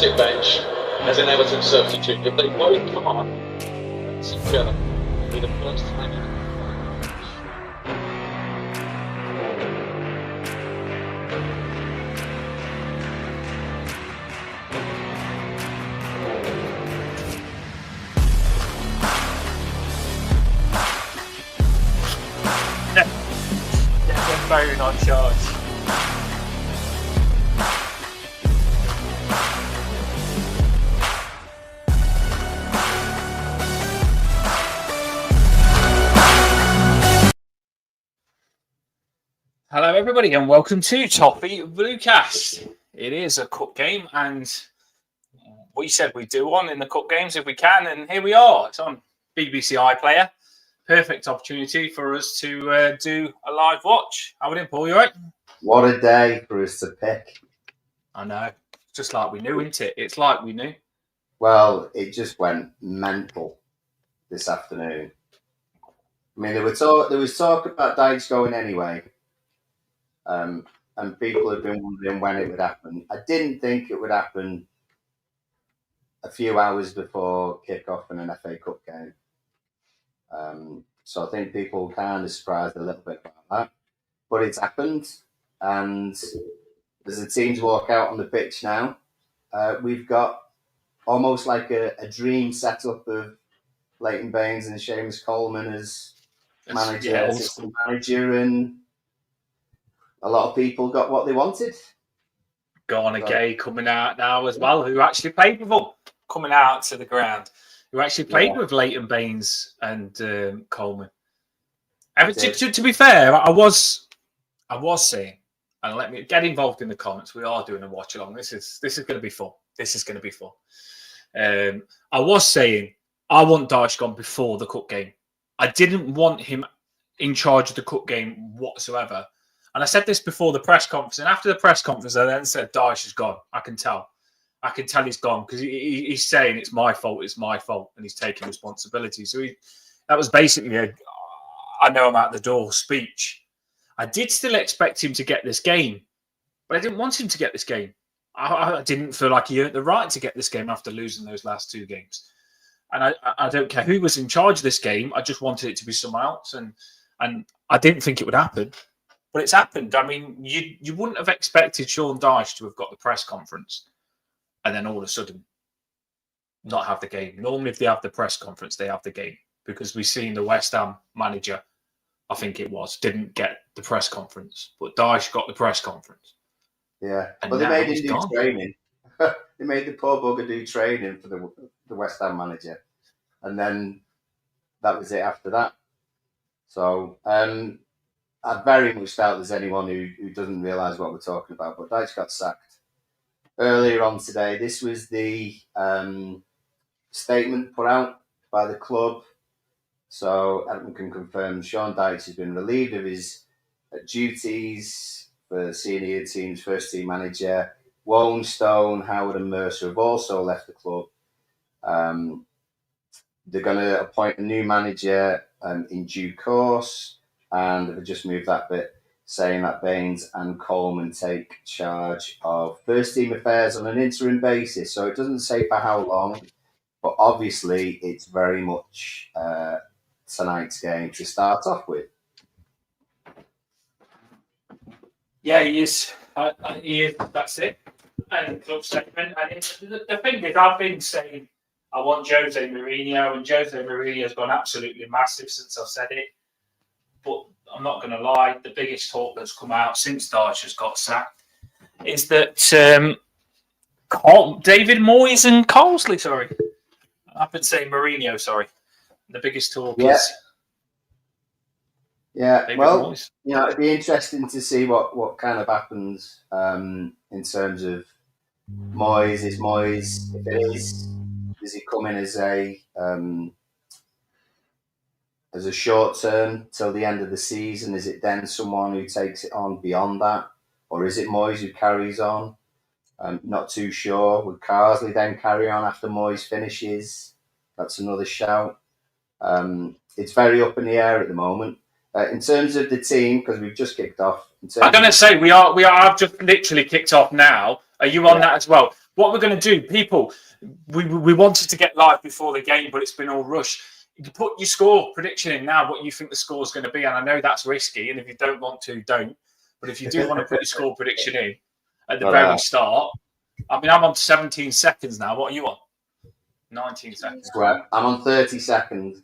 substitute bench as an Everton substitute. If they both come on, it's going to be the first time. Phone on charge. Hello everybody and welcome to Toffee Bluecast. It is a cup game and we said we'd do one in the cup games if we can, and here we are. It's on BBC iPlayer. Perfect opportunity for us to do a live watch. How are we doing, Paul? You right? What a day for us to pick. I know. Just like we knew, isn't it? It's like we knew. Well, it just went mental this afternoon. I mean, there was talk about Dyche going anyway. And people have been wondering when it would happen. I didn't think it would happen a few hours before kick-off in an FA Cup game. So I think people were kind of surprised a little bit about that. But it's happened. And as the teams walk out on the pitch now, we've got almost like a dream setup of Leighton Baines and Seamus Coleman as manager, assistant manager, and a lot of people got what they wanted. Garner Gay coming out now as well, who actually played with them, coming out to the ground. Who actually played with Leighton Baines and Coleman. To be fair, I was saying, and let me get involved in the comments. We are doing a watch along. This is going to be fun. This is going to be fun. I was saying I want Dyche gone before the cup game. I didn't want him in charge of the cup game whatsoever. And I said this before the press conference. And after the press conference, I then said Dyche is gone. I can tell he's gone because he's saying it's my fault, and he's taking responsibility. So that was basically I know I'm out the door speech. I did still expect him to get this game, but I didn't want him to get this game. I didn't feel like he earned the right to get this game after losing those last two games. And I don't care who was in charge of this game. I just wanted it to be someone else, and I didn't think it would happen. But it's happened. I mean, you wouldn't have expected Sean Dyche to have got the press conference and then all of a sudden not have the game. Normally, if they have the press conference, they have the game. Because we've seen the West Ham manager, I think it was, didn't get the press conference. But Dyche got the press conference. Yeah. And well, they made him do training. They made the poor bugger do training for the West Ham manager. And then that was it after that. So I very much doubt there's anyone who doesn't realise what we're talking about. But Dyche got sacked earlier on today. This was the statement put out by the club. So everyone can confirm Sean Dyche has been relieved of his duties for senior team's first team manager. Wone, Stone, Howard and Mercer have also left the club. They're going to appoint a new manager in due course. And they've just moved that bit, saying that Baines and Coleman take charge of first team affairs on an interim basis. So it doesn't say for how long, but obviously it's very much tonight's game to start off with. Yeah, he is. He is. That's it. And club statement. And the thing is, I've been saying I want Jose Mourinho, and Jose Mourinho has gone absolutely massive since I've said it. But I'm not going to lie, the biggest talk that's come out since Dyche has got sacked is that David Moyes and Colesley, sorry. I've been saying Mourinho, sorry. The biggest talk is... Yeah, David well, Moyes. It'd be interesting to see what kind of happens in terms of Moyes. Is Moyes, if it is, does he come in as a short term till the end of the season? Is it then someone who takes it on beyond that? Or is it Moyes who carries on? Not too sure. Would Carsley then carry on after Moyes finishes? That's another shout. It's very up in the air at the moment. In terms of the team, because we've just kicked off. I'm going to say we are. I've just literally kicked off now. Are you on that as well? what we're going to do, people, we wanted to get live before the game, but it's been all rush. You can put your score prediction in now, what you think the score is going to be. And I know that's risky. And if you don't want to, don't. But if you do want to put your score prediction in at the very start, I mean, I'm on 17 seconds now. What are you on? 19 seconds. Square. I'm on 30 seconds.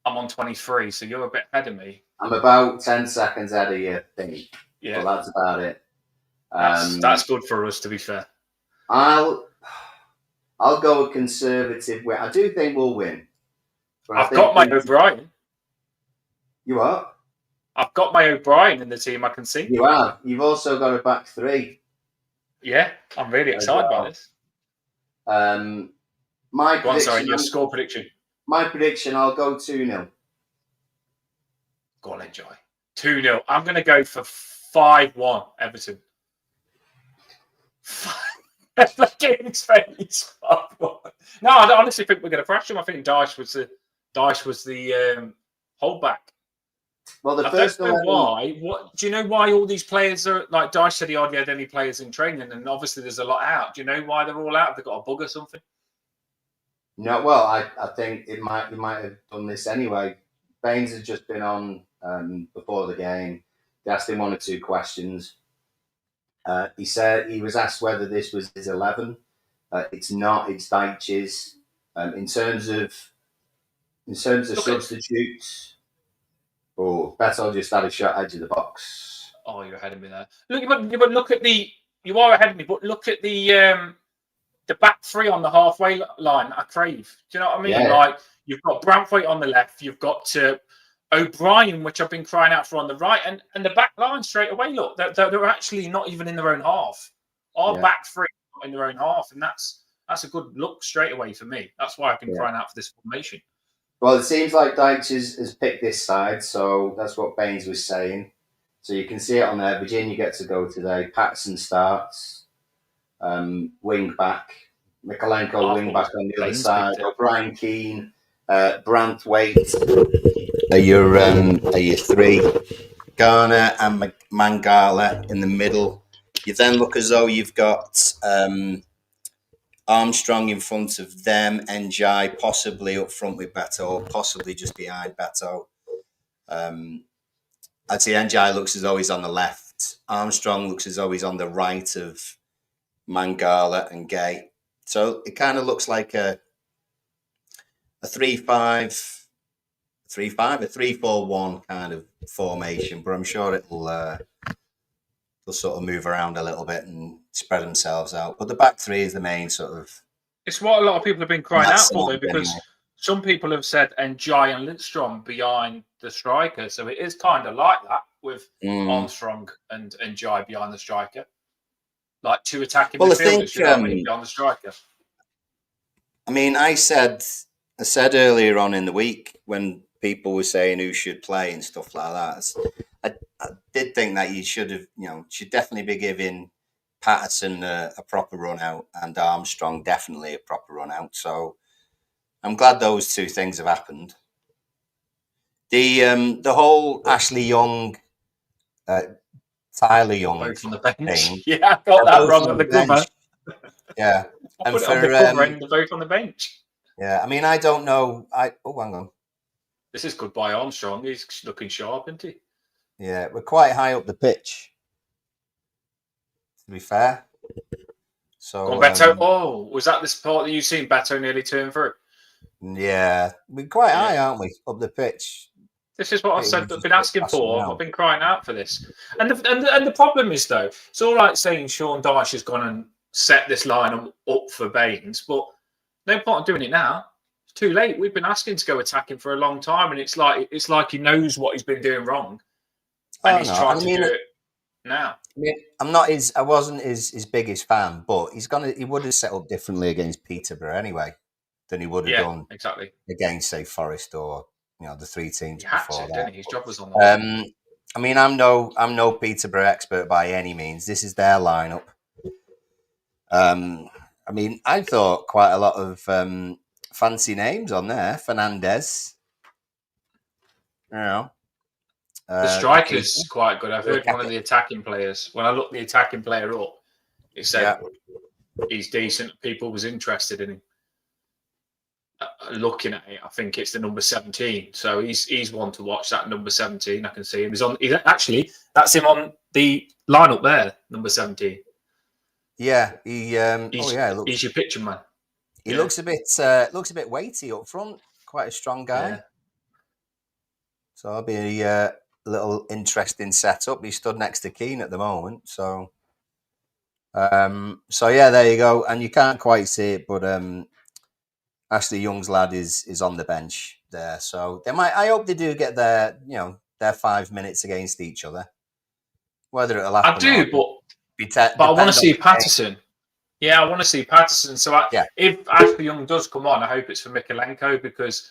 I'm on 23, so you're a bit ahead of me. I'm about 10 seconds ahead of you, I think. Yeah. Well, that's about it. That's good for us, to be fair. I'll go a conservative win. I do think we'll win. I've got my O'Brien. You what? I've got my O'Brien in the team, I can see. You have. You've also got a back three. Yeah, I'm really excited by this. Your score prediction. My prediction, I'll go 2-0. Go on, enjoy. 2-0. I'm going to go for 5-1, Everton. Look at his face. 5-1. No, I honestly think we're going to crash him. I think Dyche was the holdback. Well, the I first don't know why. Do you know why all these players are like Dyche said? He hardly had any players in training, and obviously there's a lot out. Do you know why they're all out? Have they got a bug or something? No, well, I think he might have done this anyway. Baines has just been on before the game. They asked him 1 or 2 questions. He said he was asked whether this was his 11. It's not. It's Dyche's. In terms of substitutes. Oh, Beto just had a shot edge of the box. Oh, you're ahead of me there. But look at the. You are ahead of me, but look at the back three on the halfway line. I crave. Do you know what I mean? Yeah. Like you've got Branthwaite on the left. You've got O'Brien, which I've been crying out for on the right, and the back line straight away. Look, they're actually not even in their own half. Our back three are not in their own half, and that's a good look straight away for me. That's why I've been crying out for this formation. Well, it seems like Dyche has picked this side, so that's what Baines was saying. So you can see it on there. Virginia gets a go today. Patterson starts. Wing back. Mikolenko wing back on the other side. O'Brien, Keane, Branthwaite are your 3. Garner and Mangala in the middle. You then look as though you've got Armstrong in front of them, Njai possibly up front with Beto, possibly just behind Beto. I'd say Njai looks as though he's on the left. Armstrong looks as though he's on the right of Mangala and Gay. So it kind of looks like a 3-5, a 3-4-1 kind of formation, but I'm sure they'll sort of move around a little bit and spread themselves out. But the back three is the main sort of. It's what a lot of people have been crying out for, though, because some people have said Njai and Lindstrom behind the striker. So it is kind of like that with Armstrong and Njai behind the striker. Like 2 attacking midfielders behind the striker. I mean, I said earlier on in the week when people were saying who should play and stuff like that, I did think that you should definitely be giving Patterson a proper run out and Armstrong definitely a proper run out. So I'm glad those 2 things have happened. The whole Ashley Young, Tyler Young both on the bench thing. Yeah, I got that wrong on the cover. Yeah, and put it on the cover and they're both on the bench. Yeah, I mean, I don't know. Hang on. This is good by Armstrong. He's looking sharp, isn't he? Yeah, we're quite high up the pitch, to be fair. So, Beto. Was that this part that you've seen Beto nearly turn through? Yeah, we're quite high, aren't we, up the pitch? This is what I've been asking for. I've been crying out for this. And the problem is, though, it's all right saying Sean Dyche has gone and set this line up for Baines, but no point in doing it now. It's too late. We've been asking to go attacking for a long time, and it's like he knows what he's been doing wrong, and he's trying to do it now. I wasn't his biggest fan, but he would have set up differently against Peterborough anyway than he would have done exactly against, say, Forest or the 3 teams before that. His job was on the I mean, I'm no Peterborough expert by any means. This is their lineup. I mean, I thought quite a lot of fancy names on there. Fernandez. The striker's quite good. I've heard one of the attacking players. When I looked the attacking player up, it said he's decent. People was interested in him. Looking at it, I think it's the number 17. So he's one to watch. That number 17, I can see him. Actually, that's him on the lineup there. Number 17. Yeah, he's your pitcher man. He looks a bit weighty up front. Quite a strong guy. Yeah. So it'll be a little interesting setup. He's stood next to Keane at the moment. So yeah, there you go. And you can't quite see it, but Ashley Young's lad is on the bench there. So they might. I hope they do get their 5 minutes against each other. Whether it'll happen, I do, but I want to see Patterson. Yeah, I want to see Patterson. So if Ashley Young does come on, I hope it's for Mikalenko, because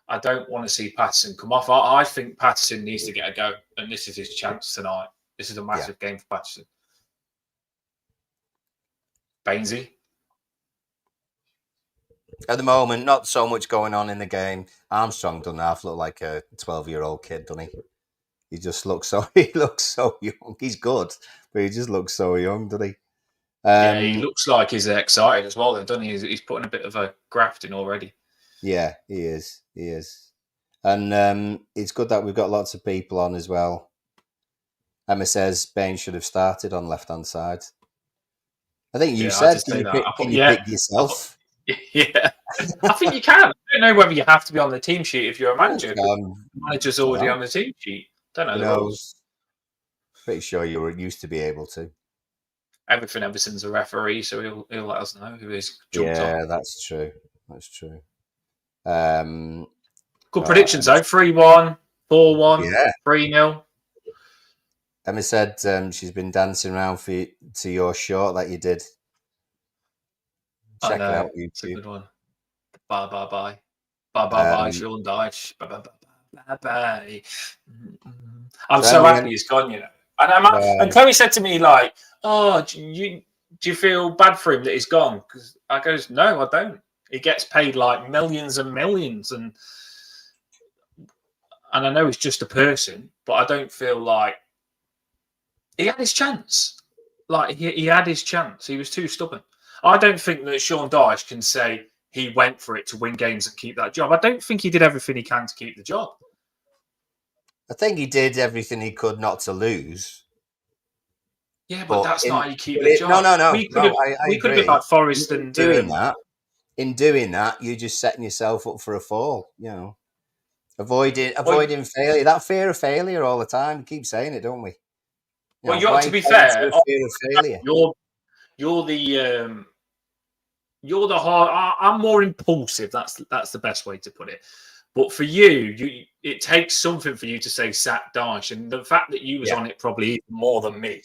I don't want to see Patterson come off. I think Patterson needs to get a go, and this is his chance tonight. This is a massive game for Patterson. Bainesy? At the moment, not so much going on in the game. Armstrong doesn't half look like a 12-year-old kid, doesn't he? He just looks so young. He's good, but he just looks so young, doesn't he? Yeah, he looks like he's excited as well, then, doesn't he? He's putting a bit of a graft in already. Yeah, he is. He is. And it's good that we've got lots of people on as well. Emma says Bain should have started on left-hand side. I think you said, can you pick yourself? Yeah, I think you can. I don't know whether you have to be on the team sheet if you're a manager. The manager's already on the team sheet. Don't know the rules. Pretty sure you used to be able to. Everton's a referee, so he'll let us know who is jumped on. Yeah, that's true. That's true. Good predictions though. 3-1, 4-1, 3-0. Emma said she's been dancing around to your short that you did. Check it out YouTube. It's a good one. Bye bye bye. Bye bye bye, Sean Dyche. Bye bye bye bye bye. I'm so happy he's gone, you know. And Chloe said to me, like, "Oh, do you feel bad for him that he's gone?" Because I goes, "No, I don't. He gets paid like millions and millions, and I know he's just a person, but I don't feel like he had his chance. Like he had his chance. He was too stubborn. I don't think that Sean Dyche can say he went for it to win games and keep that job. I don't think he did everything he can to keep the job. I think he did everything he could not to lose. Yeah, but that's not how you keep the job. No. We could have been like Forest and doing that. In doing that, you're just setting yourself up for a fall. You know, avoiding failure. That fear of failure all the time. We keep saying it, don't we? Well, you ought to be fair. Fear of failure. You're the hard. I'm more impulsive. That's the best way to put it. But for you, it takes something for you to say sack Dyche, and the fact that you was on it probably even more than me.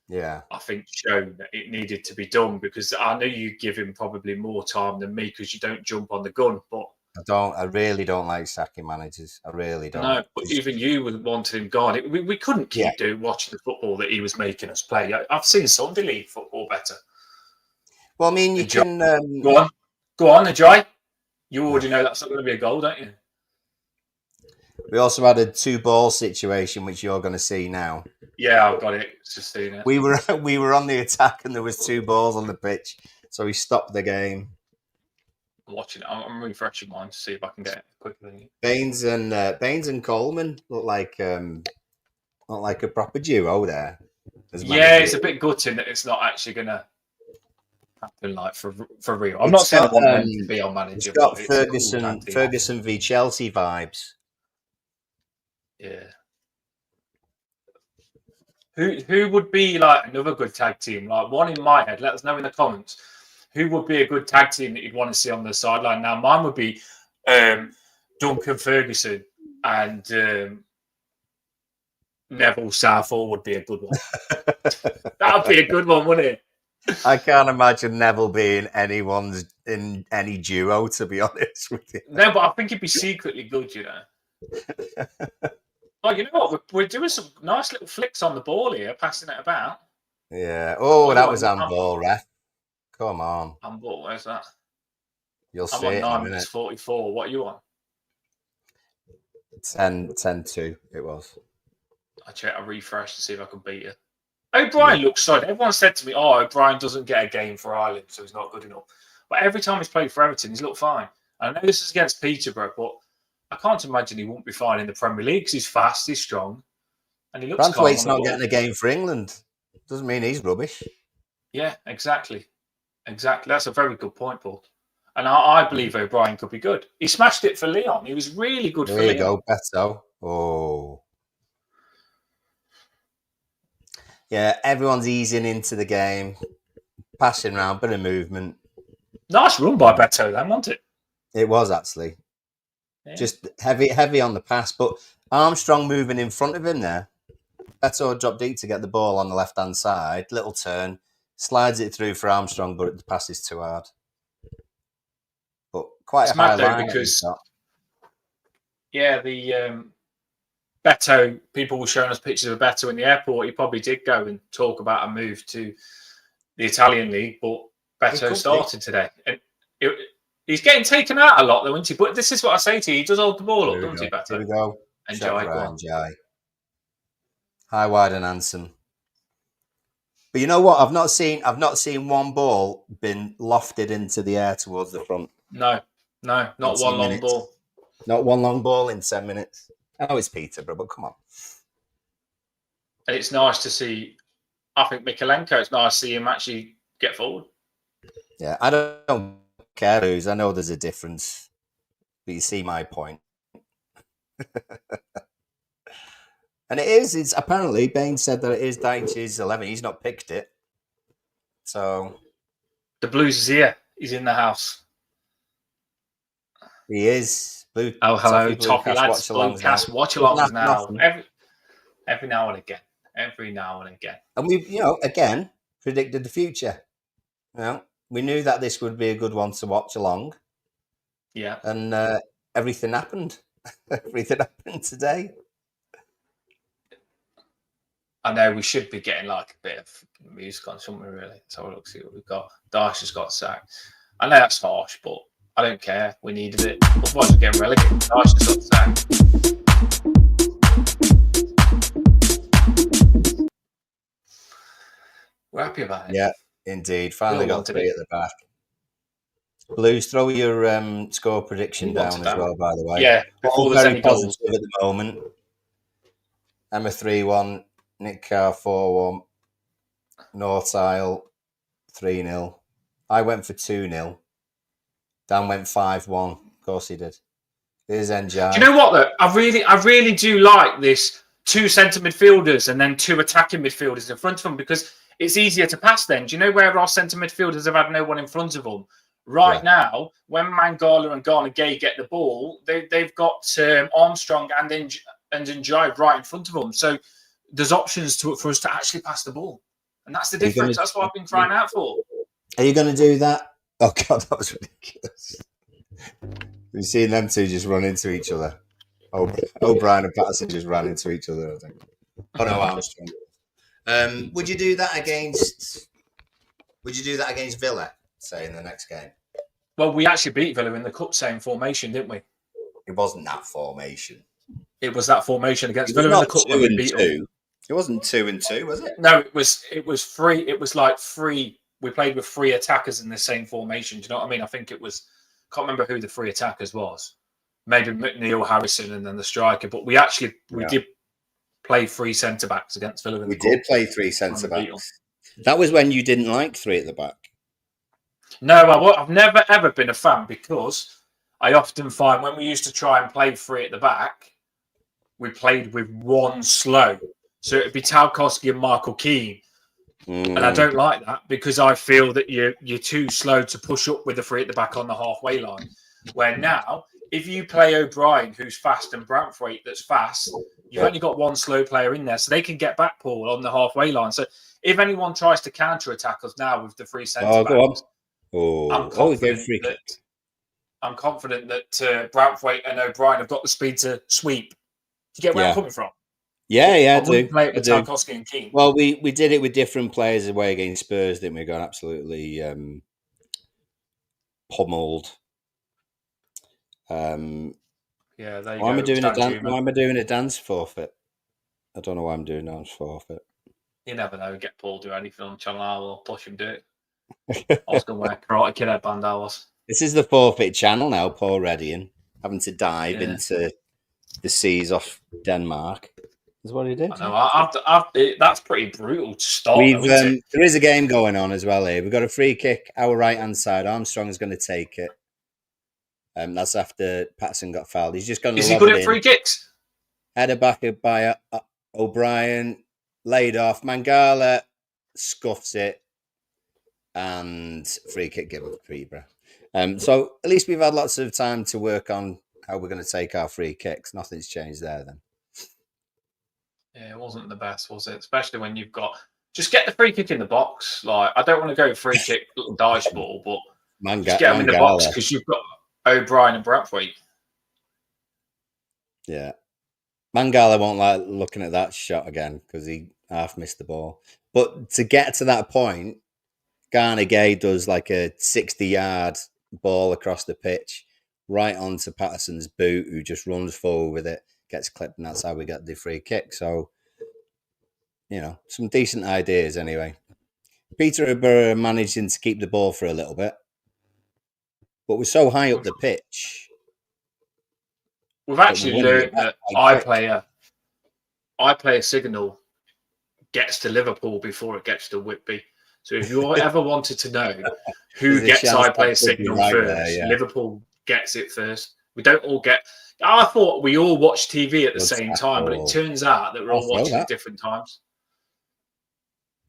Yeah, I think showed that it needed to be done, because I know you give him probably more time than me because you don't jump on the gun. But I really don't like sacking managers. I really don't. No, but even you would want him gone. We couldn't keep watching the football that he was making us play. I've seen Sunday League football better. Well, I mean, you can go on, Ajay. You already know that's not going to be a goal, don't you? We also had a 2-ball situation, which you're going to see now. Yeah, I've got it. Just seen it. We were on the attack, and there was 2 balls on the pitch, so we stopped the game. I'm watching it. I'm refreshing mine to see if I can get it quickly. Baines and Coleman look like a proper duo there. Yeah, it's a bit gutting that it's not actually going to happen like for real. I'm not saying I want him to be on manager. It's got Ferguson v Chelsea vibes. Yeah. Who would be like another good tag team? Like one in my head. Let us know in the comments. Who would be a good tag team that you'd want to see on the sideline? Now, mine would be Duncan Ferguson and Neville Southall would be a good one. That would be a good one, wouldn't it? I can't imagine Neville being in any duo, to be honest with you. No, but I think he'd be secretly good, you know. Oh, you know what? We're doing some nice little flicks on the ball here, passing it about. Yeah. Oh, that was handball, ref. Come on. Handball, where's that? You'll see I'm it on in a minute. 44. What are you on? 10-2 it was. I refreshed to see if I could beat you. O'Brien looks solid. Everyone said to me, "Oh, O'Brien doesn't get a game for Ireland, so he's not good enough." But every time he's played for Everton, he's looked fine. I know this is against Peterborough, but I can't imagine he won't be fine in the Premier League because he's fast, he's strong, and he looks calm Branthwaite's on the not ball. getting a game for England. Doesn't mean he's rubbish. Yeah, exactly. That's a very good point, Paul. And I believe O'Brien could be good. He smashed it for Leon. He was really good for Leon. There you go, Beto. Oh. Yeah, everyone's easing into the game, passing around, bit of movement. Nice run by Beto then, wasn't it? It was actually. Yeah. Just heavy on the pass, but Armstrong moving in front of him there. Beto dropped deep to get the ball on the left-hand side. Little turn, slides it through for Armstrong, but the pass is too hard. But quite a high line because the Beto, people were showing us pictures of Beto in the airport. He probably did go and talk about a move to the Italian league, but Beto started today. And he's getting taken out a lot, though, isn't he? But this is what I say to you: he does hold the ball up, doesn't he, Beto? Here we go. And Jai. High, wide, and handsome. But you know what? I've not seen one ball been lofted into the air towards the front. No, not one long ball. Not one long ball in 10 minutes. I know it's Peterborough, but come on. And it's nice to see. I think Mikalenko. It's nice to see him actually get forward. Yeah, I don't care who's. I know there's a difference, but you see my point. And it's apparently, Baines said that it is Dyche's 11. He's not picked it. So. The Blues is here. He's in the house. He is. Hello, Toffee lads. Watchalongs now. Every now and again. And we've, again, predicted the future. We knew that this would be a good one to watch along. Yeah. And everything happened. Everything happened today. I know we should be getting like a bit of music on, shouldn't we, really? Let's have a look, see what we've got. Dyche has got sacked. I know that's harsh, but I don't care. We needed it. Otherwise, we're getting relegated. Dyche has got sacked. We're happy about it. Yeah, indeed. Finally got 3 at the back. Blues, throw your score prediction down as well, by the way. Yeah, all very positive at the moment. Emma 3-1. Nick Carr 4-1. North Isle 3-0. I went for 2-0. Dan went 5-1. Of course he did. Here's NJ. Do you know what though? I really do like this 2 centre midfielders and then 2 attacking midfielders in front of them because it's easier to pass then. Do you know where our centre midfielders have had no one in front of them? Right now, when Mangala and Garner Gay get the ball, they've got Armstrong and Njai right in front of them. So there's options for us to actually pass the ball. And that's the difference. That's what I've been crying out for. Are you going to do that? Oh, God, that was ridiculous. We've seen them two just run into each other. O'Brien and Patterson just ran into each other, I think. Oh, no, Armstrong. Would you do that against Villa, say, in the next game? Well, we actually beat Villa in the cup same formation, didn't we? It wasn't that formation. It was that formation against Villa in the cup when we beat them. It wasn't 2-2, was it? No, it was 3. It was like 3. We played with 3 attackers in the same formation. Do you know what I mean? I think it was. Can't remember who the 3 attackers was. Maybe McNeil, Harrison, and then the striker. But we did play 3 centre backs against Villa. We did play 3 centre backs. That was when you didn't like 3 at the back. No, I've never ever been a fan because I often find when we used to try and play 3 at the back, we played with 1 slow. So it'd be Tarkowski and Michael Keane. And I don't like that because I feel that you're too slow to push up with the 3 at the back on the halfway line. Where now, if you play O'Brien, who's fast, and Branthwaite, that's fast, you've only got 1 slow player in there, so they can get back, Paul, on the halfway line. So if anyone tries to counter-attack us now with the 3 centre-backs, I'm confident that Branthwaite and O'Brien have got the speed to sweep. Do you get where I'm coming from? Yeah, I do. Play it with Tarkowski and Keane. Well, we did it with different players away against Spurs, didn't we? Got absolutely pummeled. Why am I doing a dance forfeit? I don't know why I'm doing a dance forfeit. You never know. Get Paul do anything on Channel R or push him do it. I was going to wear Karate Kid headband. I was. This is the forfeit channel now, Paul Reddian, having to dive Yeah. into the seas off Denmark. That's what he did. I know. That's pretty brutal to start, though, isn't it? There is a game going on as well here. We've got a free kick, our right-hand side. Armstrong is going to take it. That's after Patterson got fouled. He's just going to Is he good at free kicks? Header back by O'Brien, laid off. Mangala scuffs it, and free kick given for Peterborough. So at least we've had lots of time to work on how we're going to take our free kicks. Nothing's changed there then. Yeah, it wasn't the best, was it? Especially when you've got... Just get the free kick in the box. Like, I don't want to go free kick Dyche ball, but just get them in the box because you've got O'Brien and Brathwaite. Yeah. Mangala won't like looking at that shot again because he half missed the ball. But to get to that point, Garner Gay does like a 60-yard ball across the pitch right onto Patterson's boot, who just runs forward with it, gets clipped, and that's how we get the free kick. So, some decent ideas anyway. Peterborough managing to keep the ball for a little bit, but we're so high up the pitch. We've actually learned that I play a signal gets to Liverpool before it gets to Whitby. So if you ever wanted to know who gets I play a signal first, Liverpool gets it first. We don't all get... I thought we all watch TV at the same time, but it turns out that we're all watching at different times.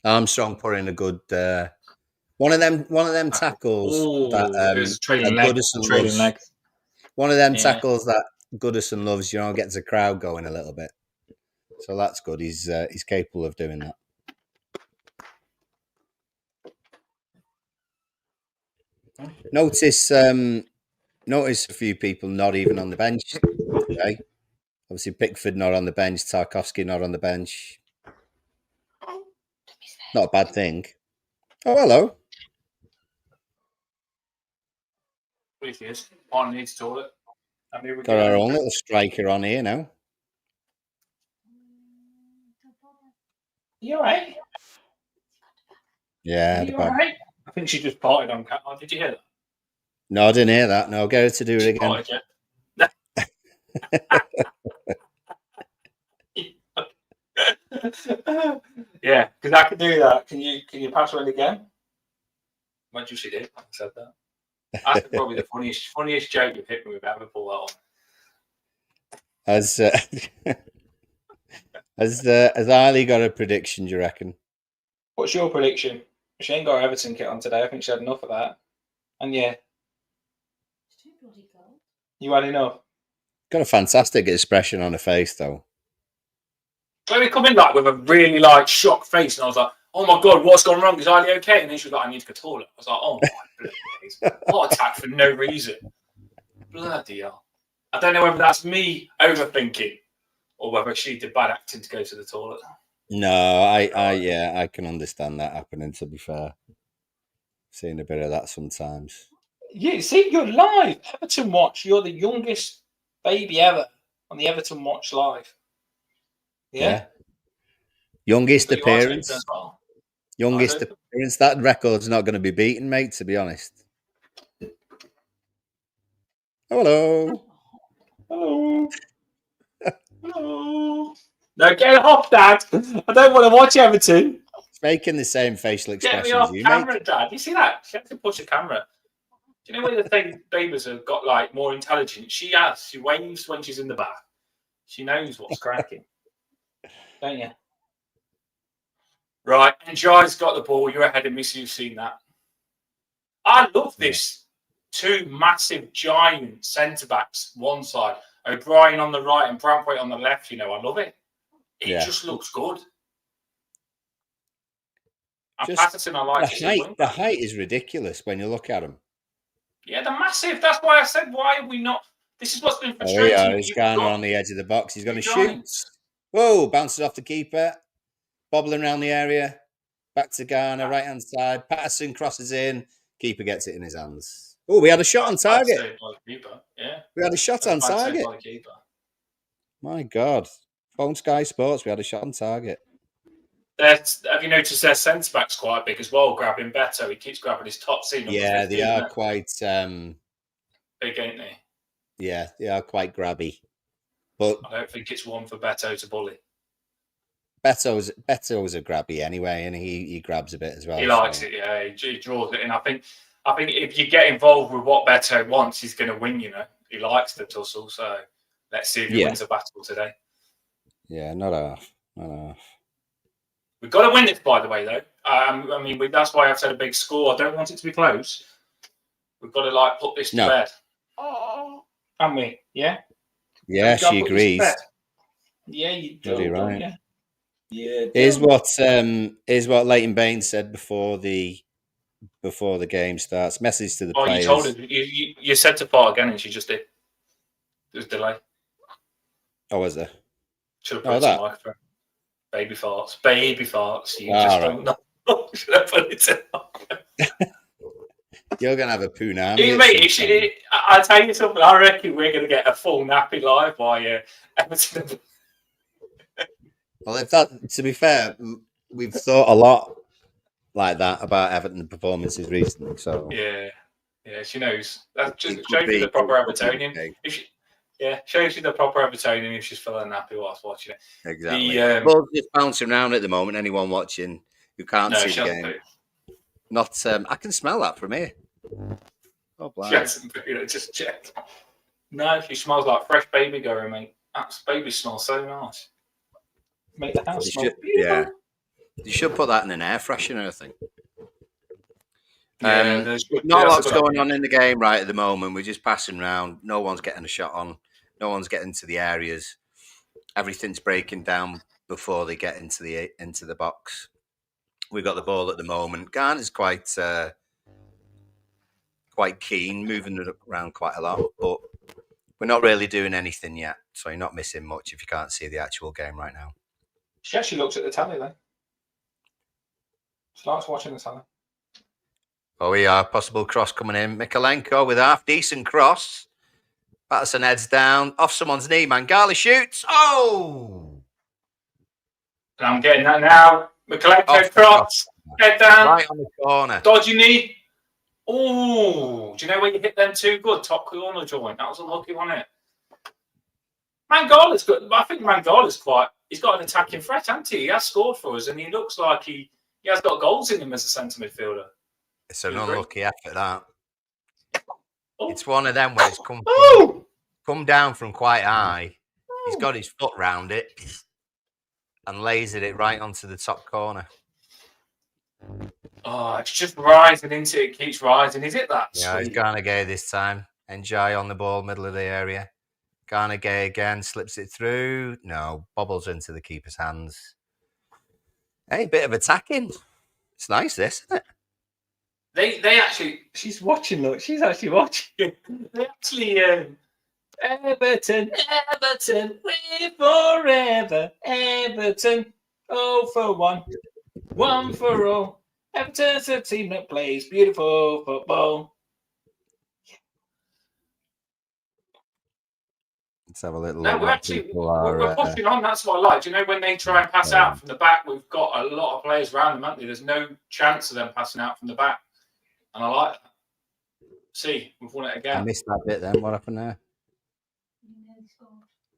Armstrong put in a good... one of them tackles that Goodison loves. One of them tackles that Goodison loves, gets the crowd going a little bit. So that's good. He's capable of doing that. Notice a few people not even on the bench today. Obviously, Pickford not on the bench, Tarkowski not on the bench. Not a bad thing. Oh, hello. On needs toilet. Got our own little striker on here now. You all right? Yeah. You all right? I think she just parted on cat. Oh, did you hear that? No, I didn't hear that. No, get her to do it again. Yeah, because I can do that. Can you pass one again? Mind you, she did. I said that. That's probably the funniest joke you've hit me with ever pulled that on. Has Ali got a prediction, do you reckon? What's your prediction? She ain't got her Everton kit on today. I think she had enough of that. And yeah. You had enough? Got a fantastic expression on her face, though. So we come in with a really shocked face, and I was like, "Oh my god, what's gone wrong? Is Ali okay?" And then she was like, "I need to go to the toilet." I was like, "Oh my bloody days. Heart attack for no reason." Bloody hell. I don't know whether that's me overthinking or whether she did bad acting to go to the toilet. No, I can understand that happening, to be fair. Seeing a bit of that sometimes. Yeah, see, you're live. Everton Watch. You're the youngest baby ever on the Everton Watch live. Yeah. Youngest appearance. Youngest appearance. That record's not going to be beaten, mate, to be honest. Hello. Hello. Hello. No, get off, Dad. I don't want to watch Everton. It's making the same facial expressions. Get me off camera, Dad. You see that? She had to push the camera. Do you know when the babies have got more intelligence? She has. She waves when she's in the bath. She knows what's cracking. Don't you? Right, and Jai's got the ball. You're ahead of me, so you've seen that. I love this. Two massive, giant centre-backs, one side. O'Brien on the right and Brathwaite on the left. I love it. It just looks good. And Patterson, I like the height is ridiculous when you look at them. Yeah, they're massive. That's why I said, why are we not... This is what's been frustrating. Oh, yeah, he's Garner on the edge of the box. He's going to shoot. Whoa, bounces off the keeper. Bobbling around the area. Back to Garner, right-hand side. Patterson crosses in. Keeper gets it in his hands. Oh, we had a shot on target. Yeah. We had a shot on target. My God. Phone Sky Sports, we had a shot on target. Have you noticed their centre back's quite big as well? Grabbing Beto, he keeps grabbing his top seat. Yeah, they are quite big, ain't they? Yeah, they are quite grabby. But I don't think it's one for Beto to bully. Beto's a grabby anyway, and he grabs a bit as well. He likes it, yeah. He draws it in. I think if you get involved with what Beto wants, he's going to win. You know, he likes the tussle. So let's see if he wins a battle today. Yeah, not half. We've got to win this, by the way, though. I mean, that's why I've said a big score. I don't want it to be close. We've got to put this to bed. Haven't we? Yeah. Yeah, she agrees. Yeah, you do. Right. Yeah. Yeah. Here's what Leighton Baines said before the game starts. Message to the players. You told her. You said to part again, and she just did. There was a delay. Oh, was there? Should have put it on the microphone. Baby farts. You just don't know. Should have put it in. You're gonna have a punami. Mate, I'll tell you something. I reckon we're gonna get a full nappy live by Everton. Well, to be fair, we've thought a lot like that about Everton performances recently. So yeah, she knows. That just shows you the proper Evertonian. Shows you the proper Evertonian if she's feeling happy whilst watching it. Exactly. Ball's just bouncing around at the moment. Anyone watching who can't see the game. Not. I can smell that from here. Oh, just check. No, she smells like fresh baby going, mate. That baby smells so nice. Make the house smell beautiful. Yeah. You should put that in an air freshener, I think. Not lots going on in the game right at the moment. We're just passing around. No one's getting a shot on. No one's getting to the areas. Everything's breaking down before they get into the box. We've got the ball at the moment. Garner's quite keen, moving around quite a lot, but we're not really doing anything yet. So you're not missing much if you can't see the actual game right now. She actually looks at the telly then. She likes watching the telly. Oh, we are. Possible cross coming in. Mikolenko with a half-decent cross. Patterson heads down. Off someone's knee. Mangala shoots. Oh! And I'm getting that now. Mikolenko cross. Head down. Right on the corner. Dodgy knee. Oh! Do you know where you hit them too good? Top corner joint. That was a lucky one, it. Mangala's good. I think Mangala's he's got an attacking threat, hasn't he? He has scored for us, and he looks like he has got goals in him as a centre midfielder. It's an unlucky effort, that. Oh. It's one of them where it's come down from quite high. He's got his foot round it and lasered it right onto the top corner. Oh, it's just rising into it. Keeps rising. Is it that? Yeah, it's Garnegay this time. Enjoy on the ball, middle of the area. Garnegay again, slips it through. No, bobbles into the keeper's hands. Hey, bit of attacking. It's nice, this, isn't it? They actually, she's watching. Look, she's actually watching. They actually, Everton, we forever, Everton, 0 for 1, 1 for all. Everton's a team that plays beautiful football. Let's have a little. No, we're pushing on. That's what I like. Do you know when they try and pass out from the back, we've got a lot of players around them, haven't we? There's no chance of them passing out from the back. And I like that. See, we've won it again. I missed that bit then. What happened there?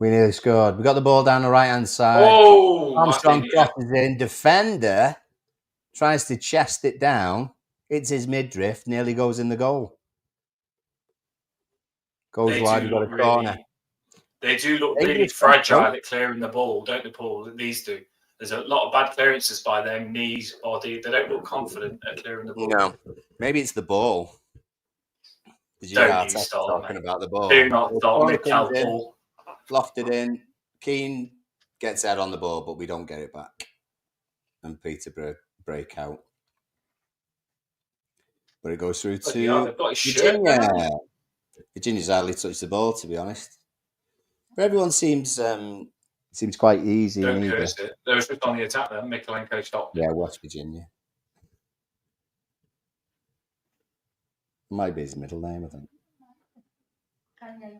We nearly scored. We got the ball down the right-hand side. Oh! Armstrong crosses in. Defender tries to chest it down. It's his midriff. Nearly goes in the goal. Goes wide. We've got a corner. They do look really fragile at clearing the ball, don't they, Paul? These do. There's a lot of bad clearances by them, knees, body. They don't look confident at clearing the ball. No. Maybe it's the ball. Don't you start talking about the ball. Do not start with Cal. Lofted in. Keane gets head on the ball, but we don't get it back. And Peterborough break out. But it goes through to Virginia. Virginia's hardly touched the ball, to be honest. But everyone seems quite easy. Don't curse it. There was just on the attack there. Mikolenko stopped. Yeah, West Virginia. Might be his middle name, I think.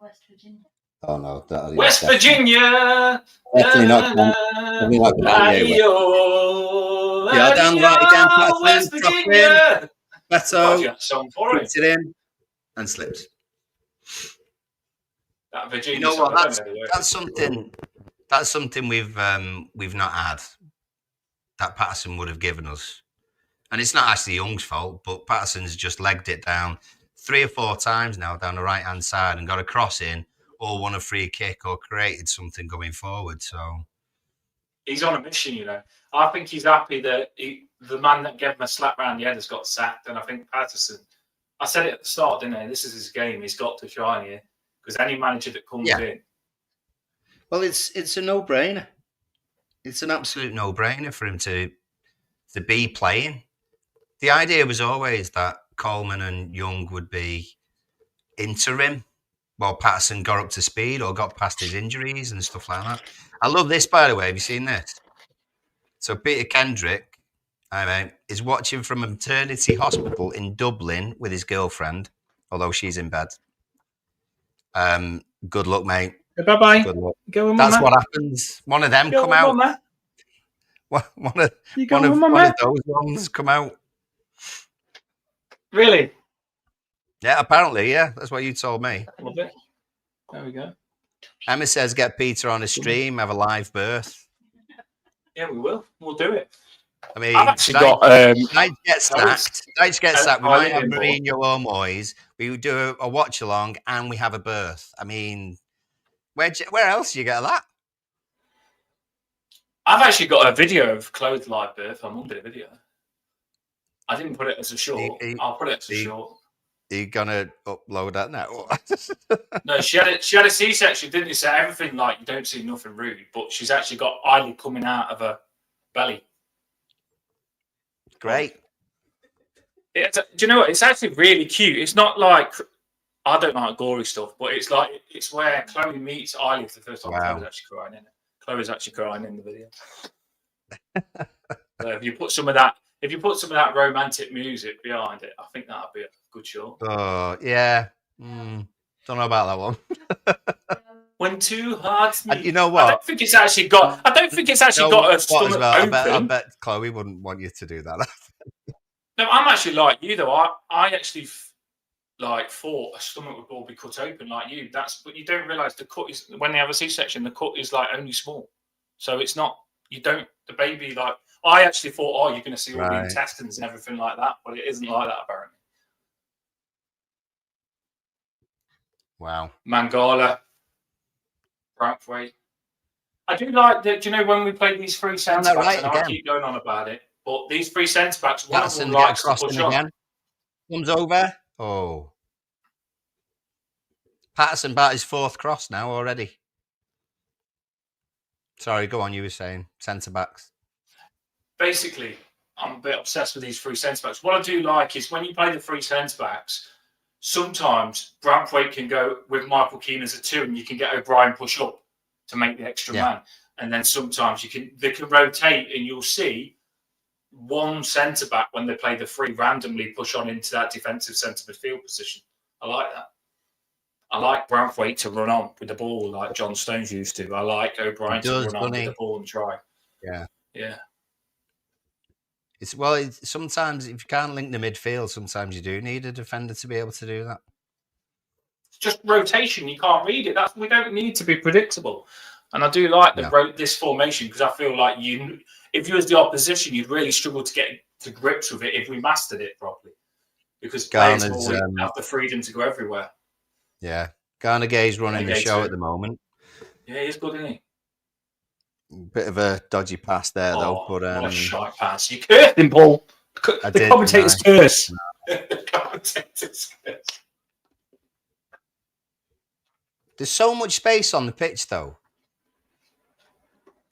West Virginia. Oh no, West Virginia. Definitely not. Definitely not. Yeah, down the right again. West Patterson, drop in. Virginia. Beto Got song for it. puts it in and slips. That Virginia You know song, what? I don't know the words. That's something we've not had. That Patterson would have given us, and it's not actually Young's fault, but Patterson's just legged it down 3 or 4 times now down the right hand side and got a cross in, or won a free kick, or created something going forward. So He's on a mission, you know. I think he's happy that the man that gave him a slap round the head has got sacked, and I think Patterson. I said it at the start, didn't I? This is his game. He's got to shine here because any manager that comes in. Well, it's a no-brainer. It's an absolute no-brainer for him to be playing. The idea was always that Coleman and Young would be interim while Patterson got up to speed or got past his injuries and stuff like that. I love this, by the way. Have you seen this? So Peter Kendrick, is watching from a maternity hospital in Dublin with his girlfriend, although she's in bed. Good luck, mate. Bye-bye. Good luck. Go with That's Mama. what happens. One of them Go come with out. Mama. One of those ones come out. Really? Yeah, apparently, yeah. That's what you told me. Love it. There we go. Emma says, get Peter on a stream, have a live birth. Yeah, we will. We'll do it. I mean, I've actually got... Dyche gets sacked. Dyche gets sacked. We might have Mourinho or Moyes. We do a watch-along and we have a birth. I mean, where else do you get that? I've actually got a video of Chloe's live birth. I won't do a video. I didn't put it as a short. I'll put it as a short. Are you going to upload that now? No, she had a C-section, didn't you? So everything, like, you don't see nothing rude, but she's actually got eyelid coming out of her belly. Great. Do you know what? It's actually really cute. It's not like, I don't like gory stuff, but it's like, it's where Chloe meets Eilidh for the first time. Wow. Chloe's actually crying in the video. So if you put some of that romantic music behind it, I think that'd be a good shot. Oh, yeah. Don't know about that one. When two hearts meet. You know what? I don't think it's actually got a stomach open. I bet Chloe wouldn't want you to do that. No, I'm actually like you though. I actually thought a stomach would all be cut open like you. But you don't realise the cut is, when they have a C-section, the cut is like only small. So it's not, the baby, like, I actually thought, you're going to see all the intestines and everything like that, but it isn't like that apparently. Wow. Mangala, Braithwaite. I do like that. Do you know when we played these 3 centre backs? And I keep going on about it, but these 3 centre backs, one of them likes to push on. Comes over. Oh. Patterson about his 4th cross now already. Sorry, go on. You were saying centre backs. Basically, I'm a bit obsessed with these 3 centre backs. What I do like is when you play the 3 centre backs, sometimes Braithwaite can go with Michael Keane as a 2, and you can get O'Brien push up to make the extra man. And then sometimes they can rotate, and you'll see one centre back when they play the 3 randomly push on into that defensive centre midfield position. I like that. I like Braithwaite to run on with the ball like John Stones used to. I like O'Brien to run on with the ball and try. Yeah. Yeah. Sometimes if you can't link the midfield, sometimes you do need a defender to be able to do that. It's just rotation. You can't read it. We don't need to be predictable. And I do like this formation because I feel like if you was the opposition, you'd really struggle to get to grips with it if we mastered it properly. Because players always have the freedom to go everywhere. Yeah. Garnegay's running the show at the moment. Yeah, he's good, isn't he? Bit of a dodgy pass there, though. But what a shite pass. You cursed him, Paul. The commentator's curse. The commentator's curse. There's so much space on the pitch, though.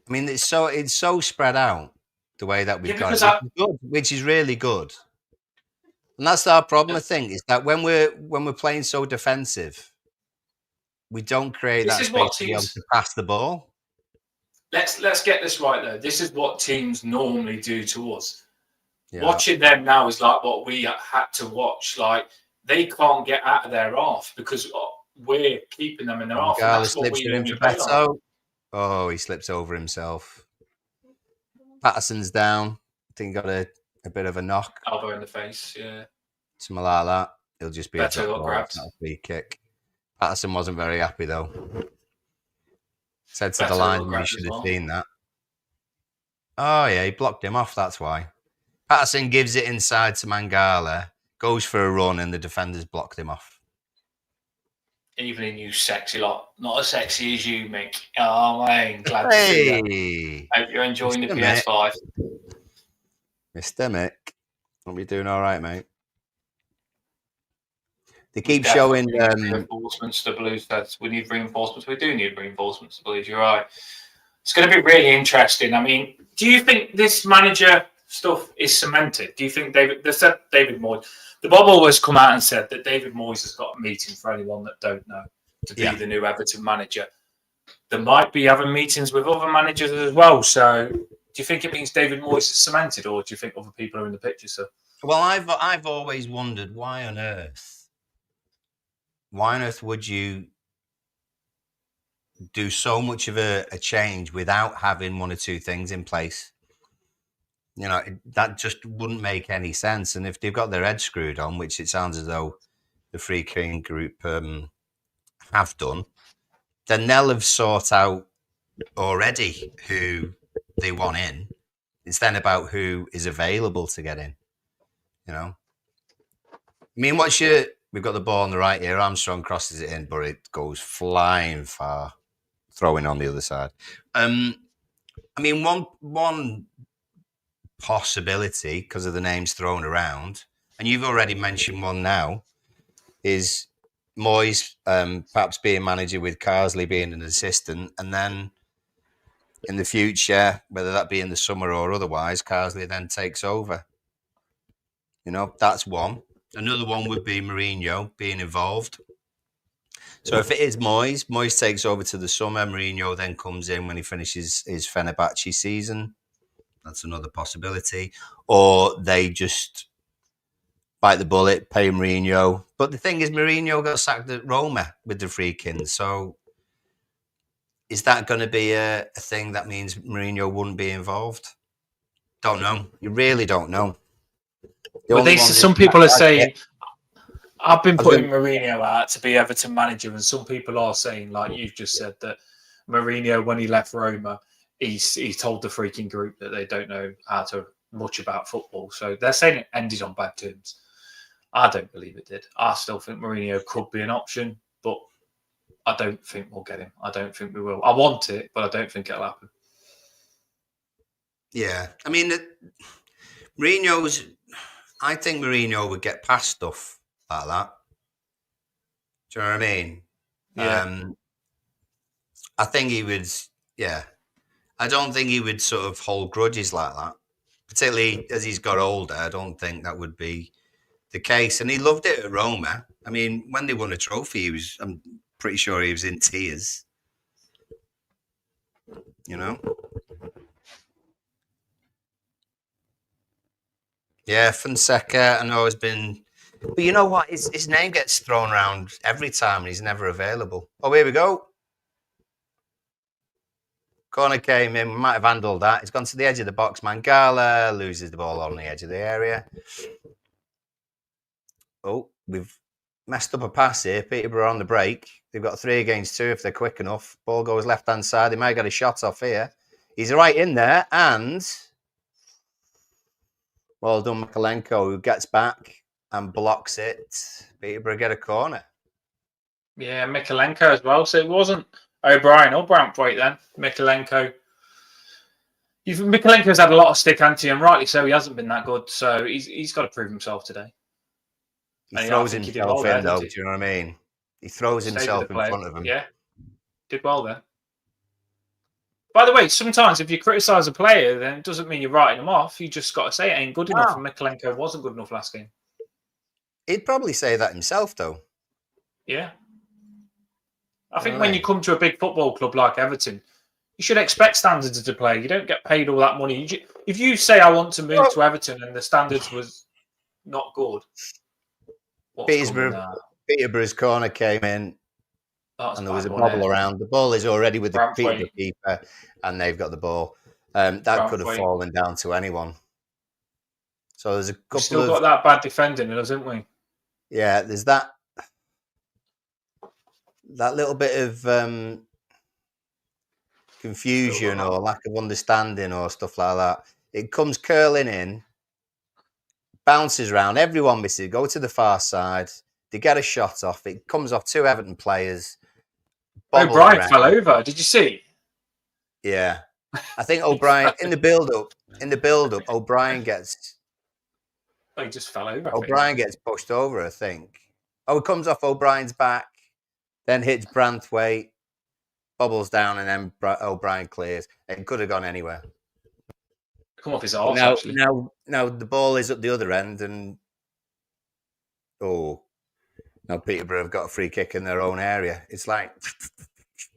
I mean, it's so spread out the way that we've got it, which is really good. And that's our problem, I think, is that when we're playing so defensive, we don't create that space to be able to pass the ball. Let's get this right, though. This is what teams normally do to us. Yeah. Watching them now is like what we had to watch. Like, they can't get out of their half because we're keeping them in their half. That's what we normally play on. Oh, he slips over himself. Patterson's down. think he got a bit of a knock. Elbow in the face, yeah. Something like that. It'll just be Better a drop got ball. grabbed. It's not a free kick. Patterson wasn't very happy, though. Said to the Better linesman, got you grabbed should as have well. seen that. Oh, yeah, he blocked him off, that's why. Patterson gives it inside to Mangala, goes for a run, and the defenders blocked him off. Evening, you sexy lot. Not as sexy as you, Mick. Oh, man, glad to see that. Hope you're enjoying the PS5. Mr. Mick, hope you're doing all right, mate. They We keep showing need reinforcements to Blues. We need reinforcements. We do need reinforcements to Blues. You're right. It's going to be really interesting. I mean, do you think this manager stuff is cemented? Do you think David Moyes? The Bob always come out and said that David Moyes has got a meeting, for anyone that don't know, to be the new Everton manager. There might be having meetings with other managers as well. So, do you think it means David Moyes is cemented, or do you think other people are in the picture? So, well, I've always wondered why on earth would you do so much of a change without having one or two things in place? You know, that just wouldn't make any sense. And if they've got their head screwed on, which it sounds as though the Free King Group have done, then they'll have sought out already who they want in. It's then about who is available to get in. You know, I mean, we've got the ball on the right here. Armstrong crosses it in, but it goes flying far, throwing on the other side. I mean, one possibility, because of the names thrown around, and you've already mentioned one now, is Moyes perhaps being manager with Carsley being an assistant, and then in the future, whether that be in the summer or otherwise, Carsley then takes over. You know, that's one. Another one would be Mourinho being involved. So if it is Moyes takes over to the summer. Mourinho then comes in when he finishes his Fenerbahce season. That's another possibility. Or they just bite the bullet, pay Mourinho. But the thing is, Mourinho got sacked at Roma with the Freakins. So is that going to be a thing that means Mourinho wouldn't be involved? Don't know. You really don't know. Some people are saying, I've been putting Mourinho out to be Everton manager, and some people are saying, like you've just said, that Mourinho, when he left Roma, he told the freaking group that they don't know much about football. So they're saying it ended on bad terms. I don't believe it did. I still think Mourinho could be an option, but I don't think we'll get him. I don't think we will. I want it, but I don't think it'll happen. Yeah. I mean, I think Mourinho would get past stuff like that. Do you know what I mean? Yeah. I think he would, yeah. I don't think he would sort of hold grudges like that. Particularly as he's got older, I don't think that would be the case. And he loved it at Roma. I mean, when they won a trophy, I'm pretty sure he was in tears. You know? Yeah, Fonseca, I know has been... But you know what? His name gets thrown around every time and he's never available. Oh, here we go. Corner came in. We might have handled that. It's gone to the edge of the box. Mangala loses the ball on the edge of the area. Oh, we've messed up a pass here. Peterborough on the break. They've got 3 against 2 if they're quick enough. Ball goes left-hand side. They might get a shot off here. He's right in there. And well done, Makalenko, who gets back and blocks it. Peterborough get a corner. Yeah, Mikalenko as well. So it wasn't O'Brien or Brantwaite then. Mikalenko's had a lot of stick, hasn't he? And rightly so. He hasn't been that good. So he's got to prove himself today. He throws himself in, though. Do you know what I mean? He throws himself in front of him. Yeah, did well there. By the way, sometimes if you criticise a player, then it doesn't mean you're writing them off. You just got to say it ain't good enough. And Mikalenko wasn't good enough last game. He'd probably say that himself, though. Yeah. I think when you come to a big football club like Everton, you should expect standards to play. You don't get paid all that money. If you say, I want to move to Everton and the standards was not good, Peterborough's corner came in and there was a bobble around. The ball is already with the keeper and they've got the ball. That could have fallen down to anyone. So there's a couple We've still of... got that bad defending in us, haven't we? Yeah, there's that little bit of confusion or lack of understanding or stuff like that. It comes curling in, bounces around, everyone misses, go to the far side, they get a shot off, it comes off 2 Everton players. O'Brien fell over. Did you see? Yeah. I think O'Brien, in the build-up, O'Brien gets... He just fell over. O'Brien gets pushed over, I think. Oh, it comes off O'Brien's back, then hits Branthwaite, bobbles down, and then O'Brien clears. It could have gone anywhere. Come off his arse, actually. Now the ball is at the other end, and now Peterborough have got a free kick in their own area. It's like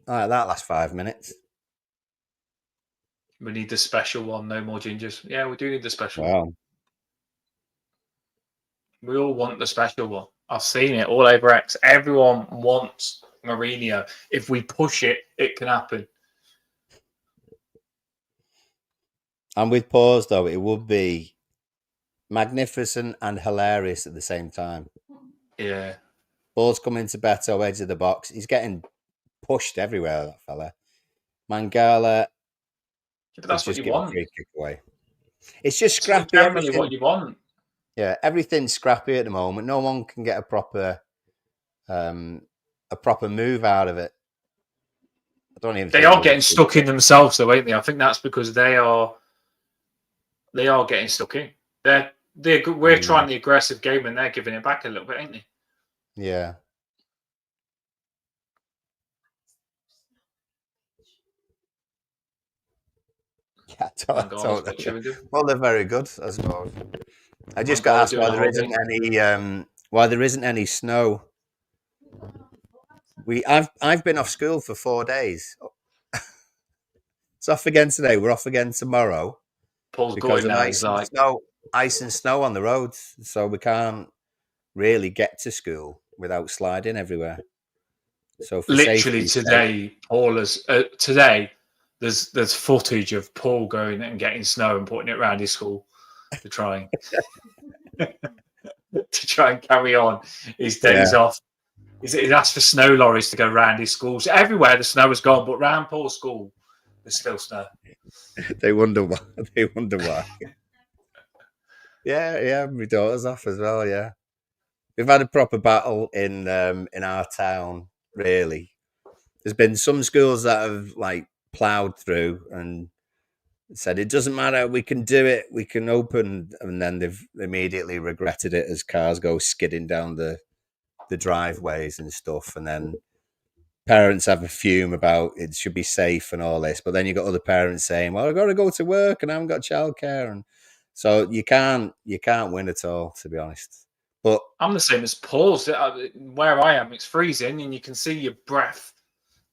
that last 5 minutes. We need the special one. No more gingers. Yeah, we do need the special Wow. one. We all want the special one. I've seen it all over X. Everyone wants Mourinho. If we push it, it can happen. And with pause, though, it would be magnificent and hilarious at the same time. Yeah. Ball's coming to Beto, edge of the box. He's getting pushed everywhere, that fella. Mangala. But that's what you want. Free kick away. It's just scrappy. Generally what you want. Yeah, everything's scrappy at the moment. No one can get a proper move out of it. I don't even. They are getting stuck in themselves, though, ain't they? I think that's because they are getting stuck in. We're trying the aggressive game, and they're giving it back a little bit, ain't they? Yeah. Yeah, totally. Well, they're very good, I suppose. I just got asked why there isn't any snow. I've been off school for 4 days. It's off again today. We're off again tomorrow. Paul's going now. Ice and snow on the roads, so we can't really get to school without sliding everywhere. So literally today, Paul has today. There's footage of Paul going and getting snow and putting it around his school to try and carry on his days off. He's asked for snow lorries to go around his schools. Everywhere the snow has gone, but round Paul's school, there's still snow. They wonder why. Yeah, my daughter's off as well. Yeah, we've had a proper battle in our town. Really, there's been some schools that have ploughed through and said it doesn't matter, we can do it, we can open, and then they've immediately regretted it as cars go skidding down the driveways and stuff, and then parents have a fume about it should be safe and all this, but then you've got other parents saying, well, I've got to go to work and I haven't got childcare, and so you can't win at all, to be honest. But I'm the same as Paul's. Where I am, it's freezing and you can see your breath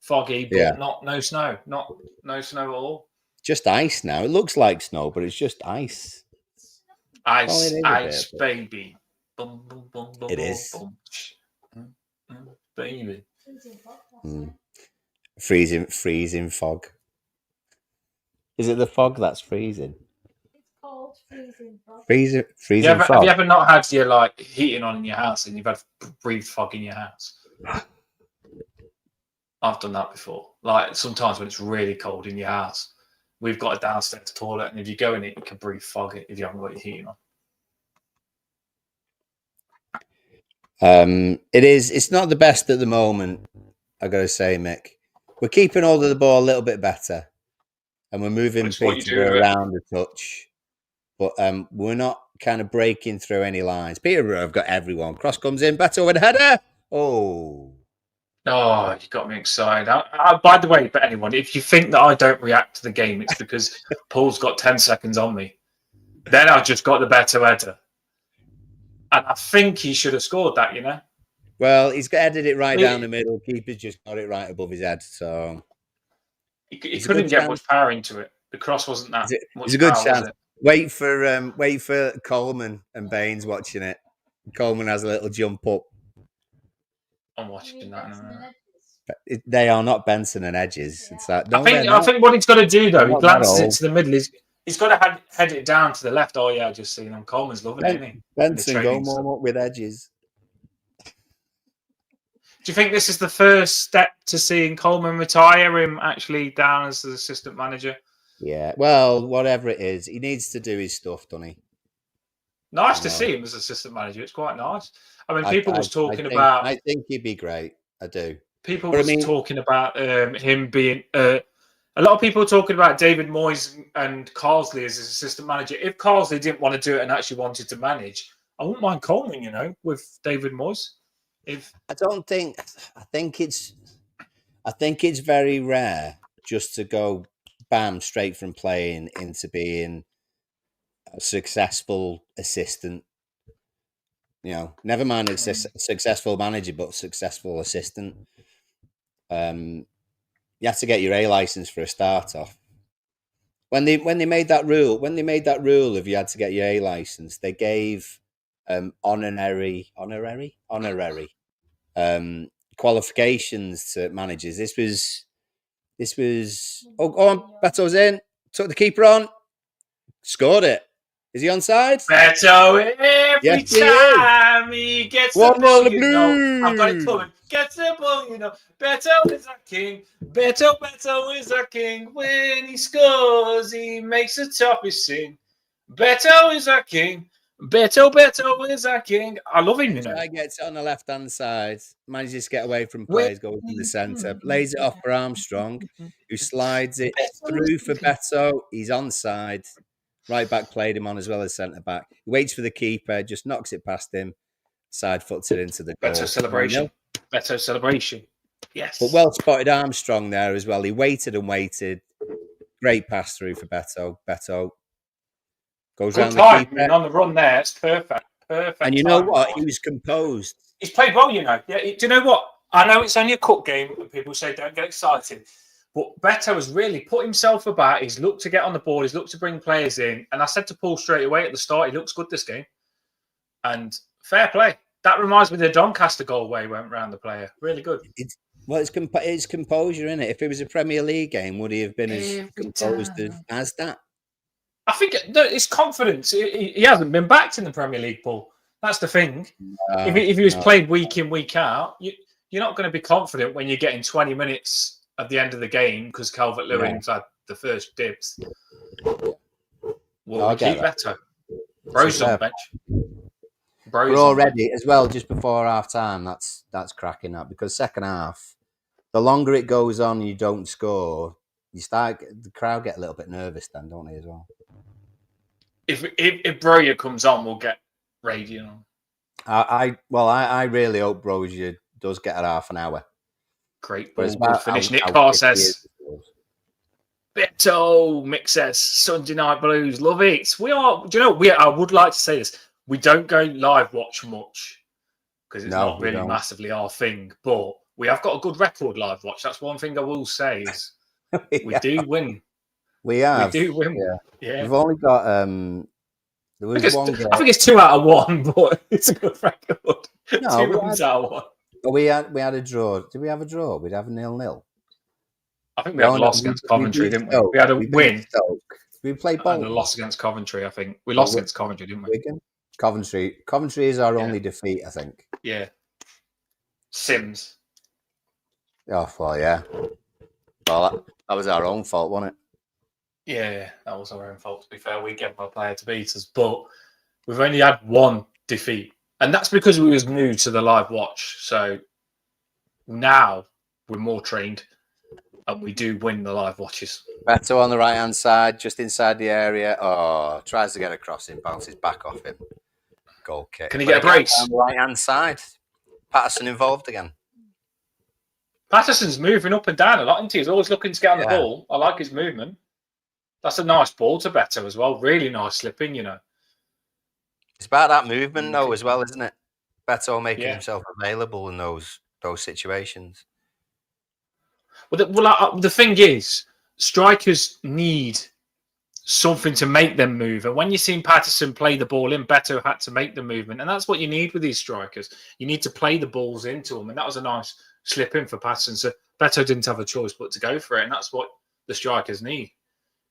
foggy, but no snow at all. Just ice now. It looks like snow, but it's just ice. Ice, baby. Boom, boom, boom, boom. It is. Baby. Freezing fog. Is it the fog that's freezing? It's called freezing fog. Freezing fog. Have you ever not had your heating on in your house and you've had breathed fog in your house? I've done that before. Sometimes when it's really cold in your house, we've got a downstairs toilet, and if you go in it, you can breathe fog if you haven't got your heating on. It's not the best at the moment, I gotta say, Mick. We're keeping hold of the ball a little bit better, and we're moving Peterborough around a touch, but we're not kind of breaking through any lines. Peterborough have got everyone. Cross comes in, Beto with a header. Oh, you got me excited. By the way, but anyone, if you think that I don't react to the game, it's because Paul's got 10 seconds on me. Then I just got the better header. And I think he should have scored that, Well, he's headed it right down the middle. Keeper's just got it right above his head. So he couldn't get much power into it. The cross wasn't that much. It's a good chance. Wait for Coleman and Baines watching it. Coleman has a little jump up. I'm watching that. They are not Benson and Edges. It's that. I think what he's got to do though, he glances into the middle. He's got to head it down to the left. Oh, yeah, I just seen him. Coleman's loving it, isn't he? Benson, go training warm up with edges. Do you think this is the first step to seeing Coleman retire, him actually down as the assistant manager? Yeah, well, whatever it is, he needs to do his stuff, doesn't he? Nice to see him as assistant manager. It's quite nice. I mean, people was talking think, about... I think he'd be great. I do. People was talking about him being... a lot of people talking about David Moyes and Carsley as his assistant manager. If Carsley didn't want to do it and actually wanted to manage, I wouldn't mind Coleman, with David Moyes. I think it's very rare just to go bam straight from playing into being a successful assistant. Never mind a successful manager, but successful assistant. You have to get your A license for a start off. When they made that rule, of you had to get your A license, they gave honorary qualifications to managers. This was go on, Beto's in, took the keeper on, scored it. Is he onside? Beto, every time he gets the ball, I've got it coming. Gets the ball, Beto is our king. Beto is our king. When he scores, he makes the topics sing. Beto is our king. Beto is our king. I love him, Guy gets it on the left-hand side, manages to get away from players, goes in the centre, lays it off for Armstrong, who slides it through for Beto. He's onside. Right back played him on as well as centre back. He waits for the keeper, just knocks it past him, side foots it into the goal. Beto celebration. Yes. But well spotted Armstrong there as well. He waited and waited. Great pass through for Beto. Beto goes round the keeper. On the run there. It's perfect. And you know what? He was composed. He's played well, Yeah, do you know what? I know it's only a cup game and people say don't get excited. But Beto has really put himself about. He's looked to get on the ball. He's looked to bring players in. And I said to Paul straight away at the start, he looks good this game. And fair play. That reminds me of the Doncaster goal where he went round the player. Really good. It's composure, isn't it? If it was a Premier League game, would he have been as composed as that? I think it's confidence. He hasn't been backed in the Premier League, Paul. That's the thing. If he was played week in, week out, you're not going to be confident when you're getting 20 minutes at the end of the game because Calvert-Lewin's had the first dibs. Well, we keep Beto. Bro's on the bench. We're already, as well, just before half-time, that's cracking up. Because second half, the longer it goes on and you don't score, the crowd get a little bit nervous then, don't they, as well? If Broja comes on, we'll get radio on. I really hope Broja does get at half an hour. Great ball. We'll finish. Nick Carr says, Beto, Mick says, Sunday Night Blues, love it. I would like to say this. We don't go live watch much because it's not really massively our thing, but we have got a good record live watch. That's one thing I will say is we do win. We have. We do win. Yeah. We've only got there was I think it's 2 out of 1, but it's a good record. No, 2 wins out of 1. We had a draw. Did we have a draw? We'd have a 0-0. I think we had a loss against Coventry, didn't we? We had a win. We played and a loss against Coventry, I think. We lost against Coventry, didn't we? Wigan? Coventry is our only defeat, I think. Yeah. Sims. Oh, well, yeah. Well, that was our own fault, wasn't it? Yeah, that was our own fault. To be fair, we gave our player to beat us, but we've only had 1 defeat. And that's because we was new to the live watch. So now we're more trained and we do win the live watches. Beto on the right-hand side, just inside the area. Oh, tries to get a crossing, bounces back off him. Goal kick. Can he get a brace? On the right-hand side. Patterson involved again. Patterson's moving up and down a lot, isn't he? He's always looking to get on the ball. I like his movement. That's a nice ball to Beto as well. Really nice slipping, It's about that movement, though, as well, isn't it? Beto making himself available in those situations. Well, the thing is, strikers need something to make them move. And when you've seen Patterson play the ball in, Beto had to make the movement. And that's what you need with these strikers. You need to play the balls into them. And that was a nice slip in for Patterson. So Beto didn't have a choice but to go for it. And that's what the strikers need.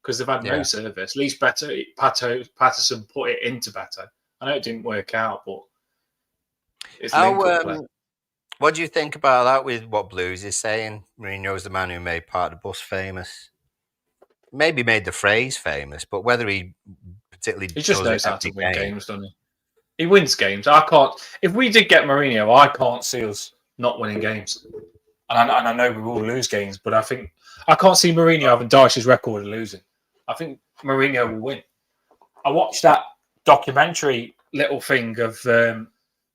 because they've had no service. At least Patterson put it into Beto. I know it didn't work out, but it's link-up play. What do you think about that with what Blues is saying? Mourinho's the man who made Part of the Bus famous. Maybe made the phrase famous, but whether he particularly He just does knows it how to win game. games, doesn't he? He wins games. I can't. If we did get Mourinho, I can't see us not winning games. And I know we will lose games, but I can't see Mourinho having Dyche's record of losing. I think Mourinho will win. I watched that documentary little thing of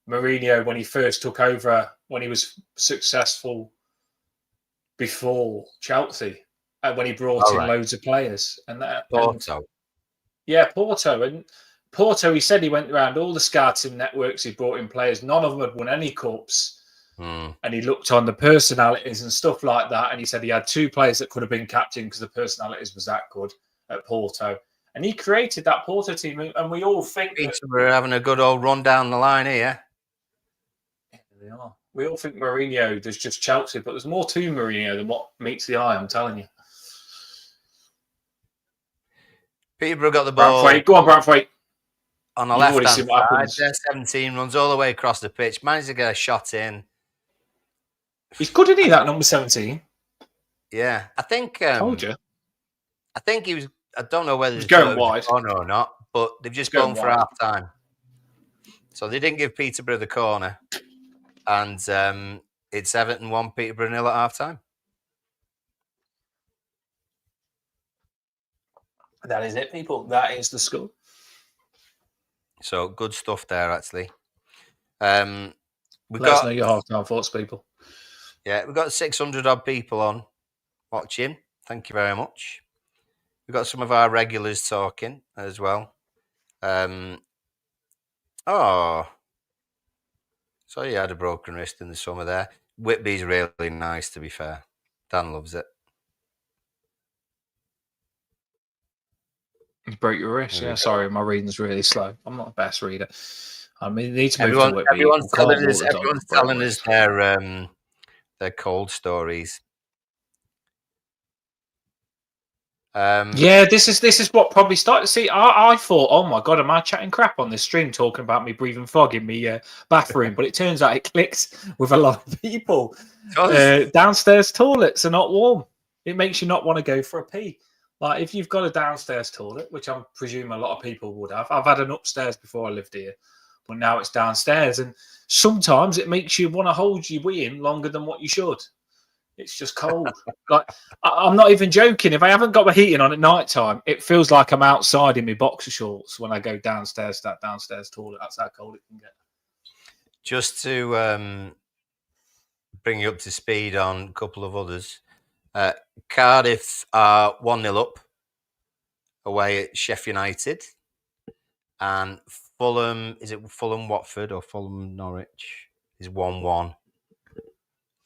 Mourinho when he first took over, when he was successful before Chelsea, when he brought in loads of players. Porto. Porto. And Porto, he said he went around all the scouting networks, he brought in players. None of them had won any cups. And he looked on the personalities and stuff like that. And he said he had 2 players that could have been captain because the personalities was that good at Porto. And he created that Porto team. And we all think we're having a good old run down the line here. Yeah, they are. We all think Mourinho, there's just Chelsea, but there's more to Mourinho than what meets the eye, I'm telling you. Peterborough got the ball. Go on, Bradford. On the left-hand side, their 17 runs all the way across the pitch. Managed to get a shot in. He's good, isn't he, that number 17? Yeah. I think... Told you. I think he was... I don't know whether he's going wide or not, but they've just gone for half-time. So they didn't give Peterborough the corner. And it's Everton 1, Peterborough 0 at half-time. That is it, people. That is the score. So good stuff there, actually. Let us know your half-time thoughts, people. Yeah, we've got 600 odd people on watching. Thank you very much. We've got some of our regulars talking as well. So you had a broken wrist in the summer there. Whitby's really nice, to be fair. Dan loves it. You broke your wrist, yeah. Sorry, my reading's really slow. I'm not the best reader. I mean, you need to move to Whitby. Everyone's telling us their cold stories. Yeah, this is what probably started. See, I thought, oh my god, am I chatting crap on this stream talking about me breathing fog in me bathroom? But it turns out it clicks with a lot of people. Downstairs toilets are not warm. It makes you not want to go for a pee. Like if you've got a downstairs toilet, which I presume a lot of people would have. I've had an upstairs before I lived here, but now it's downstairs, and sometimes it makes you want to hold your wee in longer than what you should. It's just cold. Like I'm not even joking. If I haven't got my heating on at night time, it feels like I'm outside in my boxer shorts when I go downstairs to that downstairs toilet. That's how cold it can get. Just to bring you up to speed on a couple of others. Cardiff are 1-0 up away at Sheffield United. And Fulham, is it Fulham Watford or Fulham Norwich? Is 1-1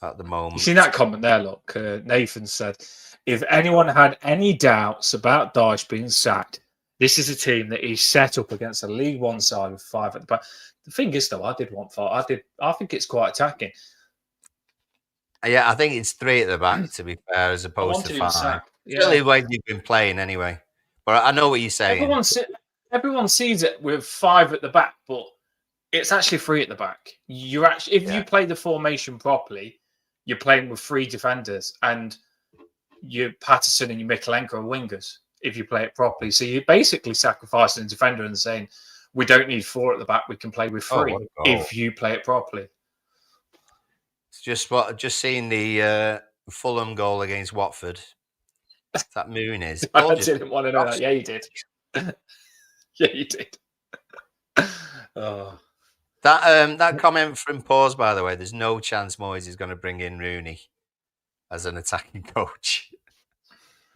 at the moment. You seen that comment there? Look, Nathan said, if anyone had any doubts about Dyche being sacked, this is a team that he's set up against a League One side with 5 at the back. The thing is, though, I did want 5. I think it's quite attacking. Yeah, I think it's 3 at the back, to be fair, as opposed to 5. Really, the way you've been playing anyway. But I know what you're saying. Everyone sees it with 5 at the back, but it's actually 3 at the back. You're actually, if you play the formation properly, you're playing with 3 defenders, and your Patterson and your Mikalenko are wingers. If you play it properly, so you're basically sacrificing a defender and saying, "We don't need 4 at the back. We can play with 3 if you play it properly." It's just seeing the Fulham goal against Watford. That Muniz. I didn't want to know that. Yeah, you did. Yeah, you did. Oh. That comment from Pause, by the way, there's no chance Moyes is going to bring in Rooney as an attacking coach.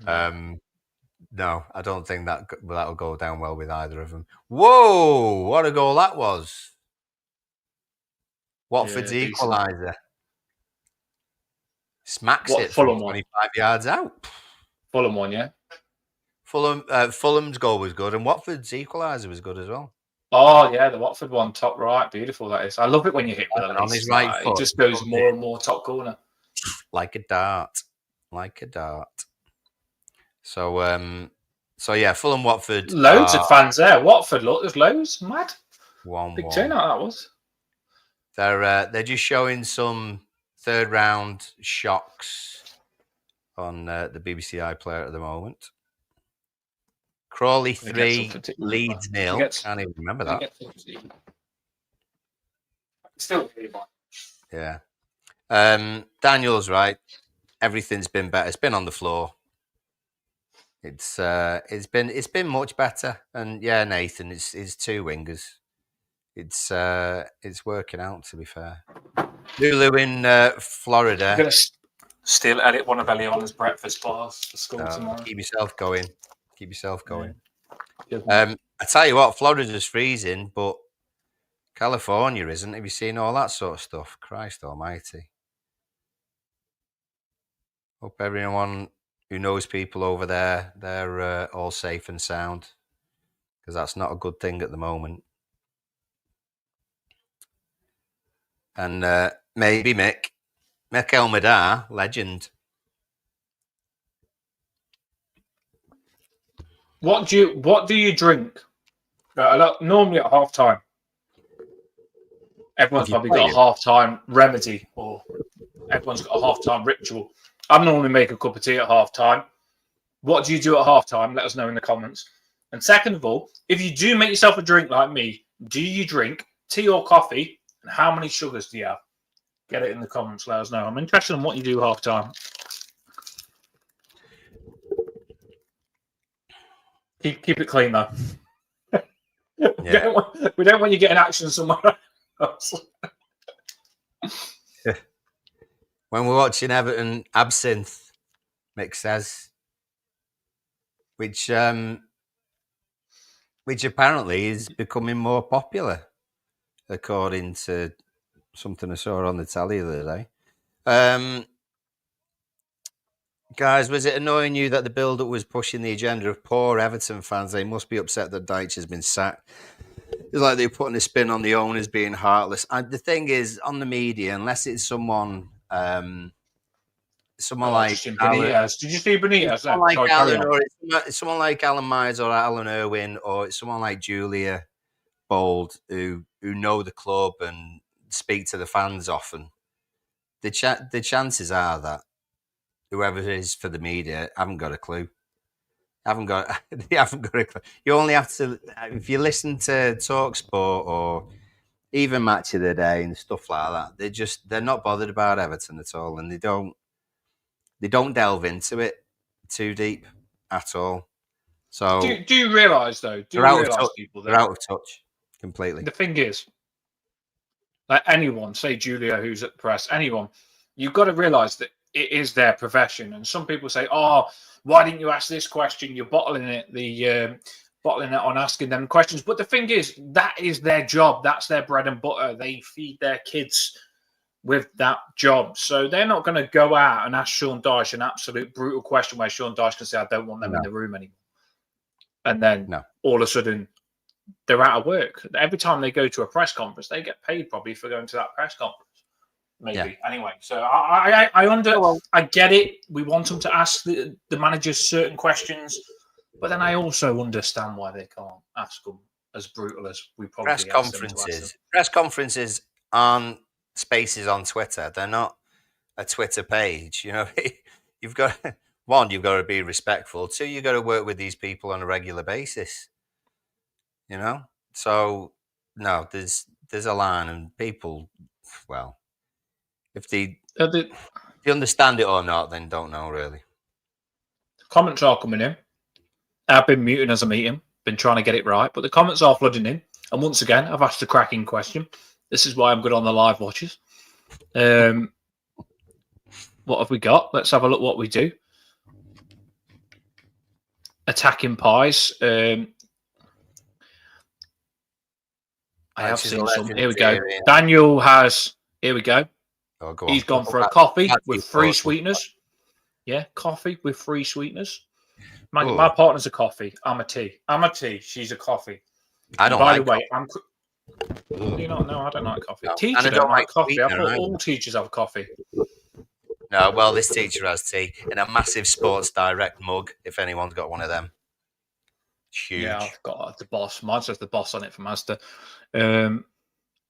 No, I don't think that'll go down well with either of them. Whoa, what a goal that was. Watford's equaliser. Smacks it from 25 yards out. Fulham one, yeah? Fulham's goal was good, and Watford's equaliser was good as well. Oh, yeah, the Watford one, top right. Beautiful, that is. I love it when you hit with a on his right foot. It just goes more and more top corner. Like a dart. So, So yeah, Fulham Watford. Loads of fans there. Watford, look, there's loads. Mad. 1-1. Big turnout that was. They're just showing some third round shocks on the BBC iPlayer at the moment. Crawley 3, Leeds 0. Can't even remember that. Still, yeah. Daniel's right. Everything's been better. It's been on the floor. It's been much better. And yeah, Nathan, it's two wingers. It's working out, to be fair. Lulu in Florida. I'm gonna still edit one of Eliana's breakfast bars for school tomorrow. Keep yourself going. Yeah. I tell you what, Florida's freezing, but California isn't. Have you seen all that sort of stuff? Christ almighty. Hope everyone who knows people over there, they're all safe and sound, because that's not a good thing at the moment. And maybe Mick Elmadar, legend. What do you drink? Normally at half time, everyone's probably got a half time remedy, or everyone's got a half time ritual. I normally make a cup of tea at half time. What do you do at half time? Let us know in the comments. And second of all, if you do make yourself a drink like me, do you drink tea or coffee? And how many sugars do you have? Get it in the comments. Let us know. I'm interested in what you do half time. Keep it clean though. Yeah. We don't want you getting action somewhere else. When we're watching Everton, absinthe, Mick says, which apparently is becoming more popular, according to something I saw on the telly the other day. Guys, was it annoying you that the build-up was pushing the agenda of poor Everton fans? They must be upset that Dyche has been sacked. It's like they're putting a spin on the owners being heartless. And the thing is, on the media, unless it's someone like Benitez. Did you see Benitez? Someone like Alan Myers or Alan Irwin, or it's someone like Julia Bold who know the club and speak to the fans often. The chances are that whoever it is for the media haven't got a clue. They haven't got a clue. You only have to, if you listen to TalkSport or even Match of the Day and stuff like that, they're not bothered about Everton at all, and they don't delve into it too deep at all. So do you realise though? They're out of touch completely. The thing is, like anyone, say Julia, who's at the press, anyone, you've got to realise that it is their profession. And some people say, "Oh, why didn't you ask this question? You're bottling it on asking them questions." But the thing is, that is their job. That's their bread and butter. They feed their kids with that job. So they're not going to go out and ask Sean Dyche an absolute brutal question where Sean Dyche can say, "I don't want them in the room anymore." And then all of a sudden, they're out of work. Every time they go to a press conference, they get paid probably for going to that press conference. Maybe. Yeah. Anyway, so I get it. We want them to ask the managers certain questions, but then I also understand why they can't ask them as brutal as we probably Press conferences aren't spaces on Twitter. They're not a Twitter page. You know, you've got to be respectful. Two, you've got to work with these people on a regular basis. You know, so no, there's a line, and people, well, if they understand it or not, then don't know really. Comments are coming in. I've been muting as I'm eating, been trying to get it right, but the comments are flooding in. And once again, I've asked a cracking question. This is why I'm good on the live watches. What have we got? Let's have a look what we do. Attacking pies. I have seen some. Here we go. Daniel has. Here we go. He's gone for a coffee with free sweeteners. Yeah, coffee with free sweeteners. My partner's a coffee. I'm a tea. She's a coffee. I don't like. By the way, do you not know? I don't like coffee. No, teachers don't like coffee. I thought all teachers have coffee. No, well, this teacher has tea in a massive Sports Direct mug. If anyone's got one of them. It's huge. Yeah, I've got the Boss. Mine says the Boss on it from Asda.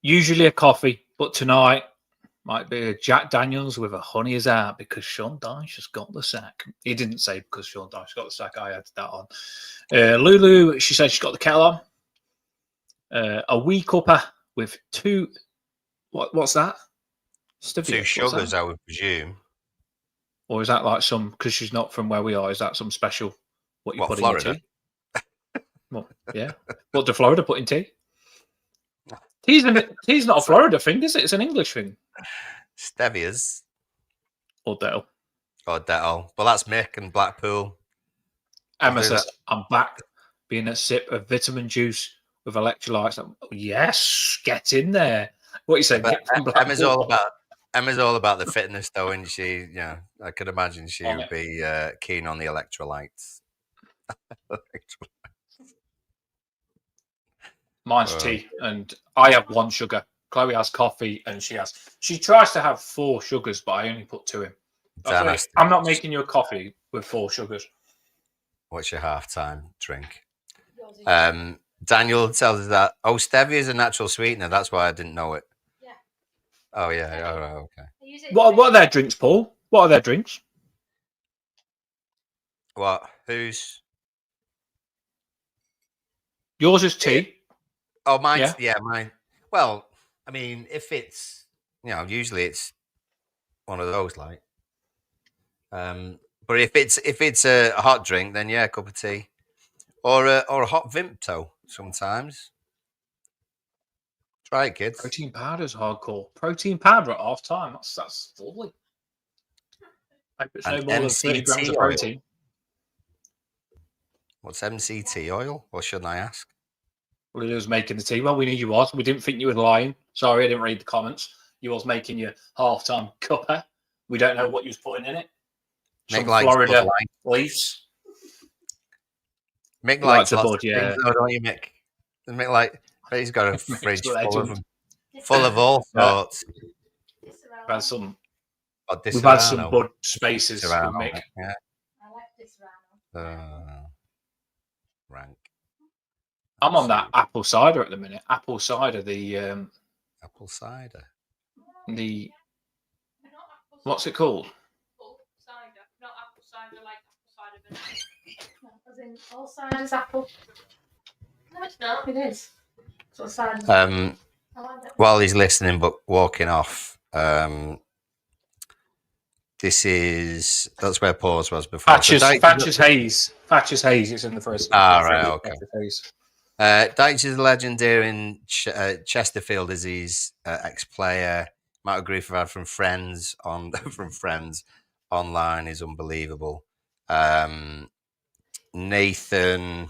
Usually a coffee, but tonight might be a Jack Daniels with a honey as out because Sean Dyche has got the sack. He didn't say because Sean Dyche got the sack. I added that on. Lulu, she said she's got the kettle on. A wee cuppa with two. What's that? Stevia, Two what's sugars, that? I would presume. Or is that like some, because she's not from where we are, is that some special, what you What, put Florida? in your tea? Well, yeah. What do Florida put in tea? Tea's not a Florida thing, is it? It's an English thing. Stevias. Or Dale. Or Dettol. Well, that's Mick and Blackpool. Emma do says, that. I'm back being a sip of vitamin juice with electrolytes. Yes, get in there. What you say? But Get from Emma's Blackpool. all about the fitness, though, isn't she? Yeah, I could imagine she On would it. be keen on the electrolytes. Mine's tea, and I have one sugar. Chloe has coffee, and she tries to have 4 sugars, but I only put 2 in. Dan has to- I'm not making you a coffee with 4 sugars. What's your halftime drink? Yours is- Daniel tells us that, stevia is a natural sweetener. That's why I didn't know it. Yeah. Oh, yeah. All right, okay. I use it What are their drinks, Paul? What are their drinks? What? Who's? Yours is tea. Oh, mine. Yeah, mine. Well, I mean, if it's, usually it's one of those, like. But if it's a hot drink, then yeah, a cup of tea, or a hot Vimto sometimes. Try it, kids. Protein powder's hardcore. Protein powder at half time. That's lovely. I hope it's no And more than 30 grams of MCT protein. What's MCT oil? Or shouldn't I ask? Well, he was making the tea. Well, we knew you was. We didn't think you were lying. Sorry, I didn't read the comments. You was making your half-time cuppa. We don't know what you was putting in it. Some Florida leaves. Mick likes a lots bud, of yeah. things, though, don't you, Mick? And Mick he's got a fridge full of legend. them, full of all sorts. We've had some. Oh, We've had some bud spaces with Serrano, Mick. Yeah. I like this round. Rank. I'm on that apple cider at the minute. Apple cider, the Apple cider. What's it called? Apple cider, not apple cider like apple cider vanilla. As in all cider's apple. No, it's not. It is. So cider's I like it. While he's listening but walking off, that's where pause was before. Thatcher's Haze. Thatcher's Haze is in the first. Right, okay. Haze. Dyche is a legend here in Chesterfield. Is his ex-player. Amount of grief I've had from friends online is unbelievable. Nathan,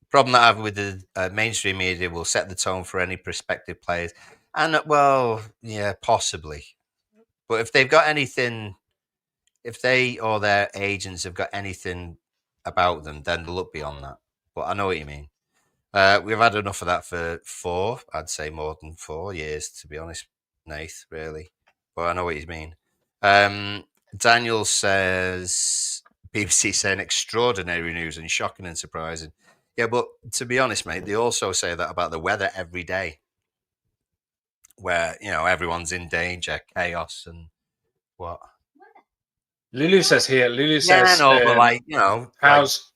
problem that I have with the mainstream media will set the tone for any prospective players, and well, yeah, possibly. But if they've got anything, if they or their agents have got anything about them, then they'll look beyond that. But I know what you mean. We've had enough of that for I'd say more than 4 years, to be honest, Nath, really. But I know what you mean. Daniel says, BBC saying extraordinary news and shocking and surprising. Yeah, but to be honest, mate, they also say that about the weather every day, where, everyone's in danger, chaos, and what? Lulu says here. Lulu says, yeah, I know, but how's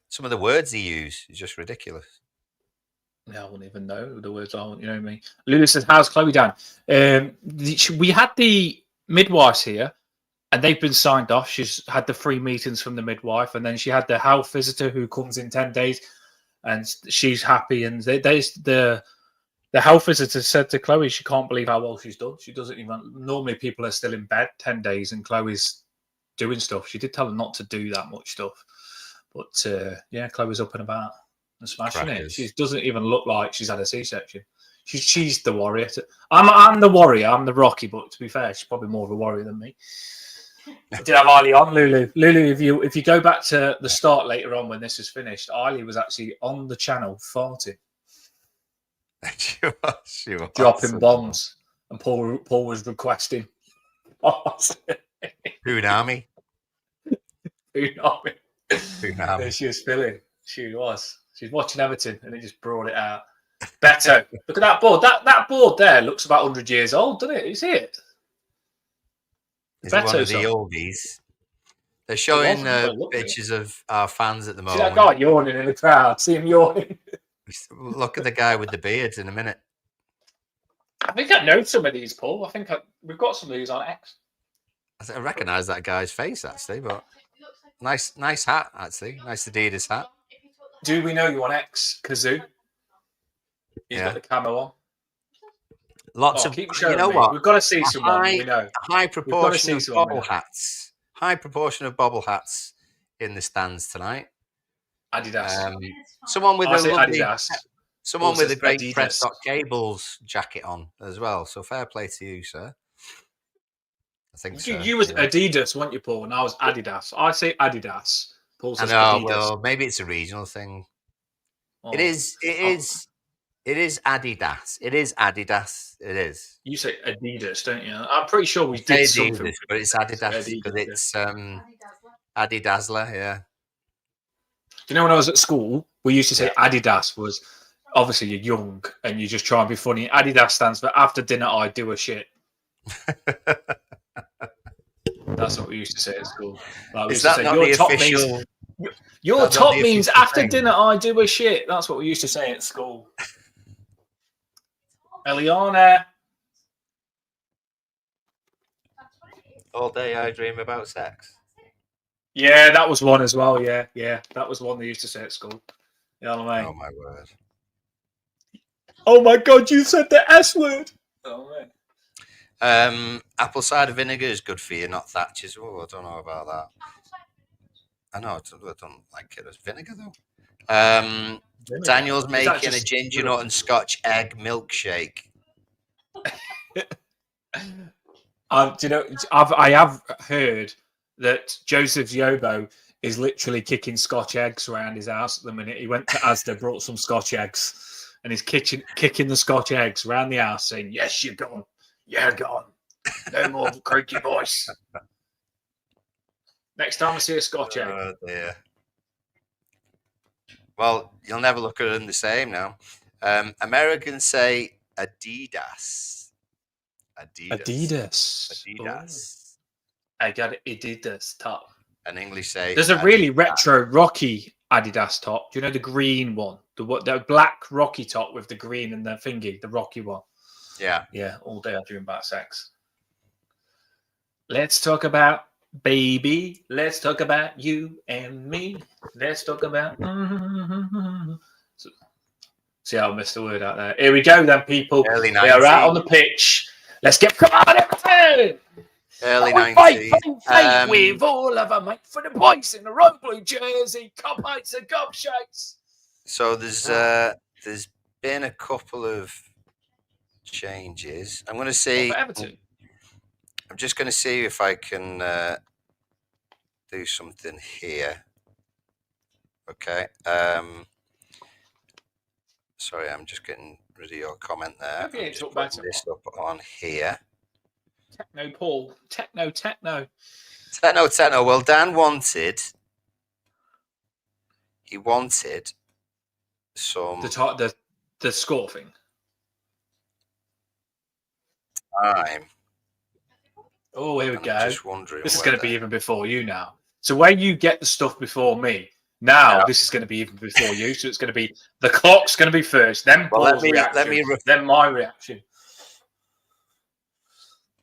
some of the words he used is just ridiculous. Yeah, I wouldn't even know the words are. You know what I mean? Lulu says, how's Chloe down? We had the midwives here, and they've been signed off. She's had the 3 meetings from the midwife, and then she had the health visitor who comes in 10 days, and she's happy. And the health visitor said to Chloe, she can't believe how well she's done. She doesn't even. Normally, people are still in bed 10 days, and Chloe's doing stuff. She did tell them not to do that much stuff, but yeah, Chloe's up and about and smashing it. She doesn't even look like she's had a C-section. She's the warrior. I'm the warrior. I'm the Rocky, but to be fair, she's probably more of a warrior than me. I did have Eiley on, Lulu. Lulu, if you go back to the start later on when this is finished, Eiley was actually on the channel farting. She was dropping bombs, and Paul was requesting. Unami. Unami. She was feeling. She was. She's watching Everton, and it just brought it out. Beto, look at that board. That board there looks about 100 years old, doesn't it? You see it? Is it one Beto of the song. oldies? They're showing Well, look at it. pictures of our fans at the See that moment. guy yawning in the crowd? See him yawning? Look at the guy with the beard in a minute. I think I know some of these, Paul. I think we've got some of these on X. I recognise that guy's face actually, but nice hat actually. Nice Adidas hat. Do we know you on X, Kazoo? He's got the camo on. Lots of, keep showing you know me. what? We've got to see someone. We know. High proportion of bobble hats. High proportion of bobble hats in the stands tonight. Adidas. Someone with a lovely, Adidas. someone with a great Adidas. Prescott Gables jacket on as well. So fair play to you, sir. I think so. You was Adidas, weren't you, Paul? And I was Adidas. I say Adidas. Paul says I know. Adidas. Well, maybe it's a regional thing. Oh. It is Adidas. It is Adidas. It is. You say Adidas, don't you? I'm pretty sure we did something. Adidas, but it's Adidas because it's Adidasler, yeah. Do you know when I was at school, we used to say Adidas was obviously you're young and you just try and be funny. Adidas stands for after dinner I do a shit. That's what we used to say at school. Like, is that not the official? Your top means after dinner I do a shit. That's what we used to say at school. Eliana. All day I dream about sex. Yeah, that was one as well. Yeah, that was one they used to say at school. You know what I mean? Oh my word! Oh my god, you said the S word. Oh man. Apple cider vinegar is good for you, not Thatcher's. Oh, I don't know about that. I know I don't like it as vinegar though. Daniel's making a ginger nut and Scotch egg milkshake. Do you know? I have heard that Joseph Yobo is literally kicking Scotch eggs around his house at the minute. He went to Asda, brought some Scotch eggs, and he's kicking the Scotch eggs around the house, saying, "Yes, you're gone. You're gone. No more croaky voice." Next time I see a Scotch egg. Oh dear. Well, you'll never look at them the same now. Americans say Adidas. Adidas. Oh. I got Adidas top. And English say there's a really retro rocky Adidas top. Do you know the green one? The black rocky top with the green and the thingy, the rocky one. Yeah. Yeah, all day I dream about sex. Let's talk about baby. Let's talk about you and me. Let's talk about. See how I missed the word out there. Here we go, then, people. Early 90s. We are out on the pitch. Let's get come on, Everton! Early 90s. Fight with all of them, mate, for the boys in the road blue jersey, cupcakes and cupshakes. So there's been a couple of changes. I'm going to see. I'm just going to see if I can do something here. Okay. Sorry, I'm just getting rid of your comment there. I'm just putting this up on here. Techno, Paul. Techno. Well, Dan wanted. He wanted some the score thing. Time. Oh, here we go. Just wondering. This is going to be even before you now. So when you get the stuff before me, now this is going to be even before you. So it's going to be the clock's going to be first, then Paul's reaction, then my reaction.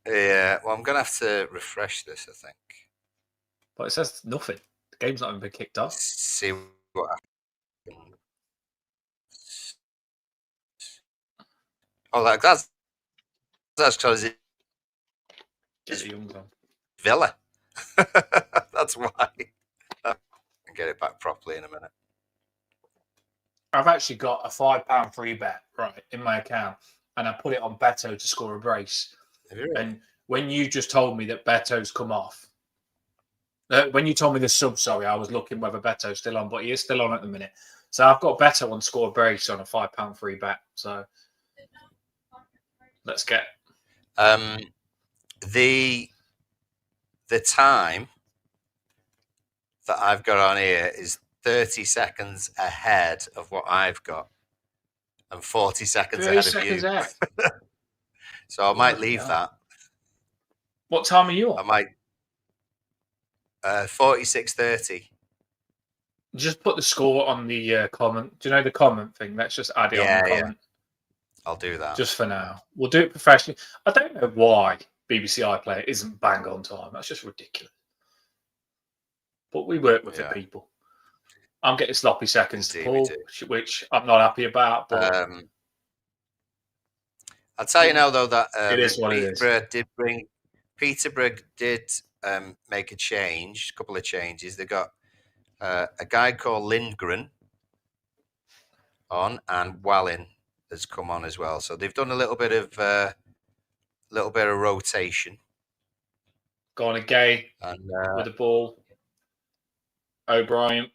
Yeah, well, I'm going to have to refresh this, I think. But it says nothing. The game's not even been kicked off. See what happens. Oh, that's because it's Villa. That's why. I'll get it back properly in a minute. I've actually got a £5 free bet in my account, and I put it on Beto to score a brace. And when you just told me that Beto's come off, when you told me the sub, I was looking whether Beto's still on, but he is still on at the minute. So I've got Beto on score a brace on a £5 free bet. So let's get the time that I've got on here is 30 seconds ahead of what I've got and 40 seconds 30 ahead seconds of you. ahead. So I might leave that. What time are you I on? might 46:30. Just put the score on the comment. Do you know the comment thing? Let's just add it on the comment. I'll do that. Just for now. We'll do it professionally. I don't know why BBC iPlayer isn't bang on time. That's just ridiculous. But we work with the people. I'm getting sloppy seconds to Paul, which I'm not happy about. But I'll tell you now, though, that it is what Peterborough did make a couple of changes. They got a guy called Lindgren on, and Wallin has come on as well. So they've done a little bit of rotation. Gone again with the ball. O'Brien.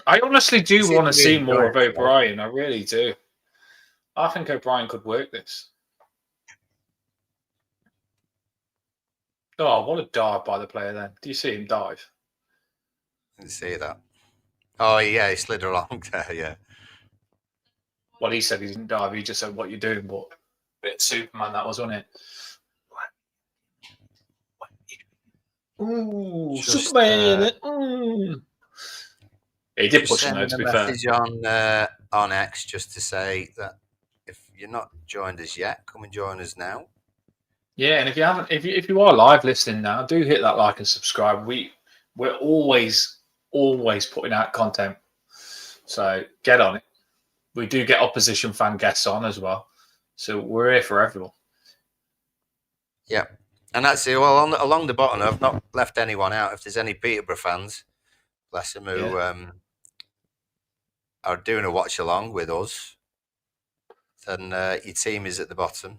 I honestly do want to see more of O'Brien. I really do. I think O'Brien could work this. Oh, what a dive by the player then. Do you see him dive? I didn't see that. Oh, yeah, he slid along there, yeah. Well, he said he didn't dive. He just said, what you're doing, but a bit Superman that was, wasn't it? Ooh, just, Superman. He did push him, though, to be fair. Message on X just to say that if you're not joined us yet, come and join us now. Yeah, and if you haven't, if you are live listening now, do hit that like and subscribe. We're always putting out content, so get on it. We do get opposition fan guests on as well, so we're here for everyone. Yeah, and that's it. Well, along the bottom, I've not left anyone out. If there's any Peterborough fans, bless them, who are doing a watch along with us, then your team is at the bottom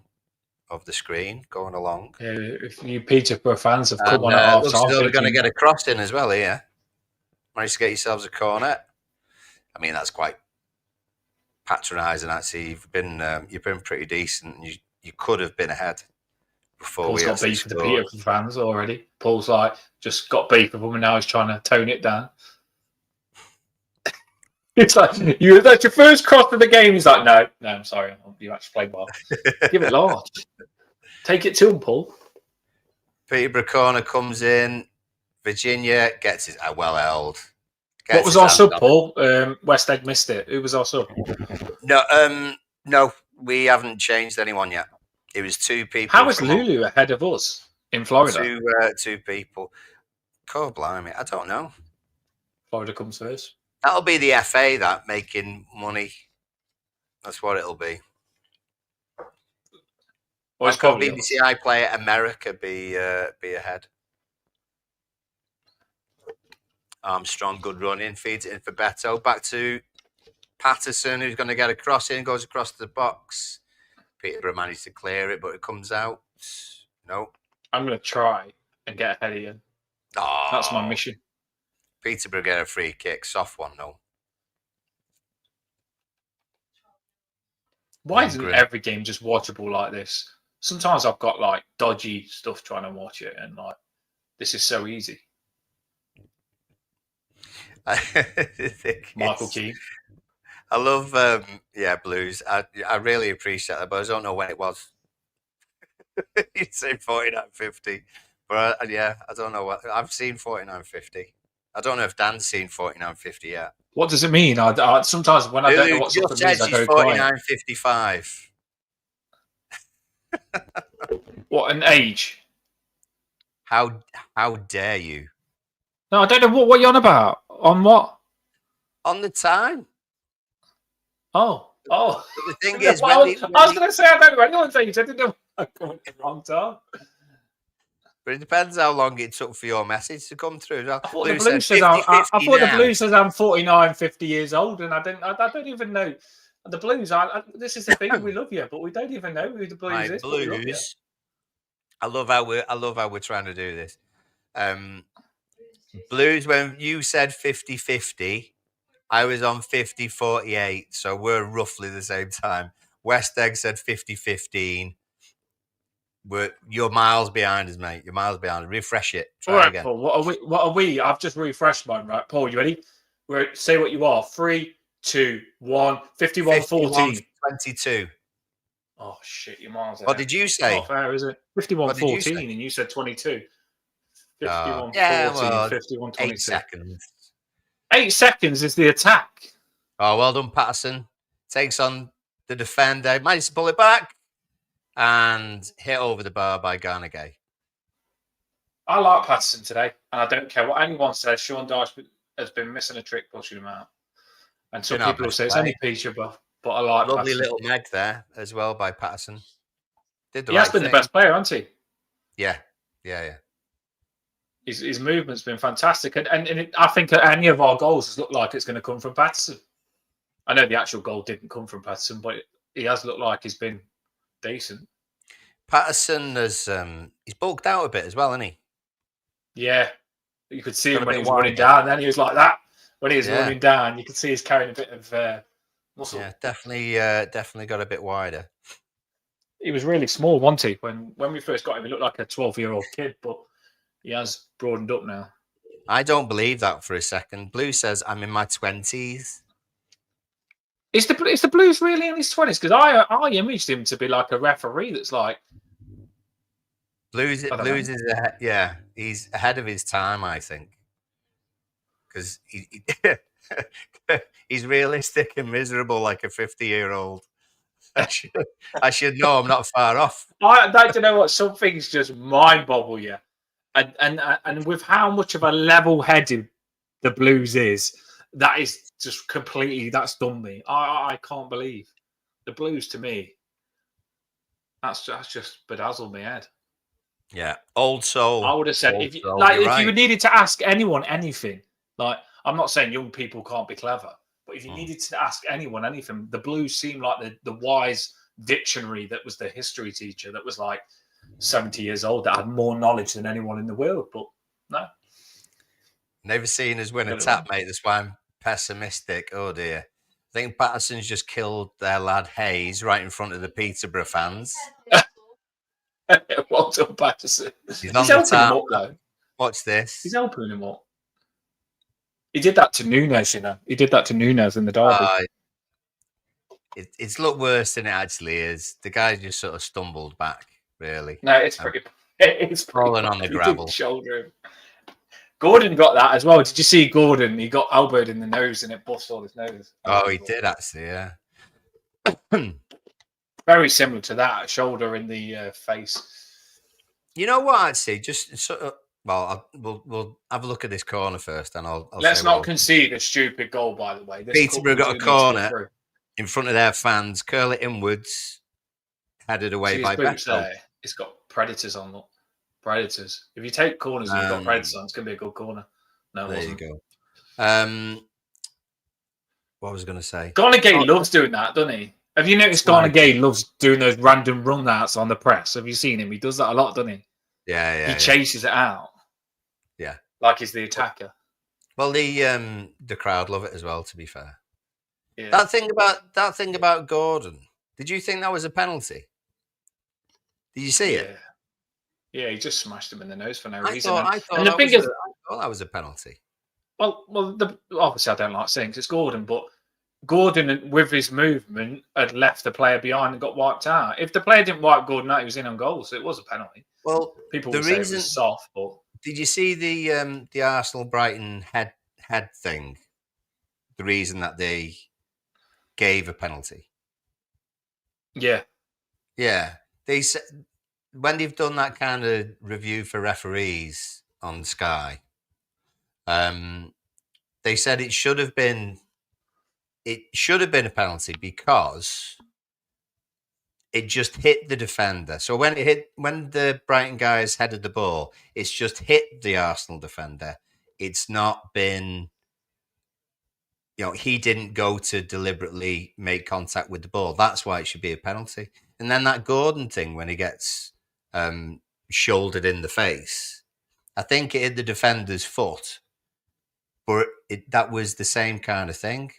of the screen going along. If you Peterborough fans have come on at half looks as though they're going to get a cross in as well here. Managed to get yourselves a corner. I mean, that's quite patronising. Actually, you've been pretty decent. You could have been ahead before. Paul's got beef with the Peterborough fans already. Paul's like just got beef with them, and now he's trying to tone it down. It's like that's your first cross of the game. He's like, no, I'm sorry, you actually played well. Give it large. Take it to him, Paul. Peterborough corner comes in. Virginia gets it well held. What was our sub, Paul? West Egg missed it. Who was our sub? No, we haven't changed anyone yet. It was two people. How is Lulu ahead of us in Florida? Two people. God blimey, I don't know. Florida comes first. That'll be the FA that making money. That's what it'll be. Well, it's probably BBC iPlayer America be ahead. Armstrong, good running, feeds it in for Beto. Back to Patterson, who's going to get a cross in, goes across the box. Peterborough managed to clear it, but it comes out. No. I'm going to try and get ahead of you. Oh. That's my mission. Peterborough get a free kick. Soft one, though. Why isn't every game just watchable like this? Sometimes I've got like dodgy stuff trying to watch it, and like this is so easy. Michael Keane. I love, Blues. I really appreciate that, but I don't know when it was. You'd say 49.50, but I don't know what I've seen 49.50. I don't know if Dan's seen 49.50 yet. What does it mean? I sometimes when I don't know what just said she's 49.55. What an age! How dare you? No, I don't know what you're on about. On what? On the time. Oh. But the thing is, I was going to say I don't know anyone's age. I didn't know I'm going the wrong time. But it depends how long it took for your message to come through. I thought the Blue says the Blue says I'm 49, 50 years old, and I don't even know the Blues. This is the thing, we love you, but we don't even know who the Blues is. Blues. I love how we're trying to do this. Blues, when you said 50-50, I was on 50-48, so we're roughly the same time. West Egg said 50-15. You're miles behind us, mate. You're miles behind. Refresh it. Try All right, again. Paul. What are we? I've just refreshed mine. Right, Paul. You ready? Say what you are. 3, 2, 1. 51-14. 22. Oh shit! You're miles ahead. What did you say? Not fair, is it? 51-14, and you said 22. 51-14. Yeah, well, 51-22. 8 seconds. 8 seconds is the attack. Oh, well done, Patterson. Takes on the defender. Managed to pull it back and hit over the bar by Garnagay. I like Patterson today, and I don't care what anyone says. Sean Dyche has been missing a trick pushing him out. And some people will say it's only Peterborough, but I like Lovely Patterson. little meg there as well by Patterson. He has been the best player, hasn't he? Yeah. His movement's been fantastic, and I think any of our goals has looked like it's going to come from Patterson. I know the actual goal didn't come from Patterson, but he has looked like he's been decent. Patterson has he's bulked out a bit as well, hasn't he? Yeah, you could see him when he was running down. Then he was like that. When he was running down, you could see he's carrying a bit of muscle. Yeah, definitely got a bit wider. He was really small, wasn't he? When we first got him, he looked like a 12-year-old kid, but he has broadened up now. I don't believe that for a second. Blue says I'm in my 20s. Is the Blues really in his 20s? Because I imaged him to be like a referee that's like... Blues is he's ahead of his time, I think. Because he's realistic and miserable like a 50-year-old. I should know I'm not far off. I don't know what, some things just mind boggle you. And with how much of a level-headed the Blues is, that is just completely, that's done me. I can't believe the Blues, to me, that's just bedazzled my head. Yeah, old soul. I would have said if you needed to ask anyone anything, like, I'm not saying young people can't be clever, but if you needed to ask anyone anything, the Blues seemed like the wise dictionary that was the history teacher that was like 70 years old that had more knowledge than anyone in the world. But no. Never seen us win a tap, mate. That's why I'm pessimistic. Oh, dear. I think Patterson's just killed their lad Hayes right in front of the Peterborough fans. Well done, Patterson. He's helping him up, though. Watch this. He's helping him up. He did that to Nunes, you know. He did that to Nunes in the derby. It's looked worse than it actually is. The guy just sort of stumbled back, really. No, it's pretty. It's crawling on the gravel. Shoulder him. Gordon got that as well. Did you see Gordon? He got elbowed in the nose and it bust all his nose. Oh, he did actually, yeah. Very similar to that, shoulder in the face. You know what? Actually, just sort of. Well, we'll have a look at this corner first, and I'll Let's not concede a stupid goal. By the way, Peterborough got a corner in front of their fans, curl it inwards, headed away by Beto. It's got predators on. Look. Predators. If you take corners and you've got predators on, it's going to be a good corner. No, there you go. What was I going to say? Garnagay loves doing that, doesn't he? Have you noticed Garnagay loves doing those random run-outs on the press? Have you seen him? He does that a lot, doesn't he? Yeah. He chases it out. Yeah. Like he's the attacker. Well, the crowd love it as well, to be fair. Yeah. That thing about Gordon, did you think that was a penalty? Did you see it? Yeah, he just smashed him in the nose for no reason. I thought that was a penalty. Well, obviously I don't like saying it's Gordon, but Gordon, with his movement, had left the player behind and got wiped out. If the player didn't wipe Gordon out, he was in on goal, so it was a penalty. Well, people would say it was soft, but did you see the Arsenal Brighton head thing? The reason that they gave a penalty. Yeah. They said when they've done that kind of review for referees on Sky, they said it should have been a penalty because it just hit the defender. So when the Brighton guys headed the ball, it's just hit the Arsenal defender. It's not been, he didn't go to deliberately make contact with the ball. That's why it should be a penalty. And then that Gordon thing, when he gets shouldered in the face, I think it hit the defender's foot, but that was the same kind of thing.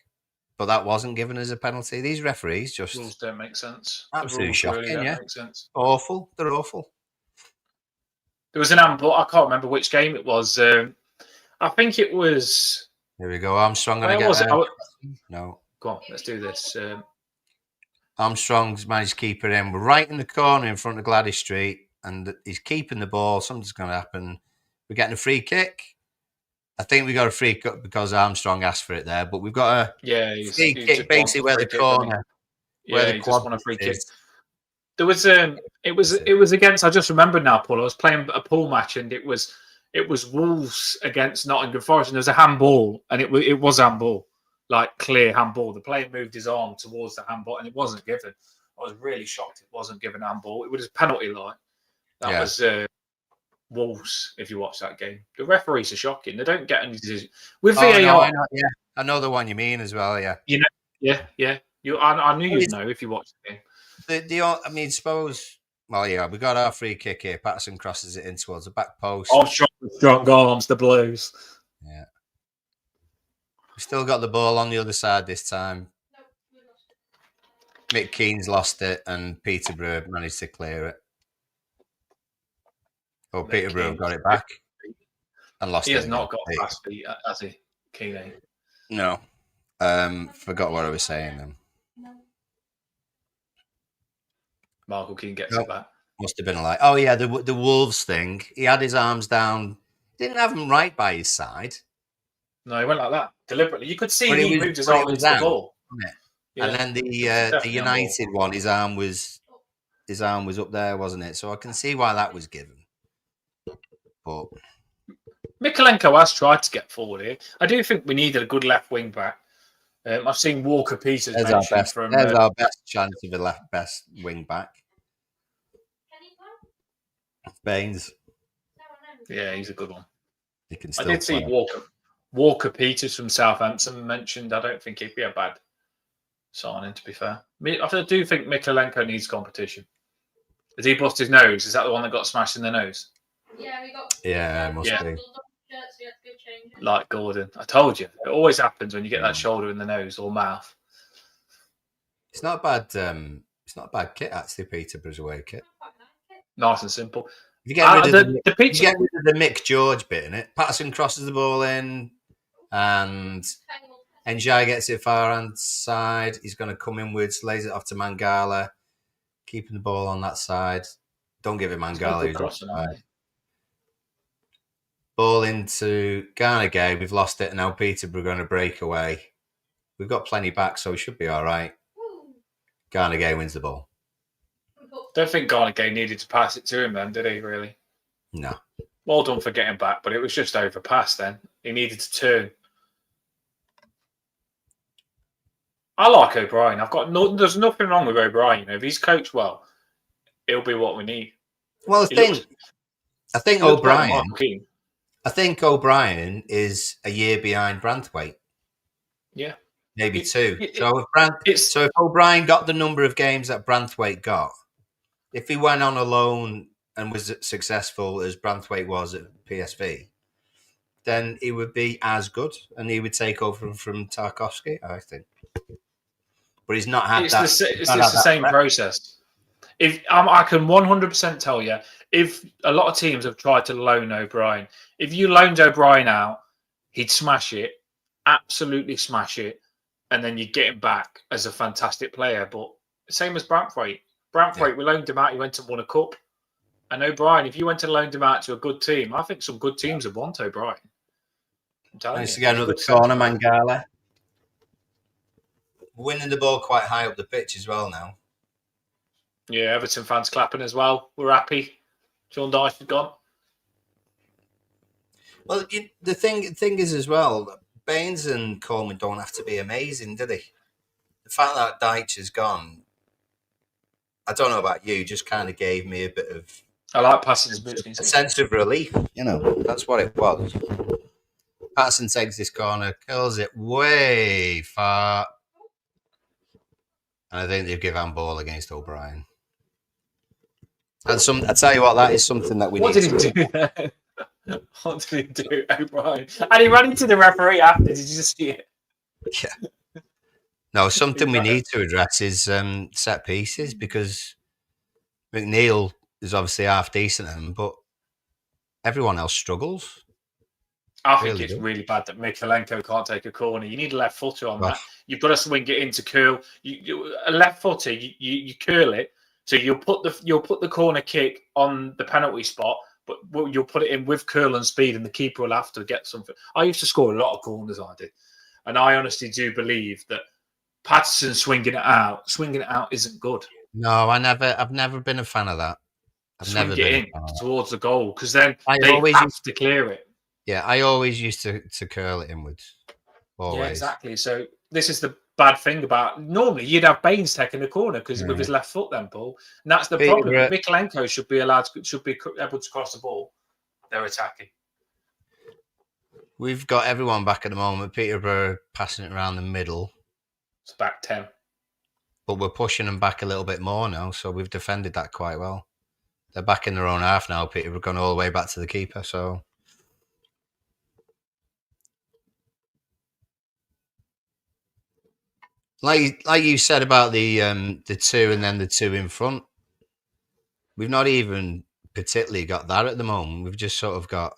But that wasn't given as a penalty. These referees just rules don't make sense. Absolutely shocking, really yeah. Make sense. Awful. They're awful. There was an handball. I can't remember which game it was. I think it was. Here we go. Armstrong going to Where was get it? no. Go on, let's do this. Armstrong's managed to keep it in. We're right in the corner in front of Gladys Street, and he's keeping the ball. Something's going to happen. We're getting a free kick. I think we got a free kick because Armstrong asked for it there, but we've got a free kick basically where the corner. Yeah, he just won a free kick. There was it was against. I just remembered now, Paul. I was playing a pool match, and it was Wolves against Nottingham Forest, and there was a handball, and it was handball, like clear handball. The player moved his arm towards the handball, and it wasn't given. I was really shocked it wasn't given handball. It was a penalty line. That was Wolves. If you watch that game, the referees are shocking. They don't get any decisions with VAR. No, I know the one you mean as well. Yeah, you know, yeah. I knew you'd know if you watched the game. I mean, suppose. Well, yeah, we got our free kick here. Patterson crosses it in towards the back post. Oh, strong arms, the Blues. Yeah, we still got the ball on the other side this time. Mick Keane's lost it, and Peterborough managed to clear it. Oh, Peterborough got it back and lost it. He has not got fast feet, has he, Keane? No. Forgot what I was saying then. Michael Keane gets it back. Must have been like, oh yeah, the Wolves thing. He had his arms down. Didn't have them right by his side. No, he went like that deliberately. You could see he moved his arm into the ball. Yeah. And then the United one, his arm was up there, wasn't it? So I can see why that was given. But Mikolenko has tried to get forward here. I do think we needed a good left wing back. I've seen Walker Peters mentioned there's our best chance of a best wing back. Baines. Yeah, he's a good one. He can still I did see Walker Peters from Southampton mentioned. I don't think he'd be a bad signing, to be fair. I do think Mikolenko needs competition. Has he bust his nose? Is that the one that got smashed in the nose? Yeah, we got. Yeah, it must be. Like Gordon. I told you. It always happens when you get that shoulder in the nose or mouth. It's not bad. It's not a bad kit, actually, Peterborough's away kit. Nice and simple. You get rid of the Mick George bit in it. Patterson crosses the ball in, and Njai gets it far hand side. He's going to come inwards, lays it off to Mangala, keeping the ball on that side. Don't give it Mangala. Ball into Garnegay. We've lost it, and now Peterborough are going to break away. We've got plenty back, so we should be all right. Garnegay wins the ball. Don't think Garnegay needed to pass it to him then, did he, really? No. Well done for getting back, but it was just overpassed then. He needed to turn. I like O'Brien. There's nothing wrong with O'Brien. You know, if he's coached well, it'll be what we need. Well, I think O'Brien is a year behind Branthwaite. Yeah. Maybe two. So if O'Brien got the number of games that Branthwaite got, if he went on a loan and was successful as Branthwaite was at PSV, then he would be as good and he would take over from Tarkovsky, I think. But he's not had that. It's the same process. If I can 100% tell you, if a lot of teams have tried to loan O'Brien, if you loaned O'Brien out, he'd smash it, absolutely smash it, and then you get him back as a fantastic player. But same as Branthwaite. We loaned him out, he went and won a cup. And O'Brien, if you went and loaned him out to a good team, I think some good teams would want O'Brien. Nice to get another corner, Mangala. Winning the ball quite high up the pitch as well now. Yeah, Everton fans clapping as well. We're happy. Sean Dyche has gone. Well, the thing is as well, Baines and Coleman don't have to be amazing, do they? The fact that Dyche has gone, I don't know about you, just kind of gave me a bit of... I like Patterson's a sense of relief. You know, that's what it was. Patterson takes this corner, curls it way far. And I think they've given handball against O'Brien. And I tell you what, that is something that we need to do. What did he do, O'Brien? And he ran into the referee after. Did you just see it? Yeah. No, something we need to address is set pieces, because McNeil is obviously half decent at them, but everyone else struggles. I think Really it's do. really bad that Mikalenko can't take a corner. You need a left footer on Well, that. You've got to swing it into curl. A left footer, you curl it, so you'll put the corner kick on the penalty spot, but you'll put it in with curl and speed, and the keeper will have to get something. I used to score a lot of corners, I did, and I honestly do believe that Patterson swinging it out isn't good. No, I've never been a fan of that. I've Swing never it been in towards the goal, because then they always have to clear it. Yeah, I always used to curl it inwards. Always. Yeah, exactly. So this is the bad thing about. Normally, you'd have Baines taking the corner because with his left foot, then Paul, and that's the problem. Mikalenko should be able to cross the ball. They're attacking. We've got everyone back at the moment. Peterborough passing it around the middle. It's back 10. But we're pushing them back a little bit more now, so we've defended that quite well. They're back in their own half now. Peterborough gone all the way back to the keeper, so. Like you said about the two and then the two in front, we've not even particularly got that at the moment. We've just sort of got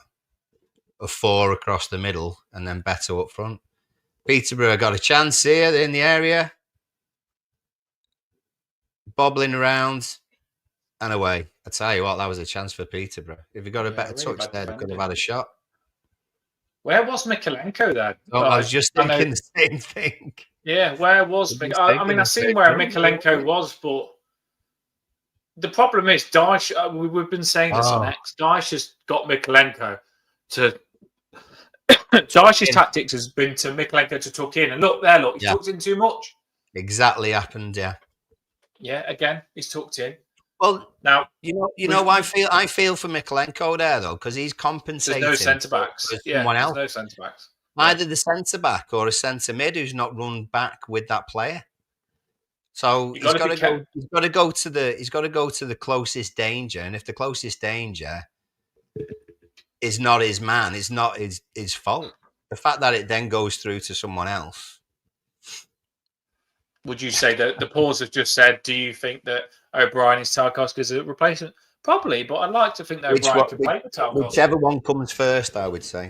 a 4 across the middle and then better up front. Peterborough got a chance here. They're in the area, bobbling around and away. I tell you what, that was a chance for Peterborough. If he got a better touch there, they could have had a shot. Where was Mikalenko then? Oh, I was just thinking the same thing. Yeah, where was Mikalenko? I mean, I've seen where Mikalenko was, but the problem is Dyche. We've been saying this on X. Dyche has got Mikalenko to. Dyche's tactics has been to Mikalenko to tuck in, and look, he's tucked in too much. Exactly happened, yeah. Yeah, again, he's tucked in. Well, now you know I feel for Mikalenko there though, because he's compensating. There's no centre backs. Someone else. There's no centre backs. Either the centre back or a centre mid who's not run back with that player. So he's got to go to the closest danger, and if the closest danger is not his man, it's not his fault. The fact that it then goes through to someone else. Would you say that the pause have just said, do you think that O'Brien is Tarkowski's replacement? Probably, but I'd like to think that O'Brien can play with Tarkowski. Whichever one comes first, I would say.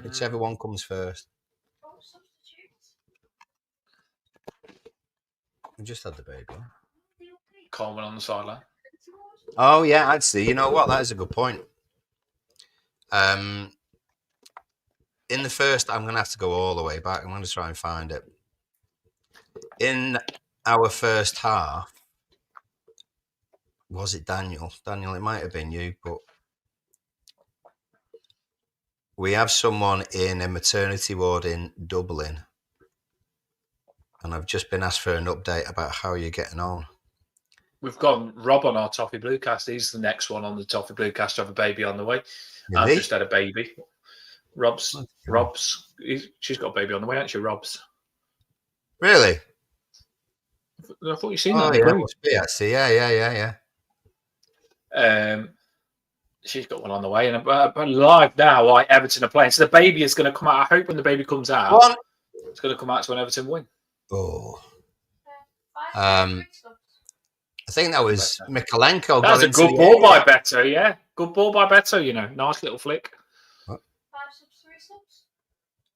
Whichever one comes first. We just had the baby. Coleman on the sideline. Oh, yeah, actually, you know what? That is a good point. In the first, I'm going to have to go all the way back. I'm going to try and find it. In our first half, was it Daniel? Daniel, it might have been you, but we have someone in a maternity ward in Dublin, and I've just been asked for an update about how you're getting on. We've got Rob on our Toffee Bluecast. He's the next one on the Toffee Bluecast to have a baby on the way. I've just had a baby. She's got a baby on the way, actually, Rob's. Really? I thought you'd seen that. Yeah, must be actually. Yeah. She's got one on the way, and live now, Everton are playing. So the baby is going to come out. I hope when the baby comes out, it's going to come out to when Everton win. Oh. I think that was Mikalenko. That's a good ball by Beto, yeah. Good ball by Beto, you know. Nice little flick. What? 5 subs, 3 subs?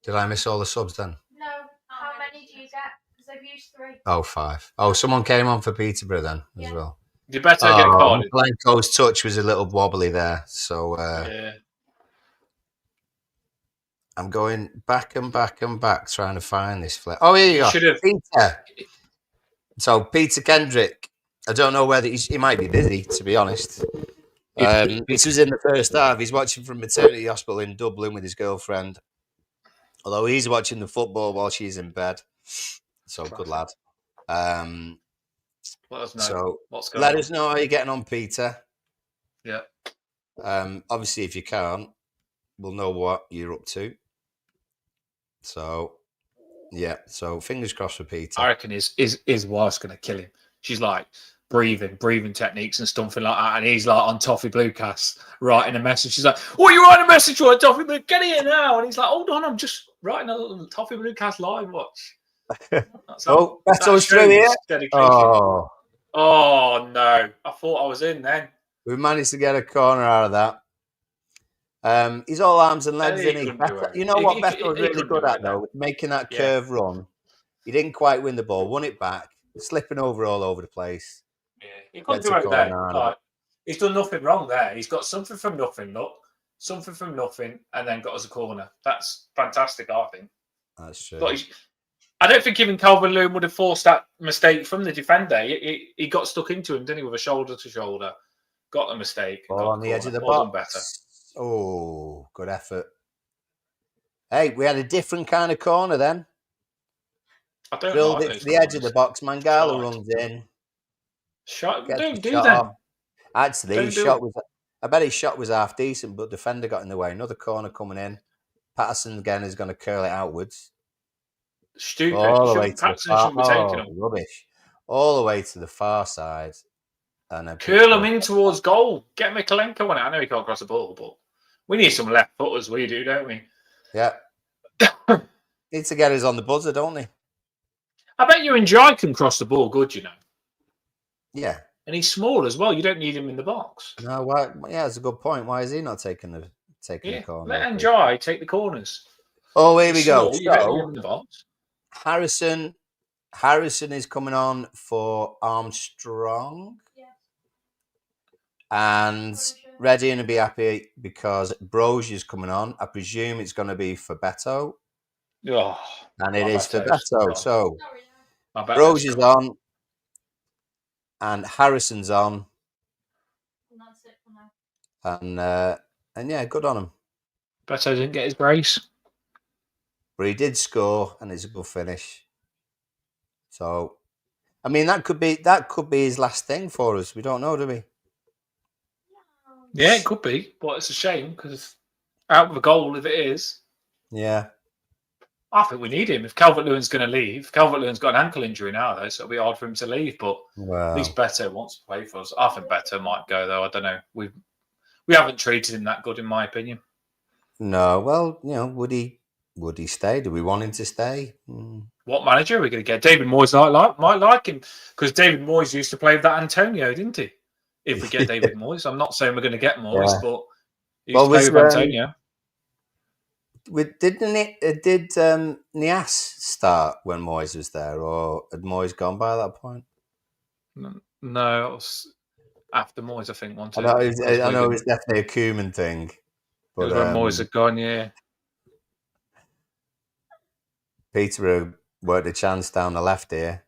Did I miss all the subs then? No. How many do you get? Because they've used 3. Oh, 5. Oh, someone came on for Peterborough then as well. Did Beto get carded? Mikalenko's touch was a little wobbly there. So yeah. I'm going back and back and back trying to find this flick. Oh, here you go. Peter. So Peter Kendrick. I don't know whether he might be busy, to be honest. This was in the first half. He's watching from maternity hospital in Dublin with his girlfriend. Although he's watching the football while she's in bed. So good lad. Let us know. So what's going on. Let us know how you're getting on, Peter. Yeah. Obviously, if you can't, we'll know what you're up to. So, yeah. So fingers crossed for Peter. I reckon his wife's going to kill him. She's like breathing techniques and something like that. And he's like on Toffee Bluecast writing a message. She's like, "What are you writing a message for Toffee Blue? Get here now." And he's like, "Hold on, I'm just writing a little Toffee Bluecast live watch." That's through here. Oh no! I thought I was in then. We managed to get a corner out of that. He's all arms and legs, He isn't he? couldn't do Beto, it. you know what Beto was He really couldn't good do at, it though? then. Making that Yeah. curve run. He didn't quite win the ball, won it back, slipping over all over the place. Yeah, he couldn't do Gets a it there. corner out of Like, he's done nothing wrong there. He's got something from nothing, look, something from nothing, and then got us a corner. That's fantastic, I think. That's true. But I don't think even Calvert-Lewin would have forced that mistake from the defender. He got stuck into him, didn't he, with a shoulder to shoulder? Got the mistake. Ball Got on the edge of the well box. done, better. Oh, good effort. Hey, we had a different kind of corner then. I don't Drilled like it those to the edge of corners. the box. Mangala Shite. runs in. Don't do shot that. off. Actually, Don't his do shot it. was. I bet his shot was half decent, but defender got in the way. Another corner coming in. Patterson again is going to curl it outwards. Stupid. All the way to the Patterson far. shouldn't be taking Oh, them. rubbish! All the way to the far side, and then Curl him in towards goal. Get Mikalenko on it. I know he can't cross the ball, but we need some left footers. We do, don't we? Yeah. Need to get us on the buzzer, don't they? I bet you and Jai can cross the ball good, you know. Yeah. And he's small as well. You don't need him in the box. No, why? Yeah, that's a good point. Why is he not taking the corner? Let Njai take the corners. Oh, here we go. Small, you don't need him in the box. Harrison is coming on for Armstrong. Yeah. And Reading will be happy because Brosier's coming on. I presume it's going to be for Beto. Oh, And it is for Beto. So Brosier's on. And Harrison's on. And that's it for now. And yeah, good on him. Beto didn't get his brace. But he did score, and it's a good finish. So, I mean, that could be his last thing for us. We don't know, do we? Yeah, it could be, but it's a shame because out of a goal, if it is. Yeah. I think we need him. If Calvert-Lewin's going to leave, Calvert-Lewin's got an ankle injury now, though, so it'll be hard for him to leave. But at least Beto wants to play for us. I think Beto might go, though. I don't know. We haven't treated him that good, in my opinion. No, well, you know, would he stay? Do we want him to stay? What manager are we going to get? David Moyes might like him because David Moyes used to play with that Antonio, didn't he? If we get David Moyes, I'm not saying we're going to get Moyes, but he used to play with Antonio. Did Nias start when Moyes was there, or had Moyes gone by that point? No, it was after Moyes, I think. I know it was definitely a Koeman thing. But it was when Moyes had gone, yeah. Peterborough worked a chance down the left here.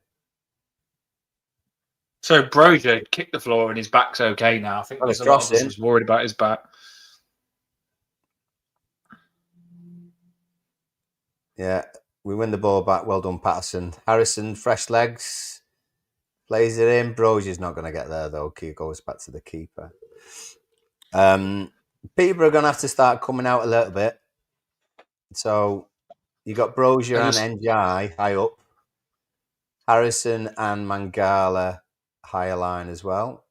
So Brozier kicked the floor and his back's okay now. I think there's a lot of us was worried about his back. Yeah, we win the ball back. Well done, Patterson. Harrison, fresh legs. Plays it in. Brozier's not going to get there, though. He goes back to the keeper. Peterborough are going to have to start coming out a little bit. So you got Brozier and NGI high up. Harrison and Mangala higher line as well.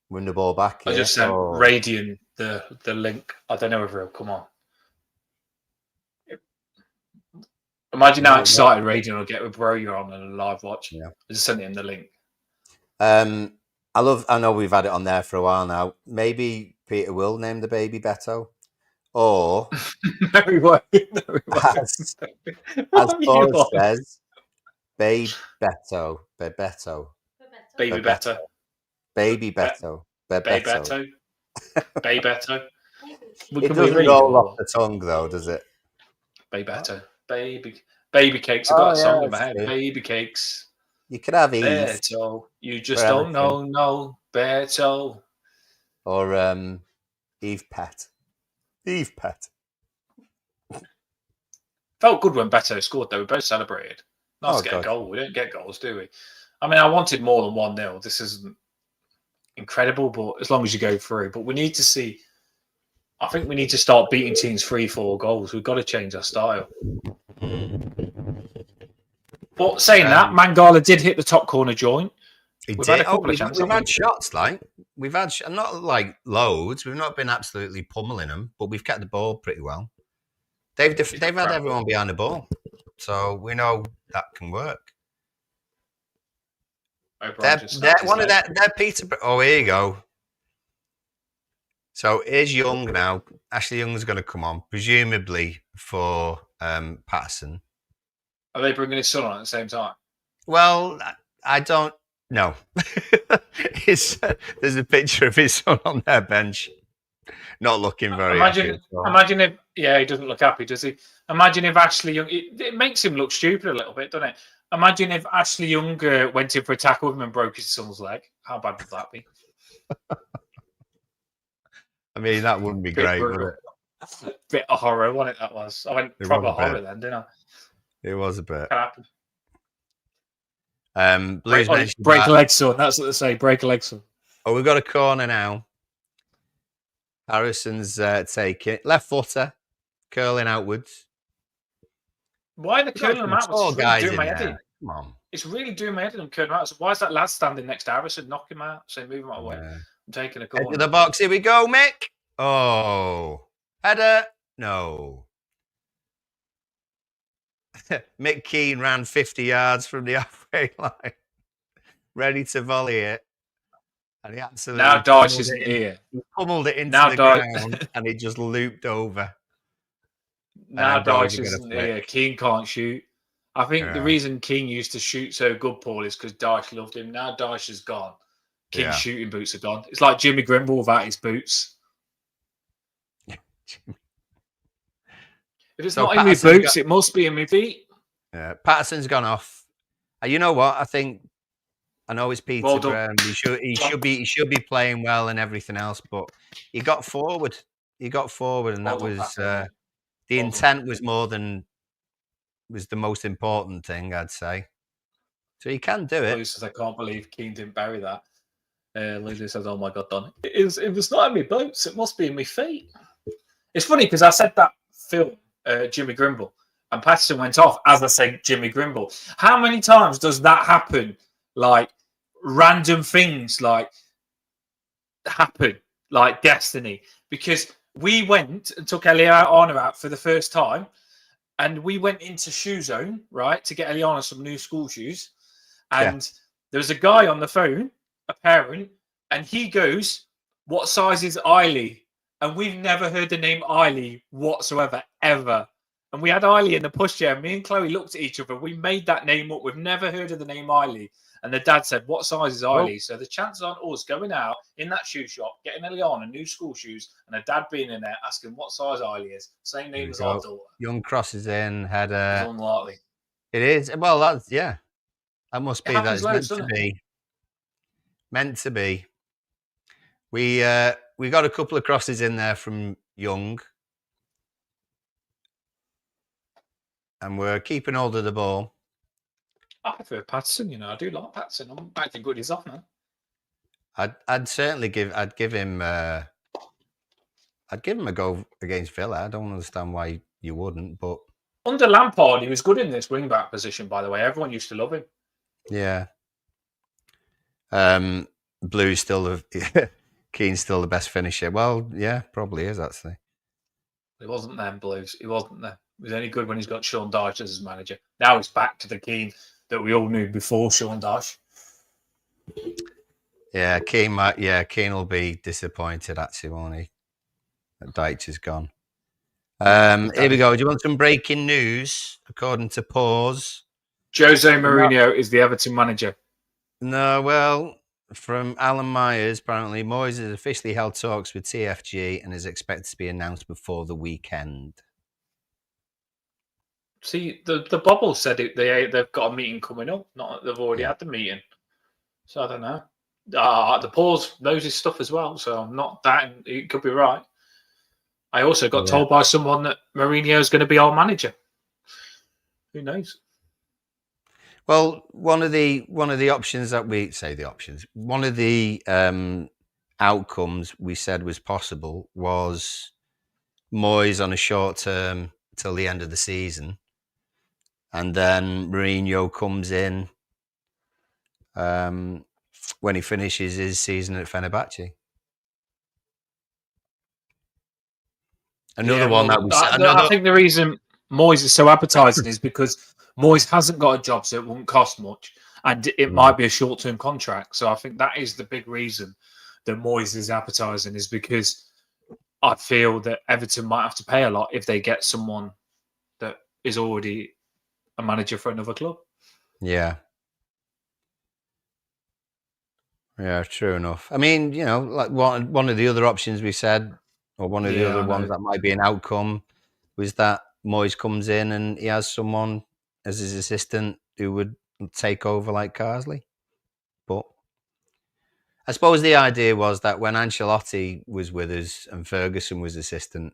Win the ball back. I just sent Radian the link. I don't know if it'll come on. Imagine how excited Radian will get with Brozier on a live watch. Yeah. I just sent him the link. I know we've had it on there for a while now. Maybe Peter will name the baby Beto. Or no, he won't. As Forrest says, Babe Beto. Bebeto. Baby Beto. Baby Beto. Bebeto. Bebeto. It doesn't roll off the tongue, though, does it? Bebeto. Baby cakes. I've got a song in my head. Baby cakes. You could have Eve. Beto. You just don't know. No. Beto. Or Eve Pet. Eve Pet. Felt good when Beto scored, though. We both celebrated. Nice to get a goal. We don't get goals, do we? I mean, I wanted more than 1-0. This isn't incredible, but as long as you go through. But we need to see. I think we need to start beating teams 3-4 goals. We've got to change our style. But saying that, Mangala did hit the top corner joint. We've had a couple of chances. We've had shots, we've had not like loads. We've not been absolutely pummeling them, but we've kept the ball pretty well. They've had everyone behind the ball, so we know that can work. They're Peterborough. Oh, here you go. So here's Young now. Ashley Young's going to come on, presumably for Patterson. Are they bringing his son on at the same time? Well, I don't know. There's a picture of his son on their bench, not looking very happy. Imagine if, he doesn't look happy, does he? Imagine if Ashley Young, it makes him look stupid a little bit, doesn't it? Imagine if Ashley Young went in for a tackle with him and broke his son's leg. How bad would that be? I mean, that wouldn't be great, would it? Bit of horror, wasn't it? That was. I went proper horror then, didn't I? It was a bit. Can happen. Blues break a leg, son. That's what they say. Break a leg, son. Oh, we've got a corner now. Harrison's taking left footer, curling outwards. Why are they curling them outwards? It's really doing my head in. Come on. It's really doing my head in. Curling out. So why is that lad standing next to Harrison? Knock him out. Say, move him out of the way. I'm taking a corner. Into the box. Here we go, Mick. Oh, header. No. Mick Keane ran 50 yards from the halfway line, ready to volley it. And he absolutely now Dyche isn't here. He pummeled it into the ground and it just looped over. Now Dyche isn't here. Keane can't shoot. I think the reason Keane used to shoot so good, Paul, is because Dyche loved him. Now Dyche is gone. Keane's shooting boots are gone. It's like Jimmy Grimble without his boots. If it's not in my boots, it must be in my feet. Yeah, Patterson's gone off. You know what? I know it's Peterborough. He should be playing well and everything else, but he got forward. And that was the intent was the most important thing, I'd say. So he can do it. Lou says, I can't believe Keane didn't bury that. Lou says, oh my God, Don. It was not in my boots. It must be in my feet. It's funny because I said that film, Jimmy Grimble, and Patterson went off as I said Jimmy Grimble. How many times does that happen? Like random things like happen, like destiny. Because we went and took Eliana out for the first time, and we went into Shoe Zone, right, to get Eliana some new school shoes. And there was a guy on the phone, a parent, and he goes, what size is Eiley? And we've never heard the name Eiley whatsoever, ever. And we had Eiley in the pushchair. And me and Chloe looked at each other. We made that name up. We've never heard of the name Eiley. And the dad said, what size is Eiley? So the chances on us going out in that shoe shop, getting Eliana new school shoes, and a dad being in there asking what size Eiley is. Same name as our daughter. Young crosses in, header. It's unlikely. It is. Well, that's, that must be. That's meant to be. Meant to be. We got a couple of crosses in there from Young. And we're keeping hold of the ball. I prefer Patterson, I do like Patterson. I'm acting good. He's off now. I'd certainly give him a go against Villa. I don't understand why you wouldn't, but under Lampard, he was good in this wing back position. By the way, everyone used to love him. Yeah. Blue's still Keane's still the best finisher. Well, yeah, probably is actually. It wasn't them Blues. He wasn't there. He was only good when he's got Sean Dyche as his manager. Now he's back to the Keane that we all knew before Sean Dyche. Yeah, Keane will be disappointed actually, won't he? That Dyche is gone. Here we go. Do you want some breaking news? According to Pause, Jose Mourinho is the Everton manager. No, well, from Alan Myers, apparently Moyes has officially held talks with TFG and is expected to be announced before the weekend. See, the bubble said they've got a meeting coming up. Not that they've already had the meeting. So I don't know. The Pause knows his stuff as well, so I'm not that. It could be right. I also got told by someone that Mourinho is going to be our manager. Who knows? Well, one of the options that one of the outcomes we said was possible was Moyes on a short term till the end of the season, and then Mourinho comes in when he finishes his season at Fenerbahce. Another one that we said. I think the reason Moyes is so appetising is because Moyes hasn't got a job, so it won't cost much, and it might be a short-term contract. So I think that is the big reason that Moyes is appetising, is because I feel that Everton might have to pay a lot if they get someone that is already a manager for another club. Yeah. Yeah, true enough. I mean, like one of the other options we said, or one of the other ones that might be an outcome, was that Moyes comes in and he has someone as his assistant who would take over like Carsley. But I suppose the idea was that when Ancelotti was with us and Ferguson was assistant,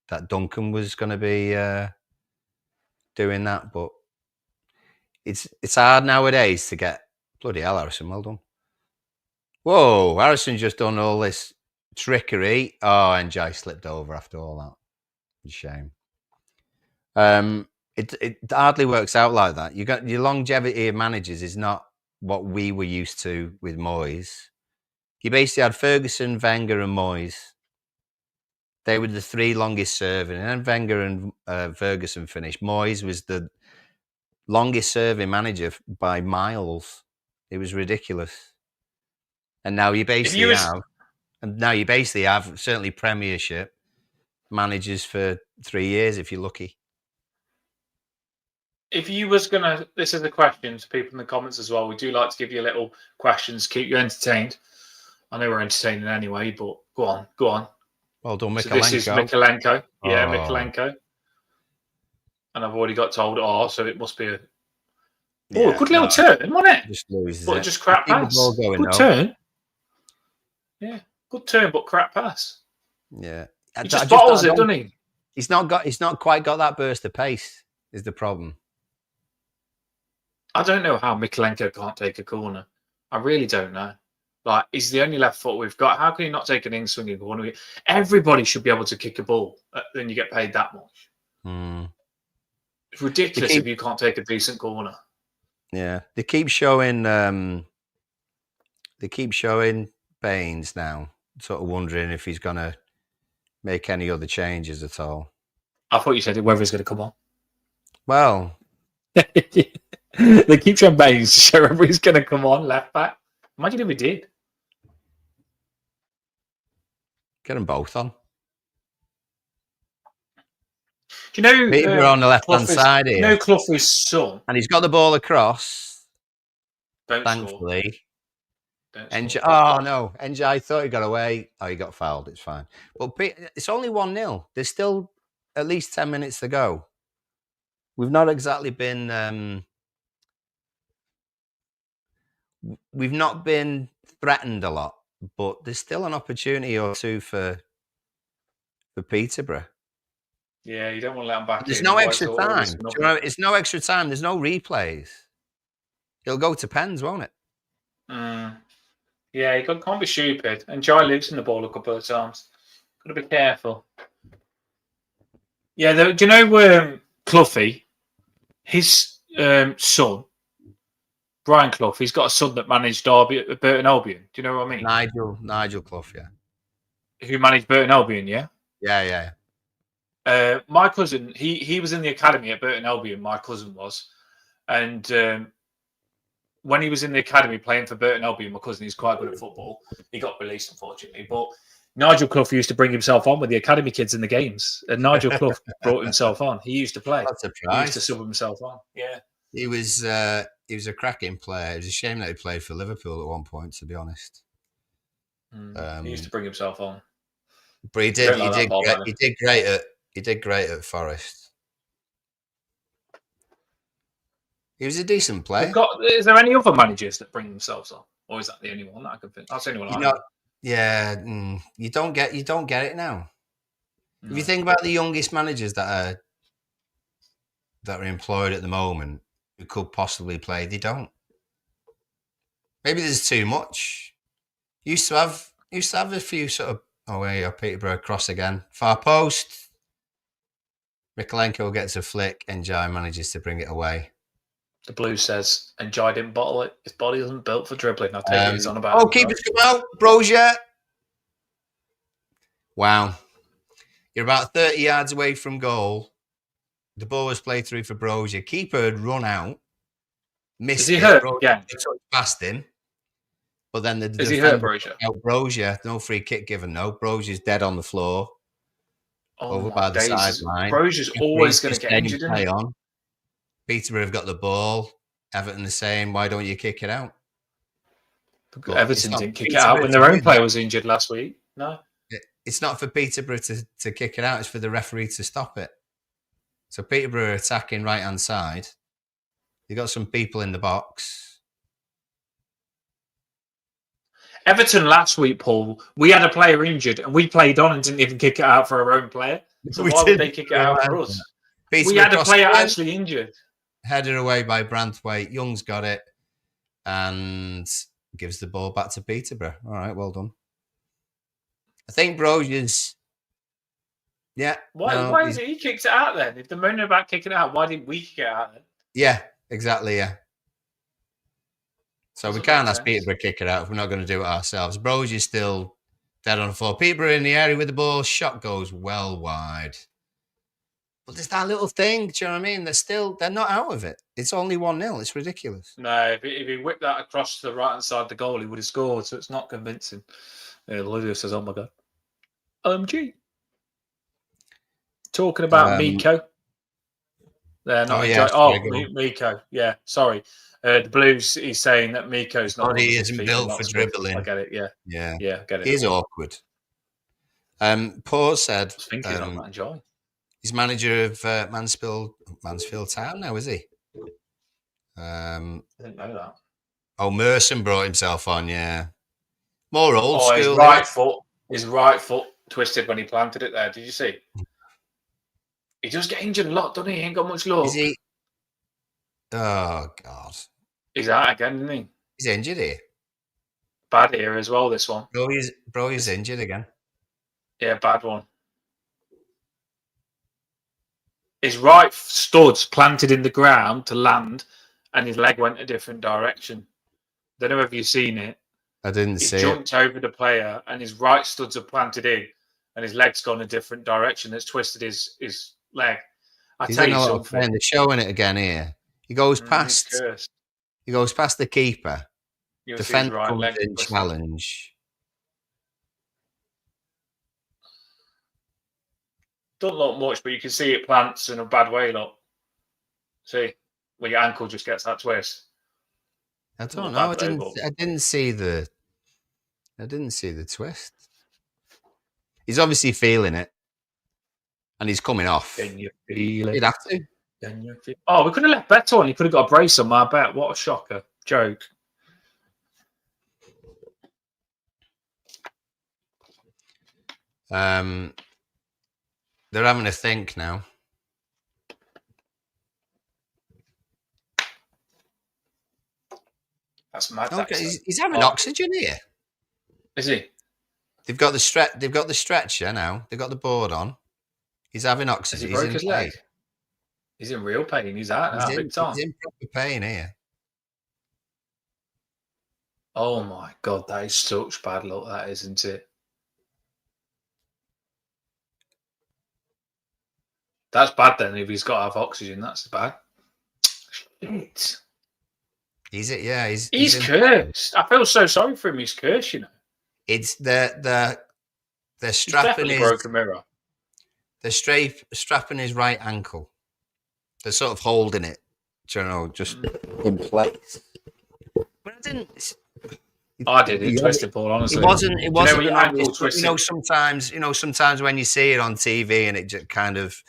that Duncan was going to be doing that. But it's hard nowadays to get bloody hell, Harrison. Well done. Whoa, Harrison just done all this trickery. Oh, and Jai slipped over after all that. Shame. It hardly works out like that. You got your longevity of managers is not what we were used to with Moyes. You basically had Ferguson, Wenger, and Moyes. They were the three longest serving, and then Wenger and Ferguson finished. Moyes was the longest serving manager by miles. It was ridiculous. And now you basically have certainly Premiership managers for 3 years if you're lucky. If you was gonna, this is a question to people in the comments as well. We do like to give you little questions, keep you entertained. I know we're entertaining anyway, but go on. Well done, Mikalenko. So this is Mikalenko. Yeah, Mikalenko. And I've already got told, so it must be a good little turn, wasn't it? Just loses but it. Just crap pass. The ball going, good turn. Yeah, good turn, but crap pass. Yeah, He just bottles it, doesn't he? He's not quite got that burst of pace. Is the problem? I don't know how Mikalenko can't take a corner. I really don't know. Like, he's the only left foot we've got. How can he not take an in-swinging corner? Everybody should be able to kick a ball. Then you get paid that much. It's ridiculous if you can't take a decent corner. Yeah, they keep showing. Baines now, sort of wondering if he's going to make any other changes at all. I thought you said whether he's going to come on. Well, they keep showing Baines to show whether he's going to come on left back. Imagine if we did. Get them both on. Do you know Peterborough on the left-hand side here? You know Clough's son. And he's got the ball across. Thankfully. NJ, I thought he got away. Oh, he got fouled. It's fine. But it's only 1-0. There's still at least 10 minutes to go. We've not exactly been... we've not been threatened a lot, but there's still an opportunity or two for Peterborough. Yeah, you don't want to let them back. There's no extra time. It's no extra time. There's no replays. It'll go to pens, won't it? Yeah, you can't be stupid. And Jai losing the ball a couple of times. Got to be careful. Yeah, do you know Clough? His son, Brian Clough, he's got a son that managed Burton Albion. Do you know what I mean? Nigel Clough, yeah. Who managed Burton Albion, yeah? Yeah. My cousin, he was in the academy at Burton Albion, my cousin was. And when he was in the academy playing for Burton Albion, my cousin, he's quite good at football. He got released, unfortunately. But Nigel Clough used to bring himself on with the academy kids in the games. And Nigel Clough brought himself on. He used to play. That's a He used to sub himself on. Yeah. He was a cracking player. It was a shame that he played for Liverpool at one point, to be honest. He used to bring himself on. But he did great at Forest. He was a decent player. Is there any other managers that bring themselves on, or is that the only one that I can think? That's the only one I know. Yeah, you don't get it now. No. If you think about the youngest managers that are employed at the moment who could possibly play, they don't. Maybe there's too much. Used to have a few sort of Peterborough cross again, far post. Mikalenko gets a flick, and Jai manages to bring it away. The Blue says, and Jai didn't bottle it. His body isn't built for dribbling. I'll take what he's on about. Keepers come out. Brozier. Wow. You're about 30 yards away from goal. The ball was played through for Brozier. Keeper had run out. Missed Is he hurt? Yeah. Past him. But then the Is he hurt, defender Brozier? out Brozier, no free kick given. No, Brozier's dead on the floor Oh over my by the days! sideline. Brozier's always going to get injured, isn't Play he? on. Peterborough have got the ball. Everton the same. Why don't you kick it out? But Everton didn't kick it out when their own player was injured last week. No, it's not for Peterborough to kick it out. It's for the referee to stop it. So Peterborough are attacking right hand side. You got some people in the box. Everton last week, Paul, we had a player injured and we played on and didn't even kick it out for our own player. So why would they kick it out for us? We had a player actually injured. Headed away by Branthwaite. Young's got it and gives the ball back to Peterborough. All right, well done. I think Brozier's... Yeah. Why is it he kicks it out then? If they're moaning about kicking it out, why didn't we kick it out then? Yeah, exactly, yeah. So we can't ask Peterborough to kick it out if we're not going to do it ourselves. Brozier's still dead on the floor. Peterborough in the area with the ball. Shot goes well wide. But there's that little thing, do you know what I mean? They're not out of it. It's only 1-0. It's ridiculous. No, if he whipped that across to the right hand side of the goal, he would have scored. So it's not convincing. Lydia says, "Oh my god, OMG." Talking about Miko. They're not Miko. Yeah, sorry. The Blues. He's saying that Miko's not. He isn't built for dribbling. I get it. Yeah, I get it. He's awkward. Paul said. I was thinking on that, Joy. He's manager of Mansfield Town now, is he? I didn't know that. Oh, Merson brought himself on, yeah. More old school. His right foot twisted when he planted it there. Did you see? He does get injured a lot, doesn't he? He ain't got much luck. Is he? Oh, God. He's out again, isn't he? He's injured here. Bad here as well, this one. Bro, he's injured again. Yeah, bad one. His right stud's planted in the ground to land, and his leg went a different direction. Don't know if you've seen it. I didn't see it. He jumped over the player, and his right studs are planted in, and his leg's gone a different direction. That's twisted his leg. I tell you something. They're showing it again here. He goes past. He goes past the keeper. Defender comes in, challenge. Don't look much, but you can see it plants in a bad way. Look, see, when your ankle just gets that twist. I don't know. I didn't see the twist. He's obviously feeling it, and he's coming off. Can you feel it? He'd have to. Oh, we could have left Beto on. He could have got a brace on my bet. What a shocker! Joke. They're having a think now. That's mad. Okay, he's having oxygen here. Is he? They've got the stretcher now. They've got the board on. He's having oxygen. Has he broke his leg? He's in real pain. He's out now. Big time. He's in proper pain here. Oh my god, that is such bad luck. That isn't it? That's bad then. If he's got to have oxygen, that's bad. Shit. Is it? Yeah, he's cursed. I feel so sorry for him. He's cursed, you know. It's the strapping his broken mirror. They're strapping his right ankle. They're sort of holding it, you know, just in place. But I didn't. I did. It twisted, Paul. Honestly, it wasn't. It wasn't. You know, ankle twisted. Sometimes when you see it on TV and it just kind of,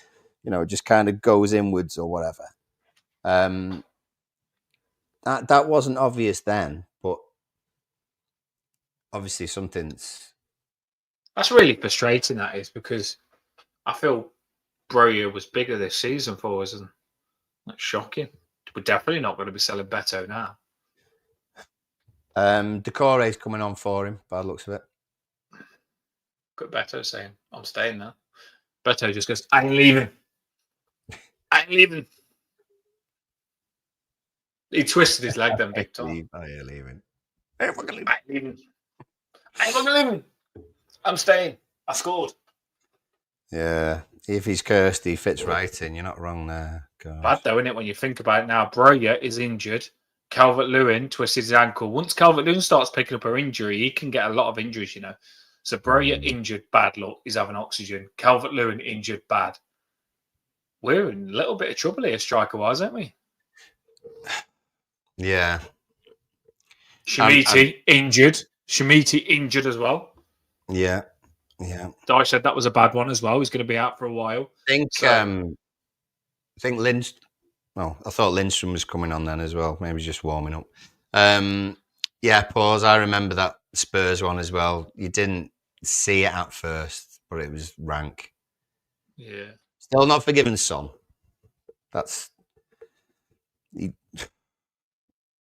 just kind of goes inwards or whatever. That wasn't obvious then, but obviously something's. That's really frustrating. That is, because I feel Brozier was bigger this season for us, and that's shocking. We're definitely not going to be selling Beto now. Decore's coming on for him, by the looks of it. Got Beto saying, "I'm staying now." Beto just goes, "I ain't leaving. I ain't leaving." He twisted his leg then big time. I ain't leaving. I ain't fucking leaving. I ain't fucking leaving. I'm staying. I scored. Yeah. If he's cursed, he fits right in. You're not wrong there. God. Bad though, isn't it, when you think about it now? Brozier is injured. Calvert-Lewin twisted his ankle. Once Calvert-Lewin starts picking up an injury, he can get a lot of injuries, you know. So Broja injured, bad luck. He's having oxygen. Calvert-Lewin injured, bad. We're in a little bit of trouble here, striker-wise, aren't we? Yeah. Shemiti injured. Shemiti injured as well. Yeah. Yeah. Dyche said that was a bad one as well. He's going to be out for a while. I think Well, I thought Lindstrom was coming on then as well. Maybe just warming up. Yeah, pause. I remember that Spurs one as well. You didn't see it at first, but it was rank. Yeah. Still not forgiving Son.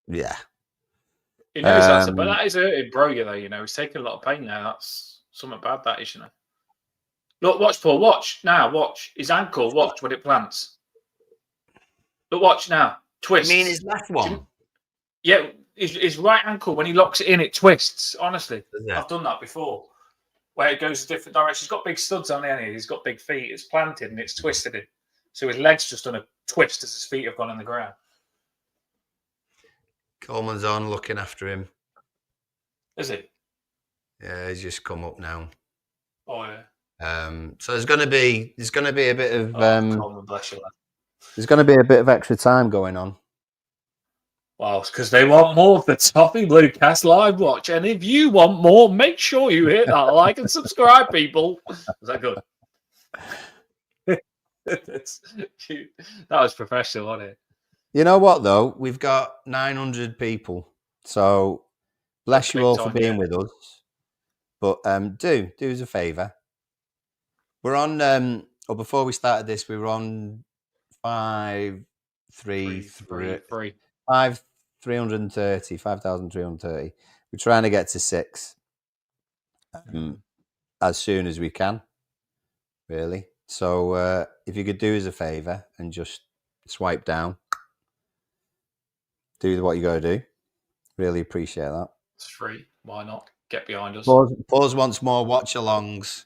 Yeah. He knows that's but that is hurting Broja though, you know. He's taking a lot of pain now. That's something bad, that is, you know. Look, watch, Paul. Watch now. Watch his ankle. Watch when it plants. Look, watch now. Twist. You mean his left one? Yeah, his right ankle, when he locks it in, it twists. Honestly, Yeah. I've done that before. Where it goes a different direction. He's got big studs on it. He's got big feet. It's planted and it's twisted it. So his legs just done a twist as his feet have gone on the ground. Coleman's on looking after him. Is he? Yeah, he's just come up now. Oh yeah. So there's going to be a bit of Coleman, bless you, lad. there's going to be a bit of extra time going on. Well, it's because they want more of the Toffee Bluecast live watch. And if you want more, make sure you hit that like and subscribe, people. Was that good? That was professional, wasn't it? You know what, though? We've got 900 people. So bless you all for being with us. But do us a favour. We're on, or before we started this, we were on 5,330. We're trying to get to 6 as soon as we can, really. So if you could do us a favour and just swipe down, do what you got to do. Really appreciate that. It's free. Why not? Get behind us. Pause wants more watch-alongs.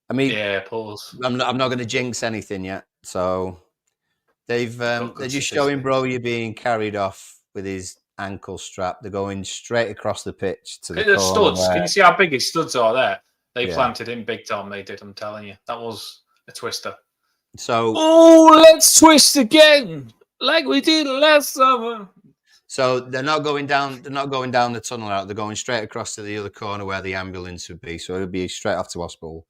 I mean, yeah, pause. I'm not going to jinx anything yet. So they're just showing Broja being carried off with his ankle strap. They're going straight across the pitch to the studs. Can you see how big his studs are there? They planted in big time. They did. I'm telling you, that was a twister. So let's twist again, like we did last summer. So they're not going down. They're not going down the tunnel out. They're going straight across to the other corner where the ambulance would be. So it'll be straight off to hospital.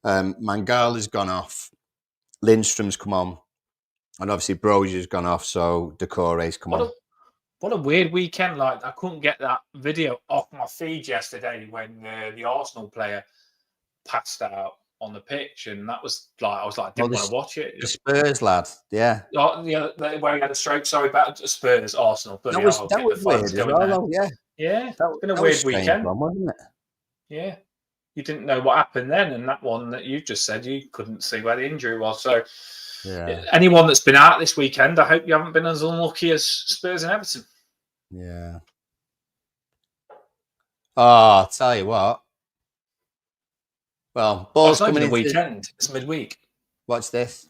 Mangala's gone off. Lindstrom's come on, and obviously Broja's gone off. So Decore's come on. What a weird weekend! Like I couldn't get that video off my feed yesterday when the Arsenal player passed out on the pitch, and that was like I was like, I didn't want to watch it. The Spurs lad, yeah, where he had a stroke. Sorry about Spurs, Arsenal. That was weird as well, yeah. That's been a weird weekend, wasn't it? Yeah, you didn't know what happened then, and that one that you just said you couldn't see where the injury was. So, anyone that's been out this weekend, I hope you haven't been as unlucky as Spurs and Everton. Yeah. Oh, I'll tell you what. Well, ball's coming in the weekend. It's midweek. Watch this.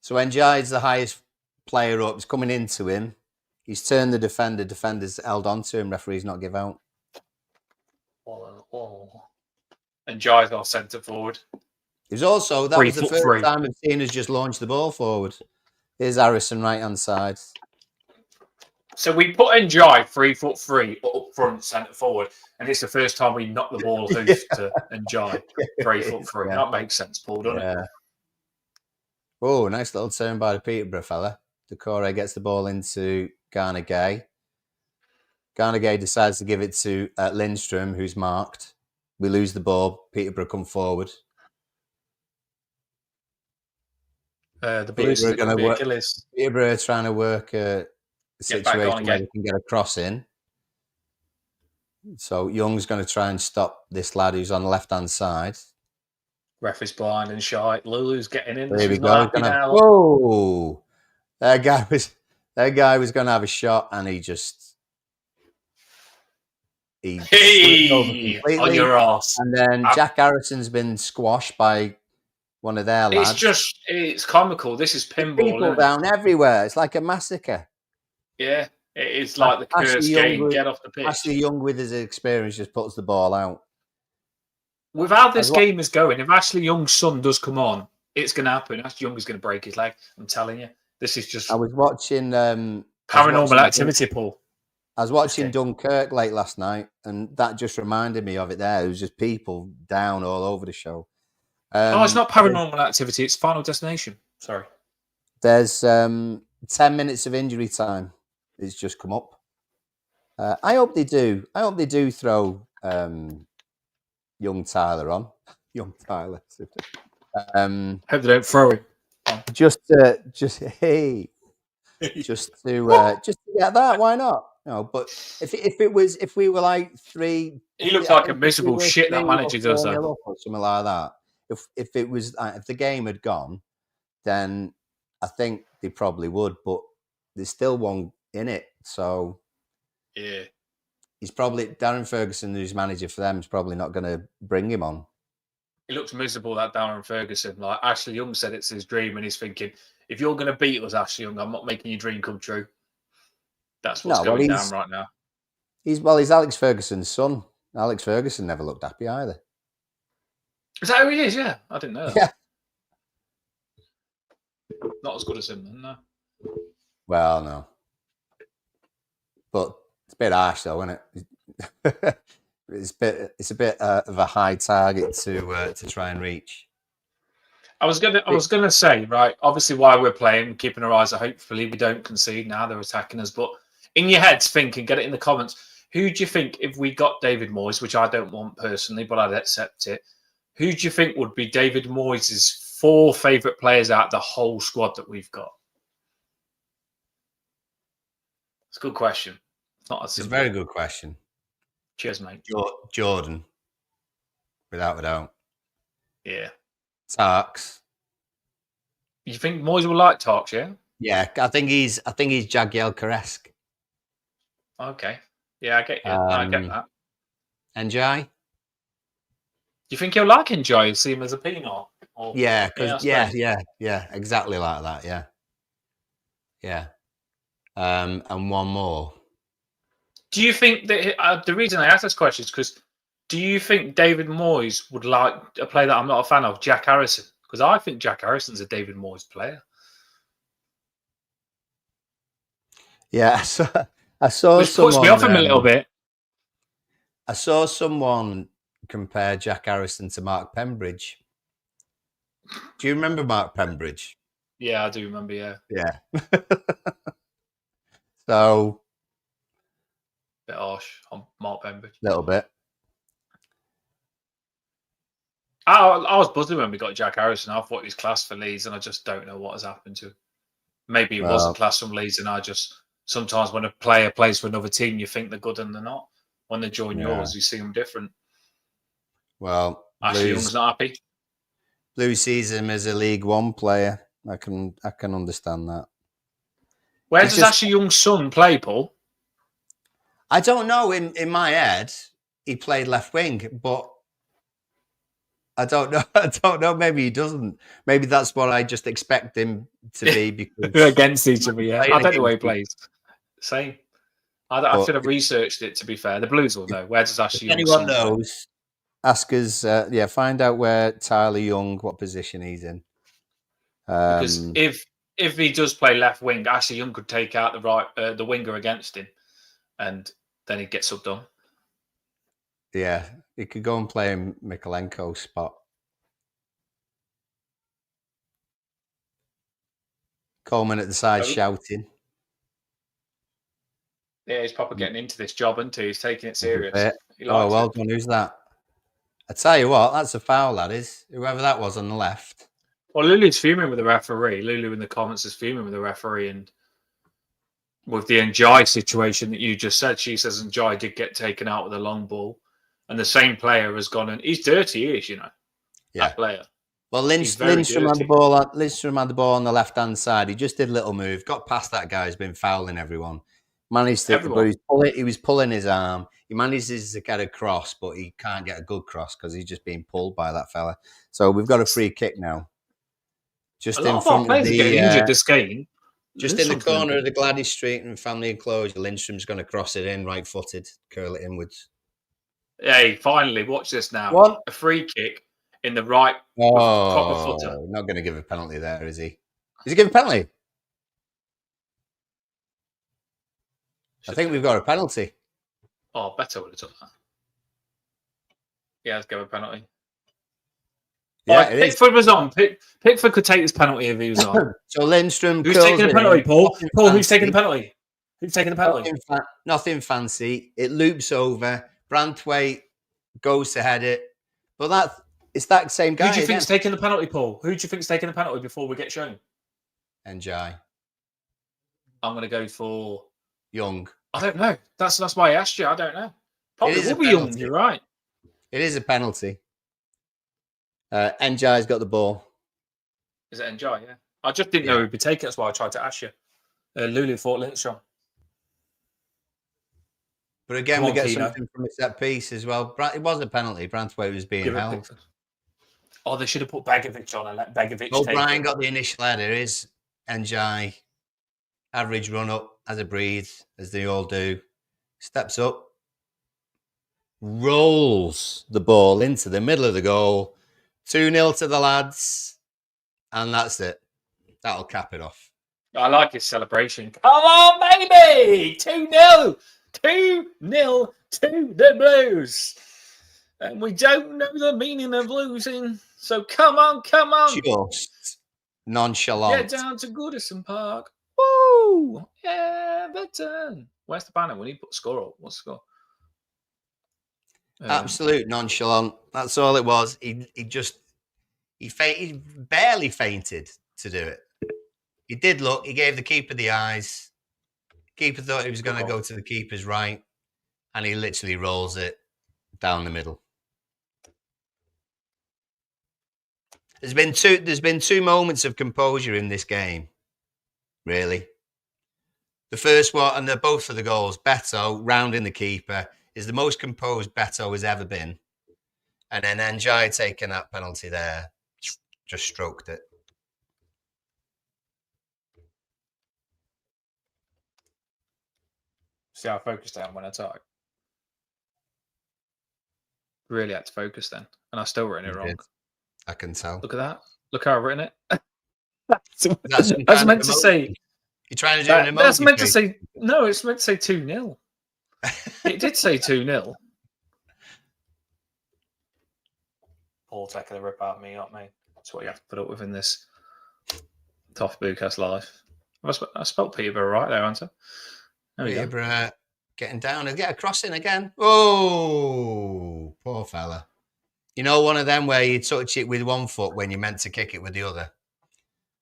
So Njai's the highest player up. He's coming into him. He's turned the defender. Defender's held on to him. Referee's not give out. Njai's our centre forward. It was also that was the first time I've seen us just launch the ball forward. Here's Harrison right hand side. So we put Njai 3'3" up front, centre forward, and it's the first time we knocked the ball loose to Njai 3'3". Yeah. That makes sense, Paul, doesn't it? Oh, nice little turn by the Peterborough fella. Decore gets the ball into Garner Gay. Garner Gay decides to give it to Lindstrom, who's marked. We lose the ball. Peterborough come forward. The Blues are going to work. Peterborough trying to work a situation where they can get a cross in. So Young's going to try and stop this lad who's on the left-hand side. Ref is blind and shy. Lulu's getting in. There we go. Whoa! That guy was going to have a shot, and he on your arse. And then Jack Harrison's been squashed by one of their lads. It's comical. This is pinball. People down everywhere. It's like a massacre. Yeah, it's like the cursed game. Get off the pitch. Ashley Young, with his experience, just puts the ball out. With how this game is going, if Ashley Young's son does come on, it's going to happen. Ashley Young is going to break his leg. I'm telling you. This is just... I was watching... paranormal activity, Paul. I was watching Dunkirk late last night, and that just reminded me of it there. It was just people down all over the show. It's not paranormal activity. It's Final Destination. Sorry. There's 10 minutes of injury time. It's just come up. I hope they do. I hope they do throw young Tyler on. Young Tyler. Hope they don't throw him. Just to get that. Why not? No, but if we were like three, he looks like a miserable shit. That manager does that, or something like that. If it was if the game had gone, then I think they probably would. But there's still one in it, so yeah, he's probably Darren Ferguson, who's manager for them, is probably not going to bring him on. He looks miserable, that Darren Ferguson. Like Ashley Young said, it's his dream, and he's thinking, if you're going to beat us, Ashley Young, I'm not making your dream come true. That's what's going down right now. He's Alex Ferguson's son. Alex Ferguson never looked happy either. Is that who he is? Yeah, I didn't know that. Yeah. Not as good as him, then, no. Well, no. But it's a bit harsh, though, isn't it? It's a bit of a high target to try and reach. I was gonna say, right, obviously while we're playing, keeping our eyes, hopefully we don't concede now, they're attacking us, but in your heads thinking, get it in the comments, who do you think, if we got David Moyes, which I don't want personally, but I'd accept it, who do you think would be David Moyes' 4 favourite players out of the whole squad that we've got? It's a good question. It's not a simple. It's a very good question. Cheers, mate. Jordan, without a doubt. Yeah. Tarks. You think Moyes will like Tarks, yeah? Yeah, I think he's Jagielka-esque. Okay. Yeah, I get you. I get that. Njai? Do you think he'll like Njai? See him as a penal? Yeah, exactly like that. Yeah. And one more. Do you think that the reason I ask this question is because do you think David Moyes would like a player that I'm not a fan of, Jack Harrison? Because I think Jack Harrison's a David Moyes player. Yeah, I saw which someone, puts me off him a little bit. I saw someone compare Jack Harrison to Mark Pembridge. Do you remember Mark Pembridge? Yeah, I do remember, yeah. So... bit harsh on Mark Pembridge. A little bit. I was buzzing when we got Jack Harrison. I thought he was class for Leeds, and I just don't know what has happened to him. Maybe he wasn't class from Leeds, and I just... Sometimes when a player plays for another team, you think they're good and they're not. When they join yours, you see them different. Well, Ashley Young's not happy. Blue sees him as a League One player. I can understand that. Where does Ashley Young's son play, Paul? I don't know. In my head, he played left wing, but I don't know. I don't know. Maybe he doesn't. Maybe that's what I just expect him to be. Because against each other, yeah. I don't know where he plays. Same. I should have researched it, to be fair. The Blues will know. Where does Ashley Young anyone knows, ask us. Find out where Tyler Young, what position he's in. Because if he does play left wing, Ashley Young could take out the winger against him, and then he gets subbed on. Yeah, he could go and play in Mikolenko's spot. Coleman at the side shouting. Yeah, he's probably getting into this job, isn't he? He's taking it serious. Well done. Who's that? I tell you what, that's a foul, that is. Whoever that was on the left. Well, Lulu's fuming with the referee. Lulu in the comments is fuming with the referee, and with the Njai situation that you just said, she says Njai did get taken out with a long ball, and the same player has gone and he's dirty, he is, you know. Yeah. That player. Well, Lindstrom had the ball on the left hand side. He just did a little move, got past that guy who's been fouling everyone. Managed to, but he was pulling his arm. He manages to get a cross, but he can't get a good cross because he's just being pulled by that fella. So we've got a free kick now. Just A in lot of our front of players are getting injured this game. just in the Lindstrom's doing corner good. of the Gladys Street and family enclosure, Lindstrom's going to cross it in right-footed, curl it inwards. Hey, finally, watch this now. What? A free kick in the right with a proper footer. Oh, not going to give a penalty there, is he? Is he giving a penalty? I think we've got a penalty. Oh, better would have took that. Yeah, let's give a penalty. Yeah, Oh, it is. Pickford was on. Pickford could take this penalty if he was on. So Lindstrom Who's curls taking the it penalty, in. Paul? Nothing Paul, who's fancy. taking the penalty? Who's taking the penalty? Nothing fancy. It loops over. Branthwaite goes to head it. But it's that same guy. Who do you again. think's taking the penalty, Paul? Who do you think's taking the penalty before we get shown? Njai. I'm going to go for Young. I don't know. That's why I asked you. I don't know. Probably It is will a be Young. penalty. You're right. It is a penalty. Njai's got the ball. Is it Enjoy? Yeah. I just didn't know who'd be taking it. That's why I tried to ask you. Lulu thought Lindstrom. But again, Come we on, get Keno. something from a set piece as well. It was a penalty. Branthwaite was being Give it held. Pickford. Oh, they should have put Begovic on and let Begovic take O'Brien it. got the initial header. Is Njai average run up, has a breathe, as they all do. Steps up, rolls the ball into the middle of the goal. 2-0 to the lads. And that's it. That'll cap it off. I like his celebration. Come on, baby! 2-0! 2-0 to the Blues. And we don't know the meaning of losing. So come on, come on. Just nonchalant. Get down to Goodison Park. Woo! Everton. Where's the banner? We need to put the score up. What's the score? Absolute nonchalant. That's all it was. He barely fainted to do it. He did look. He gave the keeper the eyes. Keeper thought he was going to go to the keeper's right, and he literally rolls it down the middle. There's been two moments of composure in this game, really. The first one, and they're both for the goals. Beto rounding the keeper is the most composed Beto has ever been, and then Njai taking that penalty there, just stroked it. See how I focused down when I talk. Really had to focus then, and I still written it wrong. I can tell. Look at that. Look how I've written it. That's meant to say. You're trying to do an emoji. That's meant to say. No, it's meant to say 2-0. It did say 2-0. Paul taking the rip out of me, not me. That's what you have to put up with in this Tough Bookcast life. I spelled Peterborough right there, haven't I? There we go. Peterborough getting down and get a crossing again. Oh, poor fella. You know, one of them where you touch it with one foot when you're meant to kick it with the other.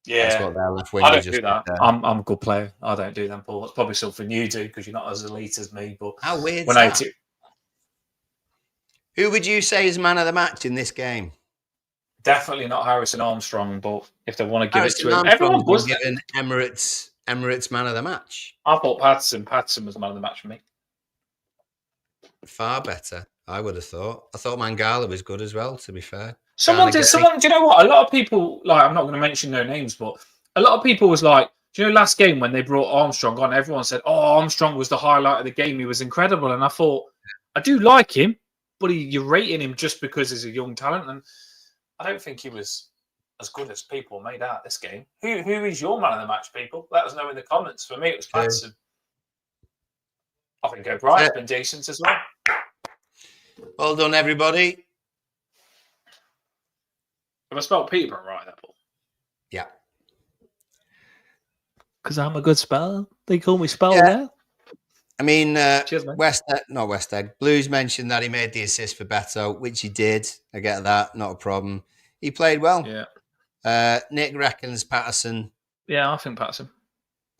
Yeah, that's what they're left I don't do that. I'm a good player. I don't do that, Paul. It's probably something you do because you're not as elite as me. But how weird when is that? Who would you say is man of the match in this game? Definitely not Harrison Armstrong, but if they want to give Harrison it to him, Armstrong everyone was given Emirates man of the match. I thought Patterson was man of the match for me. Far better, I would have thought. I thought Mangala was good as well, to be fair. Do you know what? A lot of people, like, I'm not going to mention no names, but a lot of people was like, do you know, last game when they brought Armstrong on, everyone said, oh, Armstrong was the highlight of the game. He was incredible. And I thought, I do like him, but you're rating him just because he's a young talent. And I don't think he was as good as people made out this game. Who is your man of the match, people? Let us know in the comments. For me, it was Patterson. I think O'Brien's been decent as well. Well done, everybody. Have I spelled Peterborough right, that Paul? Yeah. Because I'm a good speller. They call me Speller now. I mean, Cheers, mate. West Egg. Blues mentioned that he made the assist for Beto, which he did. I get that. Not a problem. He played well. Yeah. Nick reckons Patterson. Yeah, I think Patterson.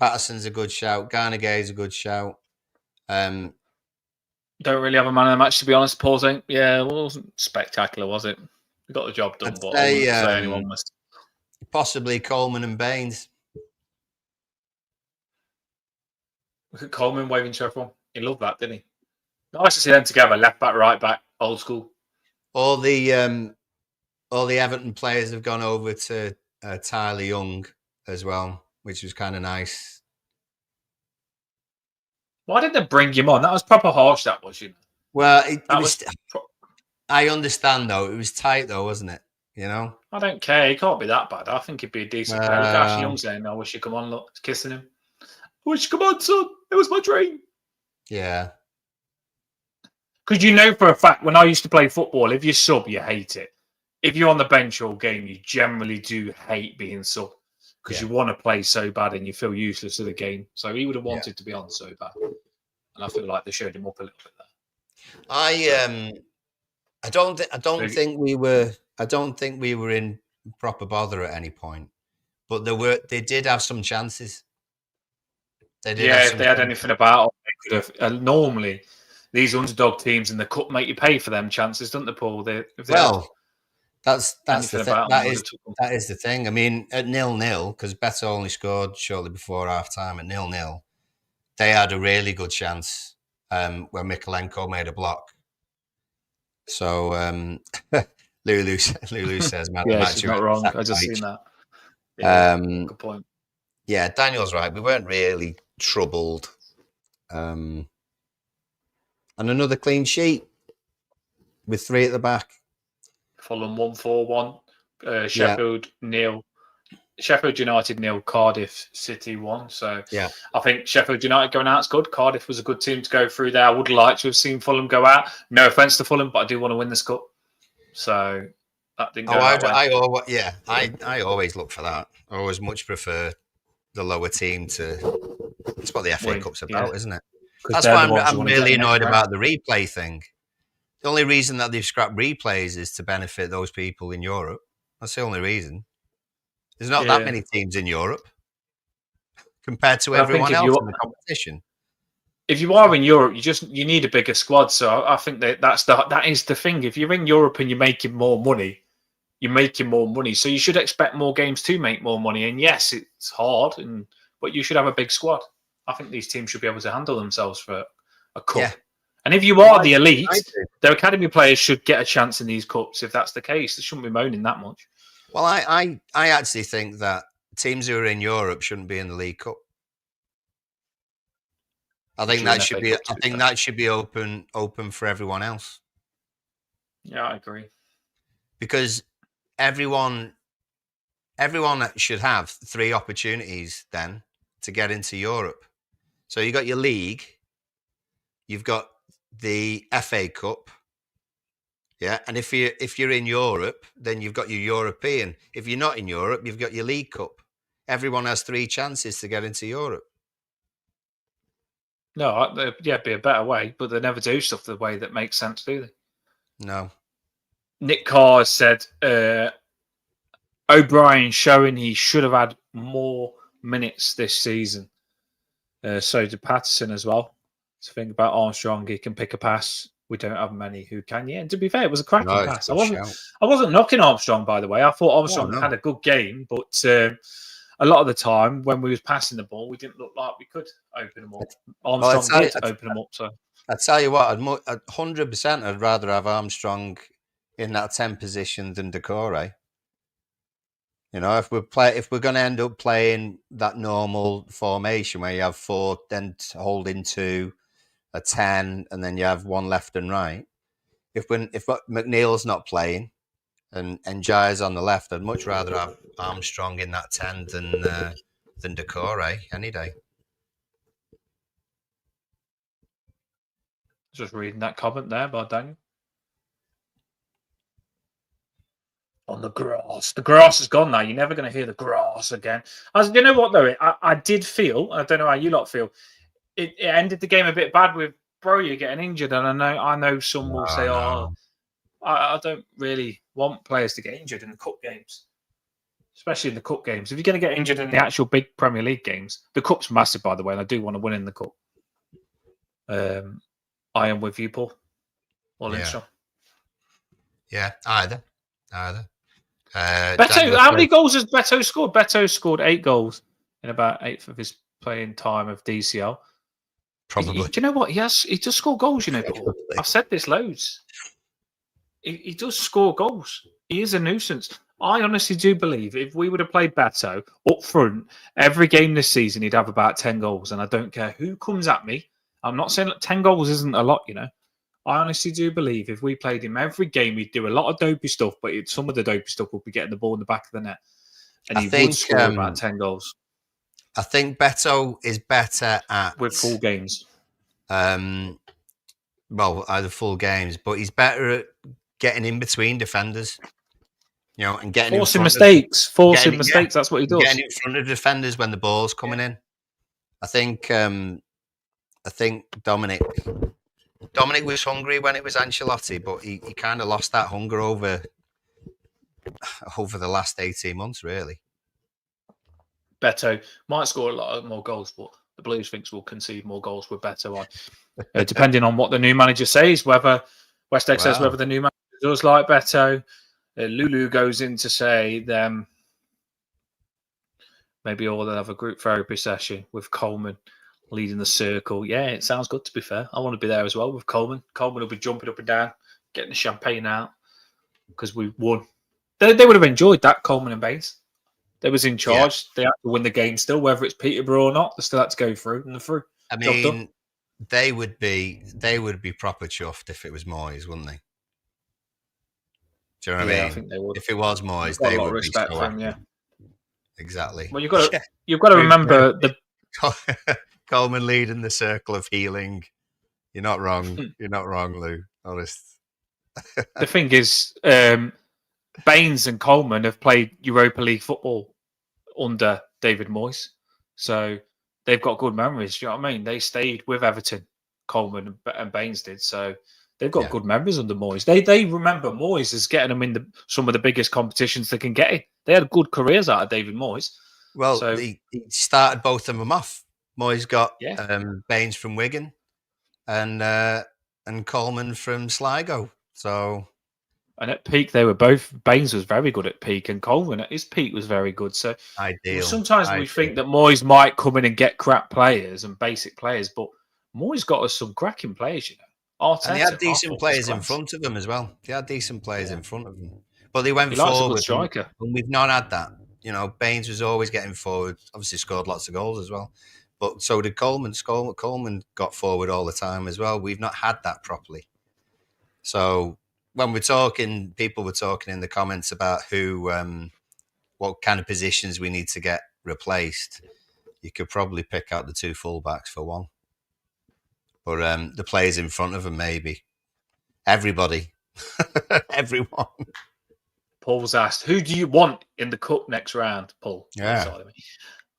Patterson's a good shout. Garnegay's a good shout. Don't really have a man of the match, to be honest, Paul. Yeah, it wasn't spectacular, was it? We got the job done, but I wouldn't say anyone was. Possibly Coleman and Baines. Look at Coleman waving to everyone. He loved that, didn't he? Nice to see them together, left back, right back, old school. All the Everton players have gone over to Tyler Young as well, which was kind of nice. Why did they bring him on? That was proper harsh. That was, you know. Well, it That was. I understand though. It was tight though, wasn't it? You know. I don't care. He can't be that bad. I think he'd be a decent player. Look, Ashley Young's saying, "I wish you come on." Look, kissing him. I wish you come on, son. It was my dream. Yeah. Because you know for a fact, when I used to play football, if you sub, you hate it. If you're on the bench all game, you generally do hate being sub because you want to play so bad and you feel useless at the game. So he would have wanted to be on so bad, and I feel like they showed him up a little bit there. I don't think we were in proper bother at any point, but they did have some chances. They did. Yeah, if they had anything about it, they could have. Normally, these underdog teams in the cup make you pay for them chances, don't they, Paul? That's the thing. That is the thing. I mean, at 0-0, because Beto only scored shortly before half time at 0-0, they had a really good chance where Mikolenko made a block. So Lulu says, "Man, yeah, she's not wrong. I just seen that." Yeah, good point. Yeah, Daniel's right. We weren't really troubled. And another clean sheet with 3 at the back. Fulham 1-4-1. Sheffield 0. Sheffield United 0. Cardiff City 1. So I think Sheffield United going out's good. Cardiff was a good team to go through there. I would like to have seen Fulham go out. No offense to Fulham, but I do want to win this cup. So that didn't go that way. I always look for that. I always much prefer the lower team to. That's what the FA Cup's about, isn't it? That's why I'm really annoyed about the replay thing. The only reason that they've scrapped replays is to benefit those people in Europe. That's the only reason. There's not that many teams in Europe compared to everyone else in the competition. If you are in Europe, you need a bigger squad. So I think that is the thing. If you're in Europe and you're making more money, So you should expect more games to make more money. And yes, it's hard, but you should have a big squad. I think these teams should be able to handle themselves for a cup. Yeah. And if you are the elite, their academy players should get a chance in these cups. If that's the case, they shouldn't be moaning that much. Well, I actually think that teams who are in Europe shouldn't be in the League Cup. I think that should be open for everyone else. Yeah, I agree. Because everyone should have 3 opportunities then to get into Europe. So you got your league, you've got the FA Cup, and if you're in Europe, then you've got your European. If you're not in Europe, you've got your League Cup. Everyone has 3 chances to get into Europe. No, it'd be a better way, but they never do stuff the way that makes sense, do they? No. Nick Carr said O'Brien showing he should have had more minutes this season. So did Patterson as well. So think about Armstrong, he can pick a pass. We don't have many who can. Yeah, and to be fair, it was a cracking pass. I wasn't knocking Armstrong, by the way. I thought Armstrong had a good game, but a lot of the time when we was passing the ball, we didn't look like we could open them up. Armstrong did open them up. So I tell you what, 100%, I'd rather have Armstrong in that 10 position than Decore. You know, if we're going to end up playing that normal formation where you have 4, then holding 2, a 10, and then you have 1 left and right. If McNeil's not playing and Jair's on the left, I'd much rather have Armstrong in that 10 than Decore any day. Just reading that comment there by Daniel. On the grass. The grass is gone now. You're never going to hear the grass again. You know what, though? I did feel, I don't know how you lot feel, it ended the game a bit bad with Broja getting injured. And I know some will say, I don't really want players to get injured in the cup games, especially in the cup games. If you're going to get injured in the actual big Premier League games, the cup's massive, by the way, and I do want to win in the cup. I am with you, Paul. Or Lindstrom. Yeah, either. Beto, how many goals has Beto scored? Beto scored 8 goals in about 8th of his playing time of DCL. Probably. Do you know what? He does score goals, you know, Paul. I've said this loads. He does score goals. He is a nuisance. I honestly do believe if we would have played Beto up front, every game this season, he'd have about 10 goals. And I don't care who comes at me. I'm not saying 10 goals isn't a lot, I honestly do believe if we played him every game, he'd do a lot of dopey stuff, but some of the dopey stuff would be getting the ball in the back of the net. And he would score about 10 goals. I think Beto is better at... With full games. Either full games, but he's better at getting in between defenders. And getting forcing mistakes. That's what he does. Getting in front of defenders when the ball's coming in. I think Dominic was hungry when it was Ancelotti, but he kind of lost that hunger over the last 18 months, really. Beto might score a lot more goals, but the Blues thinks will concede more goals with Beto on. Depending on what the new manager says, whether West Egg says whether the new manager does like Beto. Lulu goes in to say them maybe all they'll have a group therapy session with Coleman leading the circle. Yeah, it sounds good, to be fair. I want to be there as well with Coleman. Coleman will be jumping up and down, getting the champagne out because we won. They would have enjoyed that, Coleman and Baines. They was in charge. Yeah. They had to win the game still, whether it's Peterborough or not. They still had to go through and they're through. I mean, they would be proper chuffed if it was Moyes, wouldn't they? Do you know what I mean? I think they would. If it was Moyes, they would be so for him, happy. Exactly. Well, you've got to remember the Coleman leading the circle of healing. You're not wrong. You're not wrong, Lou. Honest. The thing is, Baines and Coleman have played Europa League football under David Moyes, so they've got good memories. You know what I mean? They stayed with Everton, Coleman and Baines did, so they've got good memories under Moyes. They remember Moyes as getting them in some of the biggest competitions they can get in. They had good careers out of David Moyes. Well, he started both of them off. Moyes got Baines from Wigan and Coleman from Sligo. So, and at peak, they were both. Baines was very good at peak, and Coleman at his peak was very good. So, sometimes we think that Moyes might come in and get crap players and basic players, but Moyes got us some cracking players, Arteta, and he had decent players in front of them as well. They had decent players in front of them, but they went forward. And we've not had that. Baines was always getting forward. Obviously, scored lots of goals as well. But so did Coleman. Coleman got forward all the time as well. We've not had that properly. So when we're talking, people were talking in the comments about what kind of positions we need to get replaced. You could probably pick out the two fullbacks for one. But the players in front of them, maybe. Everybody. Everyone. Paul's asked, who do you want in the cup next round, Paul? Yeah.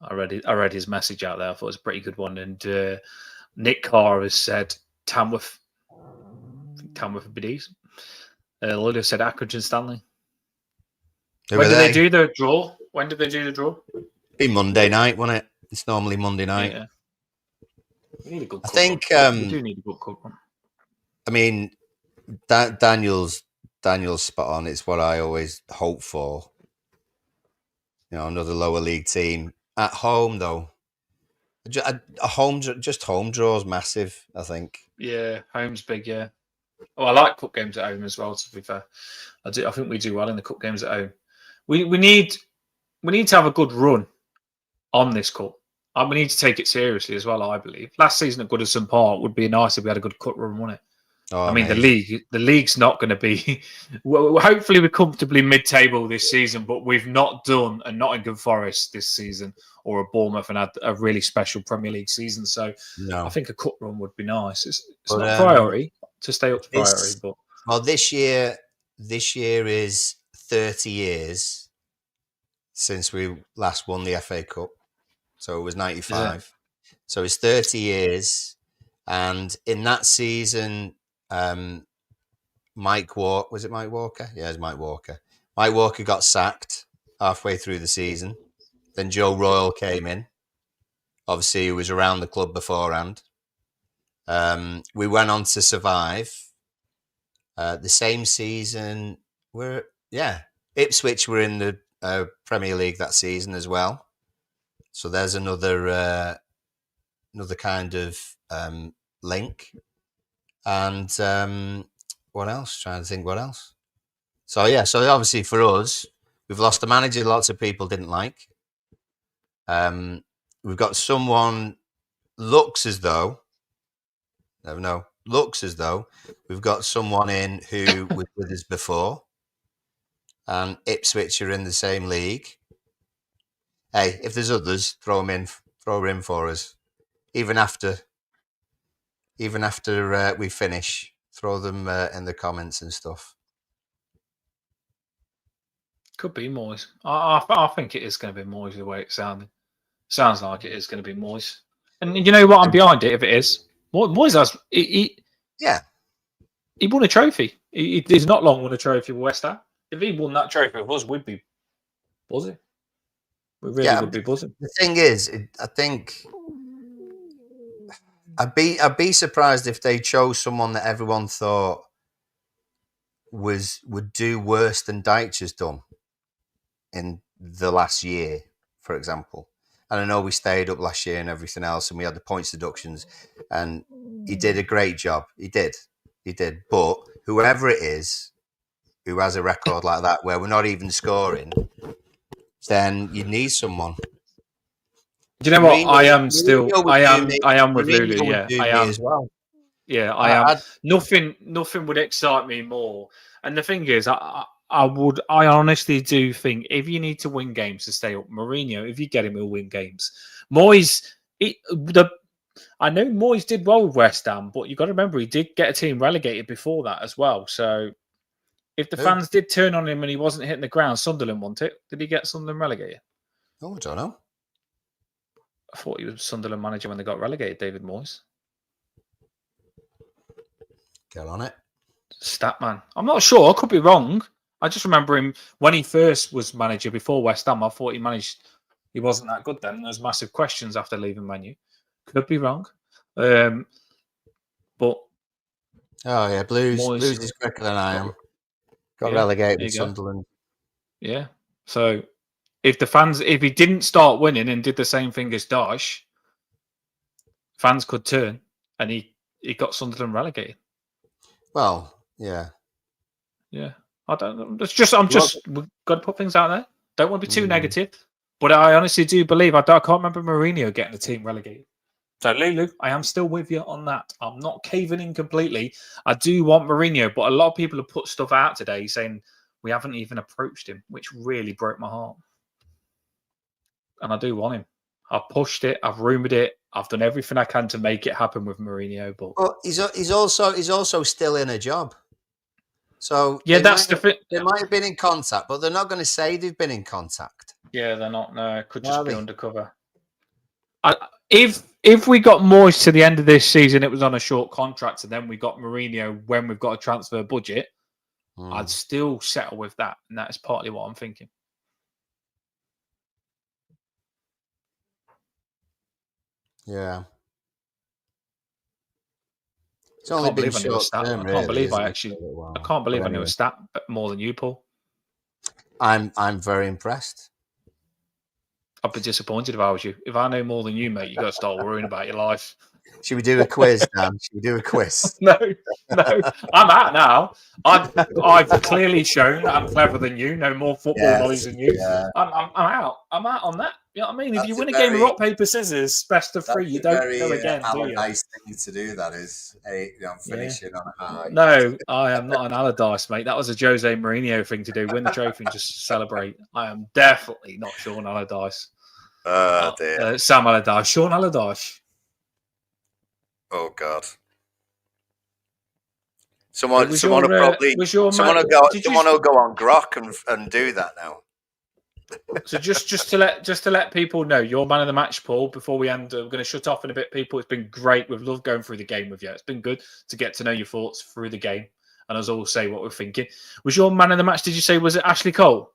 I read his message out there. I thought it was a pretty good one. And Nick Carr has said Tamworth. I think Tamworth would be decent. Lulu said Ackridge and Stanley. When did they do the draw? Be Monday night, won't it? It's normally Monday night. Yeah. We need a good cup. I think we do need a good cup run. I mean, Daniel's spot on. It's what I always hope for. Another lower league team at home, though. Home draw is massive, I think. Yeah, home's big. Yeah. Oh, I like cup games at home as well. To be fair, I think we do well in the cup games at home. We need to have a good run on this cup. And we need to take it seriously as well. I believe last season at Goodison Park would be nice if we had a good cup run, wouldn't it? Oh, I mean, the league's not going to be. Well, hopefully, we're comfortably mid-table this season, but we've not done a Nottingham Forest this season or a Bournemouth and had a really special Premier League season. So, I think a cup run would be nice. It's not a priority to stay up to priority, but this year is 30 years since we last won the FA Cup. So it was 95. So it's 30 years, and in that season. Mike Walker. Was it Mike Walker? Yeah, it was Mike Walker. Mike Walker got sacked halfway through the season. Then Joe Royle came in. Obviously, he was around the club beforehand. We went on to survive. The same season, Ipswich were in the Premier League that season as well. So there's another kind of link. And what else? Trying to think what else. So obviously for us, We've lost a manager lots of people didn't like. We've got someone looks as though we've got someone in who was with us before, and Ipswich are in the same league. Hey, if there's others, throw her in for us. Even after we finish, throw them in the comments and stuff. Could be Moyes. I think it is going to be Moyes the way it sounded. Sounds like it is going to be Moyes. And you know what? I'm behind it if it is. Moyes has... He won a trophy. He's not long won a trophy with West Ham. If he won that trophy with us, we'd be buzzing. We really would be buzzing. The thing is, I think... I'd be surprised if they chose someone that everyone thought would do worse than Dyche has done in the last year, for example. And I know we stayed up last year and everything else, and we had the points deductions, and he did a great job. He did. But whoever it is who has a record like that where we're not even scoring, then you need someone. Do you know what? I am with Lulu. Yeah, I am as well. Yeah, I am. Nothing would excite me more. And the thing is, I honestly do think if you need to win games to stay up, Mourinho, if you get him, he'll win games. Moyes, I know Moyes did well with West Ham, but you got to remember he did get a team relegated before that as well. So if the fans did turn on him and he wasn't hitting the ground, Sunderland won it. Did he get Sunderland relegated? Oh, I don't know. I thought he was Sunderland manager when they got relegated, David Moyes. Get on it. Statman. I'm not sure. I could be wrong. I just remember him when he first was manager before West Ham. I thought he wasn't that good then. There's massive questions after leaving Man U. Could be wrong. But oh yeah, Blues is quicker than I am. Got relegated with Sunderland. Yeah. So if he didn't start winning and did the same thing as Dyche, fans could turn, and he got Sunderland relegated. Well, yeah. I don't know. We've got to put things out there. Don't want to be too negative, but I honestly do believe I can't remember Mourinho getting the team relegated. So Lulu, I am still with you on that. I'm not caving in completely. I do want Mourinho, but a lot of people have put stuff out today saying we haven't even approached him, which really broke my heart. And I do want him. I've pushed it. I've rumoured it. I've done everything I can to make it happen with Mourinho. But he's also still in a job. So yeah, that's the thing. They might have been in contact, but they're not going to say they've been in contact. Yeah, they're not. No, it could just be undercover. If we got Moyes to the end of this season, it was on a short contract, and then we got Mourinho when we've got a transfer budget, I'd still settle with that, and that is partly what I'm thinking. Yeah. It's only been short term, really. I can't believe I knew a stat more than you, Paul. I'm very impressed. I'd be disappointed if I was you. If I know more than you, mate, you got to start worrying about your life. Should we do a quiz, Dan? Should we do a quiz? No. I'm out now. I've clearly shown that I'm clever than you, know more football knowledge than you. Yeah. I'm out. I'm out on that. You know what I mean? If you win a game of rock, paper, scissors, best of three, you don't go again, do you? Nice thing to do, that is. Finishing on a high. No, I am not an Allardyce, mate. That was a Jose Mourinho thing to do. Win the trophy and just celebrate. I am definitely not Sean Allardyce. Oh, dear. Sam Allardyce. Sean Allardyce. Oh, God. Someone will go on Grok and do that now. So just to let people know, you're man of the match, Paul. Before we end, we're going to shut off in a bit, people. It's been great. We've loved going through the game with you. It's been good to get to know your thoughts through the game, and us all say what we're thinking. Was your man of the match? Did you say was it Ashley Cole?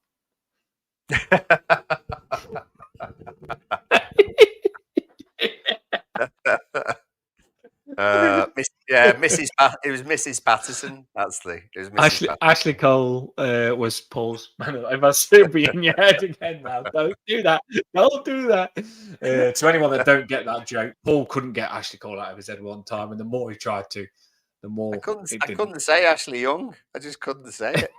Mrs. It was Mrs. Patterson. It was Mrs. Ashley Cole was Paul's. I must still be in your head again now. Don't do that. Don't do that. To anyone that don't get that joke, Paul couldn't get Ashley Cole out of his head one time, and the more he tried to, the more I couldn't say Ashley Young. I just couldn't say it.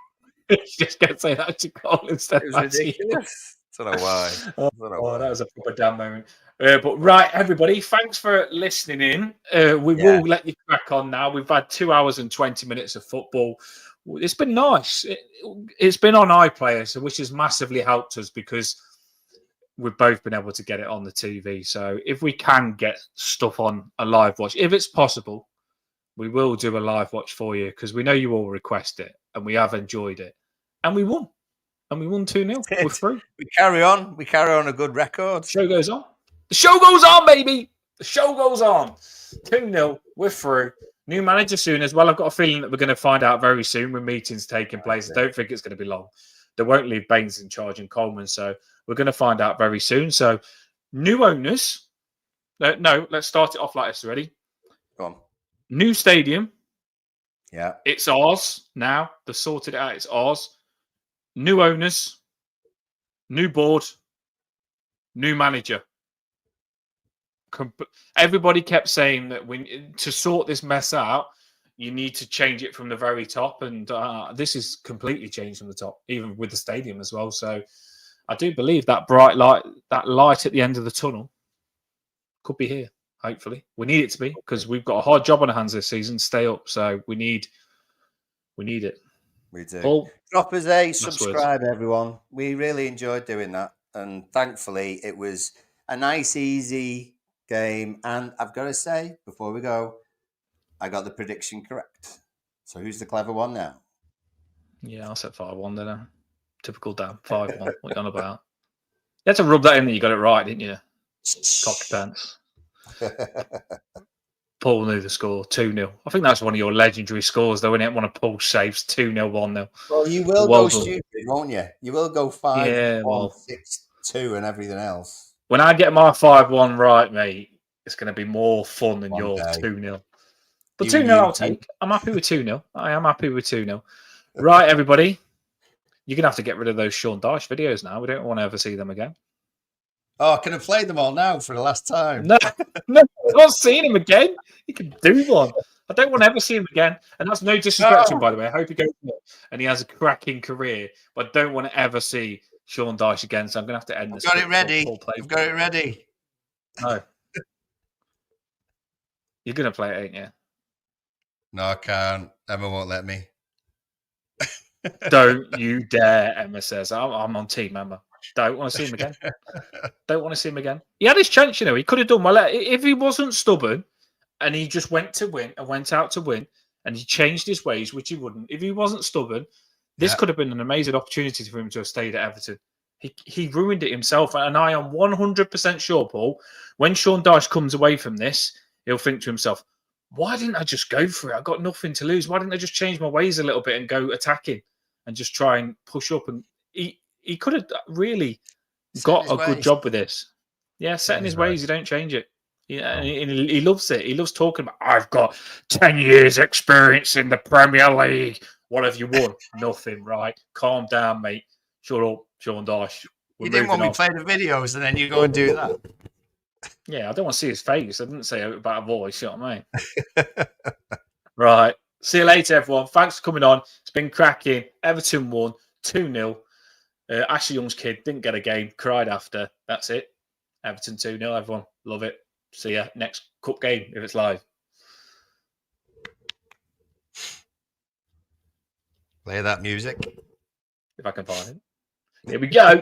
Just going to say that to Cole instead It of was Matty. ridiculous. Don't know why. Oh, that was a proper damn moment. But right, everybody, thanks for listening in. We will let you crack on now. We've had 2 hours and 20 minutes of football. It's been nice. It's been on iPlayer, which has massively helped us because we've both been able to get it on the TV. So if we can get stuff on a live watch, if it's possible, we will do a live watch for you because we know you all request it and we have enjoyed it. And we won. And we won 2-0. We're through. We carry on. We carry on a good record. The show goes on. The show goes on, baby. The show goes on. 2-0. We're through. New manager soon as well. I've got a feeling that we're going to find out very soon with meetings taking place. I don't think it's going to be long. They won't leave Baines in charge and Coleman. So we're going to find out very soon. So new owners. No, let's start it off like this. Ready? Go on. New stadium. Yeah. It's ours now. They've sorted it out. It's ours. New owners. New board. New manager. Everybody kept saying that to sort this mess out, you need to change it from the very top, and this is completely changed from the top, even with the stadium as well. So I do believe that bright light, that light at the end of the tunnel, could be here. Hopefully, we need it to be because we've got a hard job on our hands this season. Stay up, so we need it. We do. Paul, drop us a subscribe, everyone. We really enjoyed doing that, and thankfully, it was a nice, easy game. And I've got to say, before we go, I got the prediction correct. So who's the clever one now? Yeah, I said 5-1 then. Typical Dan. 5-1. What are you on about? You had to rub that in that you got it right, didn't you? Cocky pants. Paul knew the score. 2-0. I think that's one of your legendary scores, though, isn't it? One of Paul's saves. 2-0, 1-0. Well, you will go stupid, won't you? You will go 5-1, 6-2 and everything else. When I get my 5-1 right, mate, it's going to be more fun than your 2-0. But 2-0 I'll take. I'm happy with 2-0. I am happy with 2-0. Right, everybody. You're going to have to get rid of those Sean Dyche videos now. We don't want to ever see them again. Oh, can I play them all now for the last time? No, I'm not seeing him again. You can do one. I don't want to ever see him again. And that's no disrespect to him, by the way. I hope he goes and he has a cracking career. But I don't want to ever see Sean Dyche again. So I'm going to have to end this. I've got it ready. No. You're going to play it, ain't you? No, I can't. Emma won't let me. Don't you dare, Emma says. I'm on team Emma. Don't want to see him again. Don't want to see him again. He had his chance, you know. He could have done well. If he wasn't stubborn and he just went to win and went out to win and he changed his ways, which he wouldn't. If he wasn't stubborn, this could have been an amazing opportunity for him to have stayed at Everton. He ruined it himself. And I am 100% sure, Paul, when Sean Dyche comes away from this, he'll think to himself, why didn't I just go for it? I got nothing to lose. Why didn't I just change my ways a little bit and go attacking and just try and push up? And he could have really got a good job with this. Yeah, setting his ways. You don't change it. Yeah, and he loves it. He loves talking about, I've got 10 years experience in the Premier League. What have you won? Nothing, right? Calm down, mate. Shut up, Sean Dyche. You didn't want me to play the videos and then you go and do that. Yeah, I don't want to see his face. I didn't say about a voice, you know what I mean? Right. See you later, everyone. Thanks for coming on. It's been cracking. Everton won 2-0. Ashley Young's kid didn't get a game, cried after. That's it. Everton 2-0, everyone. Love it. See ya next cup game if it's live. Play that music. If I can find it. Here we go.